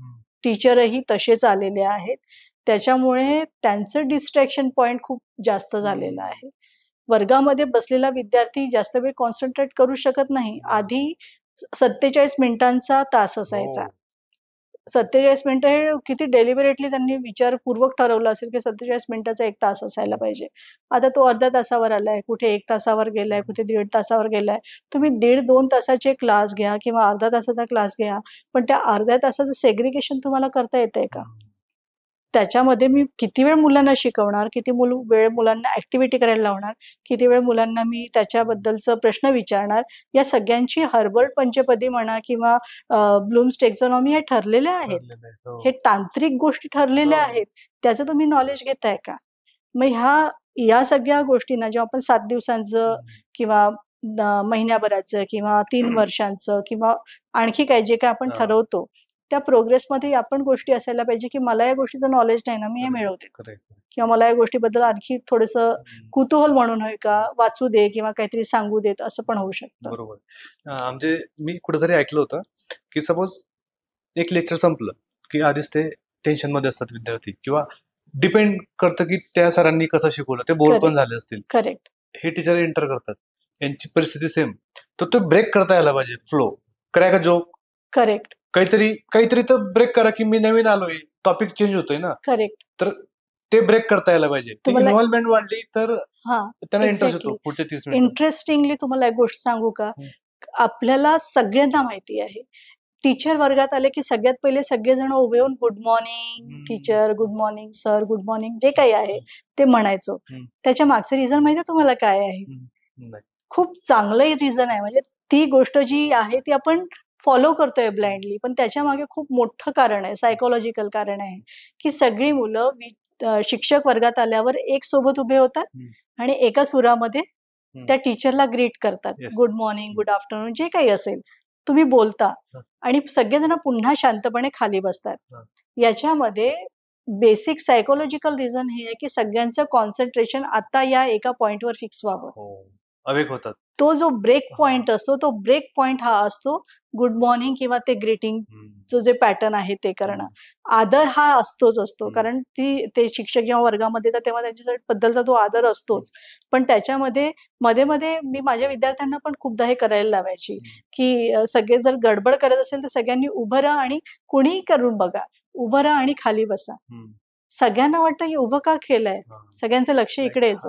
टीचरही तसेच आलेले आहेत. त्याच्यामुळे त्यांचं डिस्ट्रॅक्शन पॉइंट खूप जास्त झालेलं आहे. वर्गामध्ये बसलेला विद्यार्थी जास्त वेळ कॉन्सन्ट्रेट करू शकत नाही. आधी 47 मिनिटांचा तास असायचा. 47 मिनिटं हे किती डेलिबरेटली त्यांनी विचारपूर्वक ठरवलं असेल की 47 मिनिटाचा 1 तास असायला पाहिजे. आता तो अर्ध्या तासावर आलाय, कुठे 1 तासावर गेलाय, कुठे 1.5 तासावर गेलाय. तुम्ही 1.5-2 तासाचे क्लास घ्या किंवा अर्धा तासाचा क्लास घ्या, पण त्या अर्ध्या तासाचं सेग्रिगेशन तुम्हाला करता येतंय का? त्याच्यामध्ये मी किती वेळ मुलांना शिकवणार, किती वेळ मुलांना ऍक्टिव्हिटी करायला लावणार, किती वेळ मुलांना मी त्याच्याबद्दलचं प्रश्न विचारणार, या सगळ्यांची हर्बर्ट पंचपदी म्हणा किंवा ब्लूम्स टेक्झॉनॉमी हे ठरलेले आहेत. हे तांत्रिक गोष्टी ठरलेल्या आहेत. त्याचं तुम्ही नॉलेज घेताय का? मग या सगळ्या गोष्टींना जेव्हा आपण 7 दिवसांचं किंवा महिन्याभराचं किंवा 3 वर्षांचं किंवा आणखी काय जे काय आपण ठरवतो, त्या प्रोग्रेसमध्ये आपण गोष्टी असायला पाहिजे की मला या गोष्टीचं नॉलेज नाही ना, मी हे मिळवते, किंवा मला या गोष्टीबद्दल आणखी थोडंसं कुतूहल म्हणून होय का, वाचू दे किंवा काहीतरी सांगू देत, असं पण होऊ शकतं. बरोबर. म्हणजे मी कुठेतरी ऐकलं होतं की सपोज एक लेक्चर संपलं की आधीच ते टेन्शन मध्ये असतात विद्यार्थी, किंवा डिपेंड करतं की त्या सरांनी कसं शिकवलं, ते बोर पण झाले असतील. करेक्ट. हे टीचर एंटर करतात, यांची परिस्थिती सेम, तर तो ब्रेक करता यायला पाहिजे. Flow crack a joke. Correct. काहीतरी तर ब्रेक करा की मी नवीन आलोय, टॉपिक चेंज होतोय ना. करेक्ट. तर ते ब्रेक करता यायला पाहिजे. इन्व्हॉल्वमेंट वाढली तर त्यांना इंटरेस्ट येतो पुढचे 30 मिनिट. इंटरेस्टिंगली तुम्हाला एक गोष्ट सांगू का, आपल्याला सगळ्यांना माहिती आहे, टीचर वर्गात आले की सगळ्यात पहिले सगळेजण उभे होऊन good morning teacher, good morning sir, good morning जे काही आहे ते म्हणायचो. त्याच्या मागचं रिझन माहिती तुम्हाला काय आहे? खूप चांगलं रिझन आहे. म्हणजे ती गोष्ट जी आहे ती आपण फॉलो करतोय ब्लाइंडली, पण त्याच्या मागे खूप मोठं कारण आहे, सायकोलॉजिकल कारण आहे की सगळी मुलं शिक्षक वर्गात आल्यावर एक सोबत उभे होतात आणि एका सुरामध्ये त्या टीचरला ग्रीट करतात, Yes. Good morning, good afternoon, जे काही असेल तुम्ही बोलता आणि सगळेजण पुन्हा शांतपणे खाली बसतात. याच्यामध्ये बेसिक सायकोलॉजिकल रिझन हे आहे की सगळ्यांचं कॉन्सन्ट्रेशन आता या एका पॉइंटवर फिक्स व्हावं. अवेक होतात. तो जो ब्रेक पॉइंट असतो, तो ब्रेक पॉइंट हा असतो गुड मॉर्निंग किंवा ते ग्रीटिंग जे पॅटर्न आहे ते करणं. आदर हा असतोच असतो, कारण ते शिक्षक जेव्हा वर्गामध्ये येतात तेव्हा त्यांच्याबद्दलचा तो आदर असतोच. पण त्याच्यामध्ये मध्ये मध्ये मी माझ्या विद्यार्थ्यांना पण खूपदा हे करायला लावायची की सगळे जर गडबड करत असेल तर सगळ्यांनी उभं राहा आणि कुणीही करून बघा, उभं राहा आणि खाली बसा. सगळ्यांना वाटतं की उभं का केलंय, सगळ्यांचं लक्ष इकडेच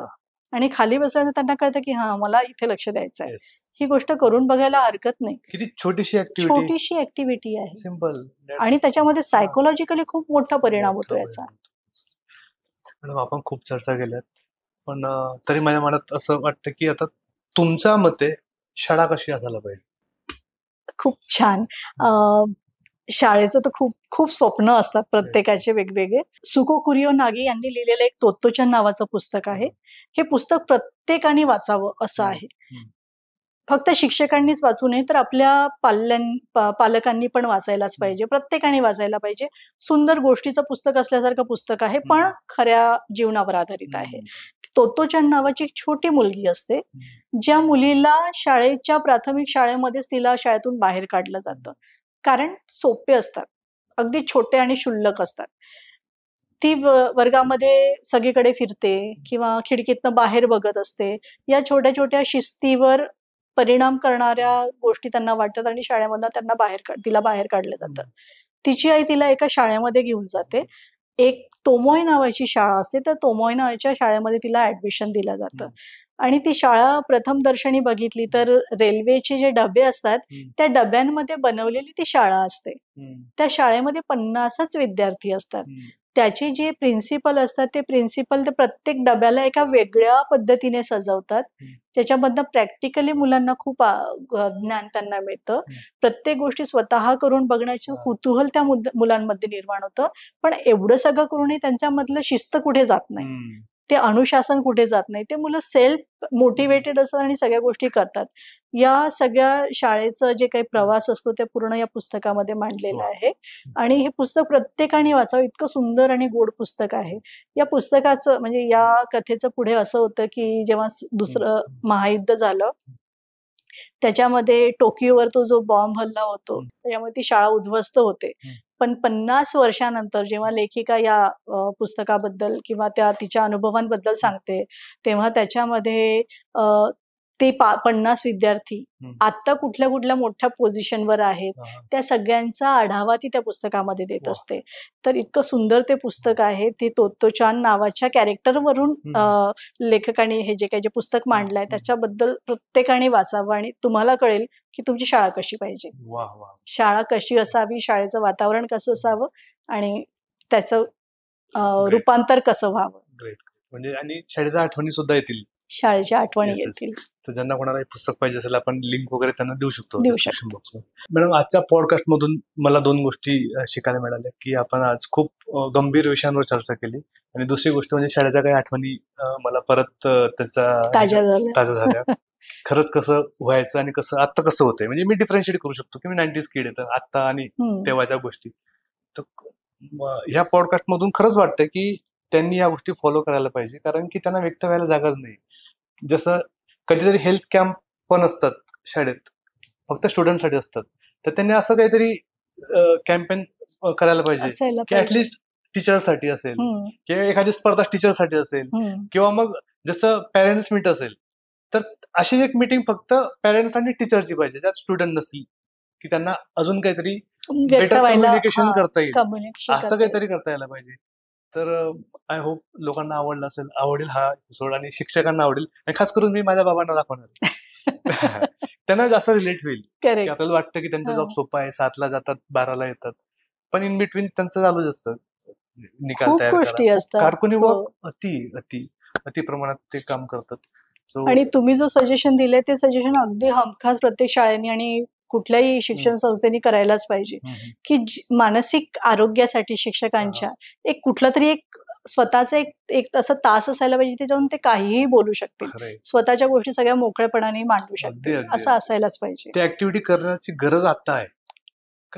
आणि खाली बसल्यानंतर त्यांना कळतं की हा मला इथे लक्ष द्यायचं आहे. ही गोष्ट करून बघायला हरकत नाही. किती छोटीशी ऍक्टिव्हिटी आहे सिंपल आणि त्याच्यामध्ये सायकोलॉजिकली खूप मोठा परिणाम होतो याचा. मॅडम आपण खूप चर्चा केल्यात, पण तरी माझ्या मनात असं वाटतं की आता तुमच्या मते शाळा कशी असायला पाहिजे? खूप छान. शाळेचं तर खूप खूप स्वप्न असतात प्रत्येकाचे वेगवेगळे. सुको कुरियो नागी यांनी लिहिलेलं एक तोत्तोचान नावाचं पुस्तक आहे. हे पुस्तक प्रत्येकाने वाचावं असं आहे. फक्त शिक्षकांनीच वाचू नये तर आपल्या पालकांनी पण वाचायलाच पाहिजे, प्रत्येकाने वाचायला पाहिजे. सुंदर गोष्टीचं पुस्तक असल्यासारखं पुस्तक आहे, पण खऱ्या जीवनावर आधारित आहे. तोत्तोचान नावाची एक छोटी मुलगी असते, ज्या मुलीला शाळेच्या प्राथमिक शाळेमध्येच तिला शाळेतून बाहेर काढलं जातं, कारण सोपे असतात, अगदी छोटे आणि क्षुल्लक असतात. ती वर्गामध्ये सगळीकडे फिरते किंवा खिडकीतनं बाहेर बघत असते. या छोट्या छोट्या शिस्तीवर परिणाम करणाऱ्या गोष्टी त्यांना वाटतात आणि शाळेमधनं तिला बाहेर काढलं जातं. तिची आई तिला एका शाळेमध्ये घेऊन जाते. एक तोमोई नावाची शाळा असते, तर तोमोई नावाच्या शाळेमध्ये तिला ऍडमिशन दिलं जातं आणि ती शाळा प्रथम दर्शनी बघितली तर रेल्वेचे जे डबे असतात त्या डब्यांमध्ये बनवलेली ती शाळा असते. त्या शाळेमध्ये 50च विद्यार्थी असतात. त्याचे जे प्रिन्सिपल असतात ते प्रिन्सिपल ते प्रत्येक डब्याला एका वेगळ्या पद्धतीने सजवतात. त्याच्यामधनं प्रॅक्टिकली मुलांना खूप ज्ञान त्यांना मिळतं. प्रत्येक गोष्टी स्वतः करून बघण्याचं कुतूहल त्या मुलांमध्ये निर्माण होतं. पण एवढं सगळं करूनही त्यांच्यामधलं शिस्त कुठे जात नाही, ते अनुशासन कुठे जात नाही. ते मुलं सेल्फ मोटिवेटेड असतात आणि सगळ्या गोष्टी करतात. या सगळ्या शाळेचं जे काही प्रवास असतो ते पूर्ण या पुस्तकामध्ये मांडलेलं आहे आणि हे पुस्तक प्रत्येकाने वाचावं. इतकं सुंदर आणि गोड पुस्तक आहे. या पुस्तकाचं म्हणजे या कथेचं पुढे असं होतं की जेव्हा दुसरं महायुद्ध झालं त्याच्यामध्ये टोकियोवर तो जो बॉम्ब हल्ला होतो त्याच्यामुळे ती शाळा उद्ध्वस्त होते. पण 50 वर्षानंतर जेव्हा लेखिका या पुस्तकाबद्दल किंवा तिच्या अनुभवांबद्दल सांगते तेव्हा त्याच्यामध्ये ते 50 विद्यार्थी आता कुठल्या कुठल्या मोठ्या पोझिशनवर आहेत त्या सगळ्यांचा आढावा ती त्या पुस्तकामध्ये देत असते. तर इतकं सुंदर ते पुस्तक आहे. ते तोत्तोचान नावाच्या कॅरेक्टरवरून लेखकाने हे जे पुस्तक मांडलंय त्याच्याबद्दल प्रत्येकाने वाचावं आणि तुम्हाला कळेल की तुमची शाळा कशी पाहिजे, शाळा कशी असावी, शाळेचं वातावरण कसं असावं आणि त्याचं रूपांतर कसं व्हावं. म्हणजे आणि शाळेच्या आठवणी सुद्धा येतील, शाळेच्या आठवणी येतील. तर ज्यांना कोणाला पुस्तक पाहिजे असेल आपण लिंक वगैरे त्यांना देऊ शकतो डिस्क्रिप्शन बॉक्समध्ये. मॅडम आजच्या पॉडकास्ट मधून मला 2 गोष्टी शिकायला मिळाल्या की आपण आज खूप गंभीर विषयांवर चर्चा केली आणि दुसरी गोष्ट म्हणजे शाळेच्या काही आठवणी मला परत त्याचा ताज्या झाल्या. खरंच कसं व्हायचं आणि कसं आता कसं होतंय, म्हणजे मी डिफरन्शिएट करू शकतो की मी 90s किड आहे तर आता आणि तेव्हाच्या गोष्टी. तर ह्या पॉडकास्ट मधून खरंच वाटतं की त्यांनी या गोष्टी फॉलो करायला पाहिजे, कारण की त्यांना व्यक्त व्हायला जागाच नाही. जसं कधीतरी हेल्थ कॅम्प पण असतात शाळेत, फक्त स्टुडंटसाठी असतात, तर त्यांनी असं काहीतरी कॅम्पेन करायला पाहिजे की ऍटलिस्ट टीचरसाठी असेल किंवा एखादी स्पर्धा टीचरसाठी असेल किंवा मग जसं पॅरेंट्स मीट असेल तर अशी एक मीटिंग फक्त पॅरेंट्स आणि टीचरची पाहिजे, ज्यात स्टुडंट नसतील, की त्यांना अजून काहीतरी बेटर कम्युनिकेशन करता येईल, असं काहीतरी करता यायला पाहिजे. तर आय होप लोकांना आवडेल हा एपिसोड आणि शिक्षकांना आवडेल आणि खास करून मी माझ्या बाबांना दाखवणार. त्यांना जास्त रिलेट होईल की आपल्याला वाटतं की त्यांचा जॉब सोपा आहे, 7ला जातात 12ला येतात, पण इन बिटवीन त्यांचं चालूच असतं निकाल तयार करा, कारकुनी अति प्रमाणात ते काम करतात. आणि तुम्ही जो सजेशन दिले ते सजेशन अगदी हमखास प्रत्येक शाळेने आणि कुठल्याही शिक्षण संस्थेने करायलाच पाहिजे की मानसिक आरोग्यासाठी शिक्षकांच्या एक कुठला तरी एक स्वतःचा एक एक असं तास असायला पाहिजे त्याच्यावरून ते काहीही बोलू शकतील, खरंय. स्वतःच्या गोष्टी सगळ्या मोकळेपणाने मांडू अगदी शकतील, अगदी असं असायलाच पाहिजे. ते ऍक्टिव्हिटी करण्याची गरज आता आहे.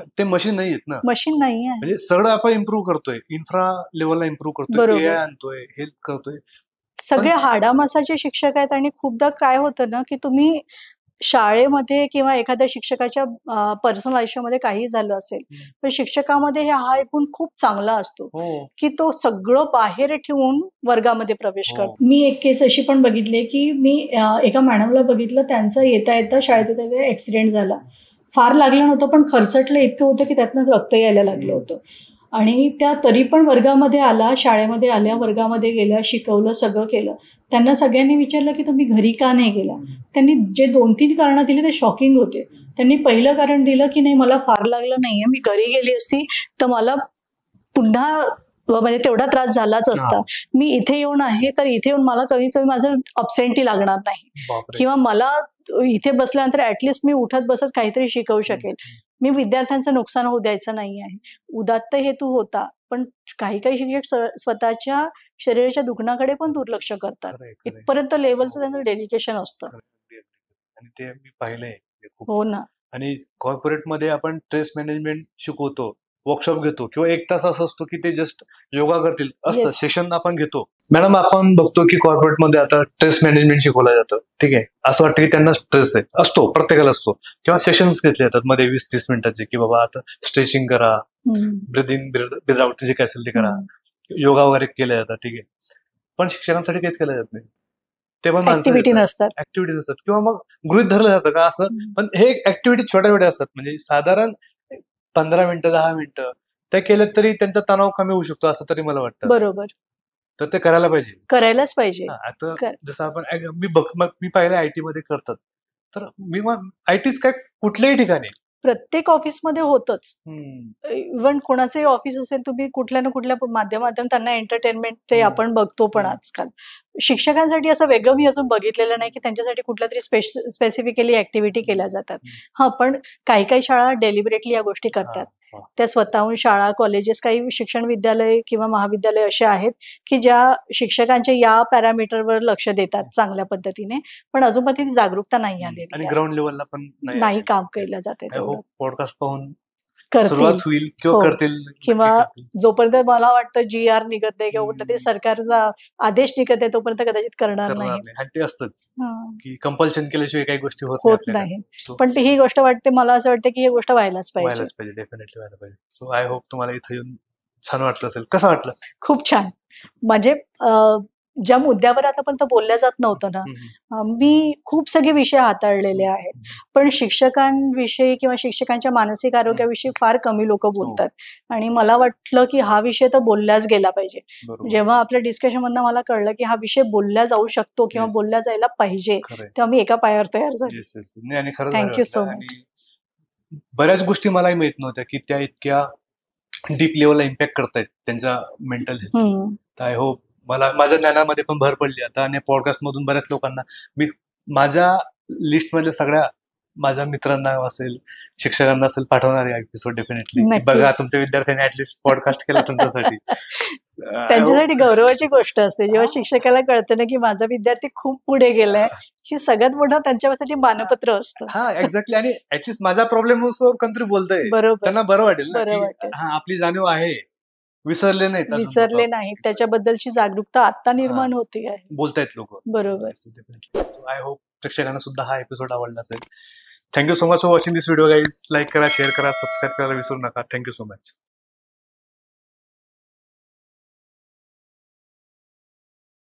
ते मशीन नाही आहेत ना. मशीन नाही आहे. म्हणजे सगळं आपण इम्प्रूव्ह करतोय, इन्फ्रा लेवलला इम्प्रूव्ह करतोय, बरोबर. AI आणतोय, हेल्थ करतोय. सगळे हाडामासाचे शिक्षक आहेत आणि खूपदा काय होतं ना, की तुम्ही शाळेमध्ये किंवा एखाद्या शिक्षकाच्या पर्सनल आयुष्यामध्ये काही झालं असेल, पण शिक्षकामध्ये हा एक गुण खूप चांगला असतो, हो. की तो सगळं बाहेर ठेवून वर्गामध्ये प्रवेश हो. करतो. मी एक केस अशी पण बघितली, की मी एका मॅडमला बघितलं, त्यांचं येता शाळेत येता ॲक्सिडेंट झाला. फार लागलं नव्हतं, पण खरचटलं इतकं होतं, की त्यातनं रक्त यायला लागलं होतं. आणि त्या तरी पण वर्गामध्ये आला, शाळेमध्ये आल्या, वर्गामध्ये गेल्या, शिकवलं, सगळं केलं. त्यांना सगळ्यांनी विचारलं, की तुम्ही घरी का नाही गेला? त्यांनी जे 2-3 कारणं दिली ते शॉकिंग होते. त्यांनी पहिलं कारण दिलं, की नाही मला फार लागलं नाहीये, मी घरी गेली असती तर मला पुन्हा म्हणजे तेवढा त्रास झालाच असता. मी इथे येऊन आहे, तर इथे येऊन मला कमीत कमी माझं अब्सेंटी लागणार नाही, बापरे. किंवा मला इथे बसल्यानंतर ऍटलिस्ट मी उठत बसत काहीतरी शिकवू शकेल. मी विद्यार्थ्यांचं नुकसान होऊ द्यायचं नाही आहे. उदात्त हेतू होता, पण काही शिक्षक स्वतःच्या शरीराच्या दुखण्याकडे पण दुर्लक्ष करतात. खरंय, खरंय. इथपर्यंत लेवलचं त्यांचं डेडिकेशन असतं. खरंय, अगदी, अगदी. आणि ते मी पाहिलंय ते खूप. हो ना. आणि कॉर्पोरेटमध्ये आपण स्ट्रेस मॅनेजमेंट शिकवतो, वर्कशॉप घेतो किंवा 1 तास असं असतो की ते जस्ट योगा करतील असतं, Yes. सेशन आपण घेतो. मॅडम आपण बघतो की कॉर्पोरेटमध्ये आता स्ट्रेस मॅनेजमेंट शिकवलं जातं, ठीक आहे. असं वाटतं की त्यांना स्ट्रेस आहे, असतो, प्रत्येकाला असतो. किंवा सेशन्स घेतले जातात मध्ये 20-30 मिनिटाचे, की बाबा आता स्ट्रेचिंग करा, ब्रीथ इन ब्रीथ आउट जे काय असेल ते करा, योगा वगैरे केले जातात, ठीक आहे. पण शिक्षकांसाठी काहीच केलं जात नाही. ते पण ऍक्टिव्हिटी नसतात. ऍक्टिव्हिटीज असतात किंवा मग गृहीत धरलं जातं का असं. पण हे ऍक्टिव्हिटी छोट्या असतात, म्हणजे साधारण 15 मिनिटं 10 मिनिटं त्या केलं तरी त्यांचा तणाव कमी होऊ शकतो, असं तरी मला वाटतं. बरोबर. तर ते करायला पाहिजे. करायलाच पाहिजे. आता जसं आपण मी पाहिलं IT मध्ये करतात, तर मी मग ITच काय कुठल्याही ठिकाणी प्रत्येक ऑफिसमध्ये होतच. इव्हन कोणाचंही ऑफिस असेल, तुम्ही कुठल्या ना कुठल्या माध्यमातून त्यांना एंटरटेनमेंट ते आपण बघतो पण आजकाल. शिक्षकांसाठी असं वेगळं मी अजून बघितलेलं नाही, की त्यांच्यासाठी कुठल्या तरी स्पेसिफिकली ऍक्टिव्हिटी केल्या जातात. पण काही शाळा डेलिबरेटली या गोष्टी करतात. त्या स्वतःहून शाळा, कॉलेजेस, काही शिक्षण विद्यालय किंवा महाविद्यालय असे आहेत, की ज्या शिक्षकांच्या या पॅरामीटरवर लक्ष देतात चांगल्या पद्धतीने, पण अजून पण ती जागरूकता नाही आलेली आणि आहे. ग्राउंड लेवलला पण नाही काम केलं जाते आय होप पॉडकास्ट पाहून करतील. सुरुवात होईल किंवा हो. करतील, किंवा नक्की करतील. जोपर्यंत मला वाटतं GR निघत नाही किंवा कुठला तरी सरकारचा आदेश निघत आहे, तोपर्यंत कदाचित करणार नाही. आणि ते असतंच हं. की कंपल्शन केल्याशिवाय काही गोष्टी होत होत आपल्याकडे. नाही. So, पण ही गोष्ट वाटते, मला असं वाटतं की ही गोष्ट व्हायलाच पाहिजे. व्हायलाच पाहिजे, डेफिनेटली व्हायला पाहिजे. सो आय होप तुम्हाला इथे येऊन छान वाटलं असेल. कसं वाटलं? खूप छान. म्हणजे ज्या मुद्द्यावर आतापर्यंत बोलल्या जात नव्हतं ना, मी खूप सगळे विषय हाताळलेले आहेत. पण शिक्षकांविषयी किंवा शिक्षकांच्या मानसिक आरोग्याविषयी फार कमी लोक बोलतात. आणि मला वाटलं की हा विषय तर बोललाच गेला पाहिजे. बरोबर. जेव्हा आपल्या डिस्कशनमधनं मला कळलं की हा विषय बोलला जाऊ शकतो किंवा Yes. बोलला जायला पाहिजे, खरंय. तेव्हा मी एका पायावर तयार झाले. Yes, yes. नाही, आणि खरंच Thank भारी you so वाटलं. आणि बऱ्याच गोष्टी मलाही माहित नव्हत्या की त्या इतक्या डीप लेवलला इम्पॅक्ट करतायत त्यांच्या मेंटल हेल्थ. तर आय होप माझ्या ज्ञानामध्ये पण भर पडली आता, आणि पॉडकास्ट मधून बऱ्याच लोकांना मी माझ्या लिस्ट मधल्या सगळ्या माझ्या मित्रांना असेल, शिक्षकांना असेल, पाठवणार आहे एपिसोड डेफिनेटली. बघा, तुमच्या विद्यार्थ्यांनी ऍटलीस्ट पॉडकास्ट केला तुमच्यासाठी. त्यांच्यासाठी गौरवाची गोष्ट असते जेव्हा शिक्षकाला कळतं ना की माझा विद्यार्थी खूप पुढे गेलाय. ही सगळ्यात मोठं त्यांच्यासाठी मानपत्र असतं. हा, एक्झॅक्टली. आणि ऍटलीस्ट माझा प्रॉब्लेम कोणतरी बोलतंय, बरोबर, त्यांना बरं वाटेल ना, बरं की वाटेल. हा आपली जाणीव आहे, विसरले नाहीत, विसरले नाहीत. त्याच्याबद्दलची जागरूकता आता निर्माण होते आहे. बोलतायत लोक. बरोबर. आय होप प्रेक्षकांना सुद्धा हा एपिसोड आवडला असेल. Thank you so much for watching this video guys. Like करा, शेअर करा, सबस्क्राईब करायला विसरू नका. Thank you so much.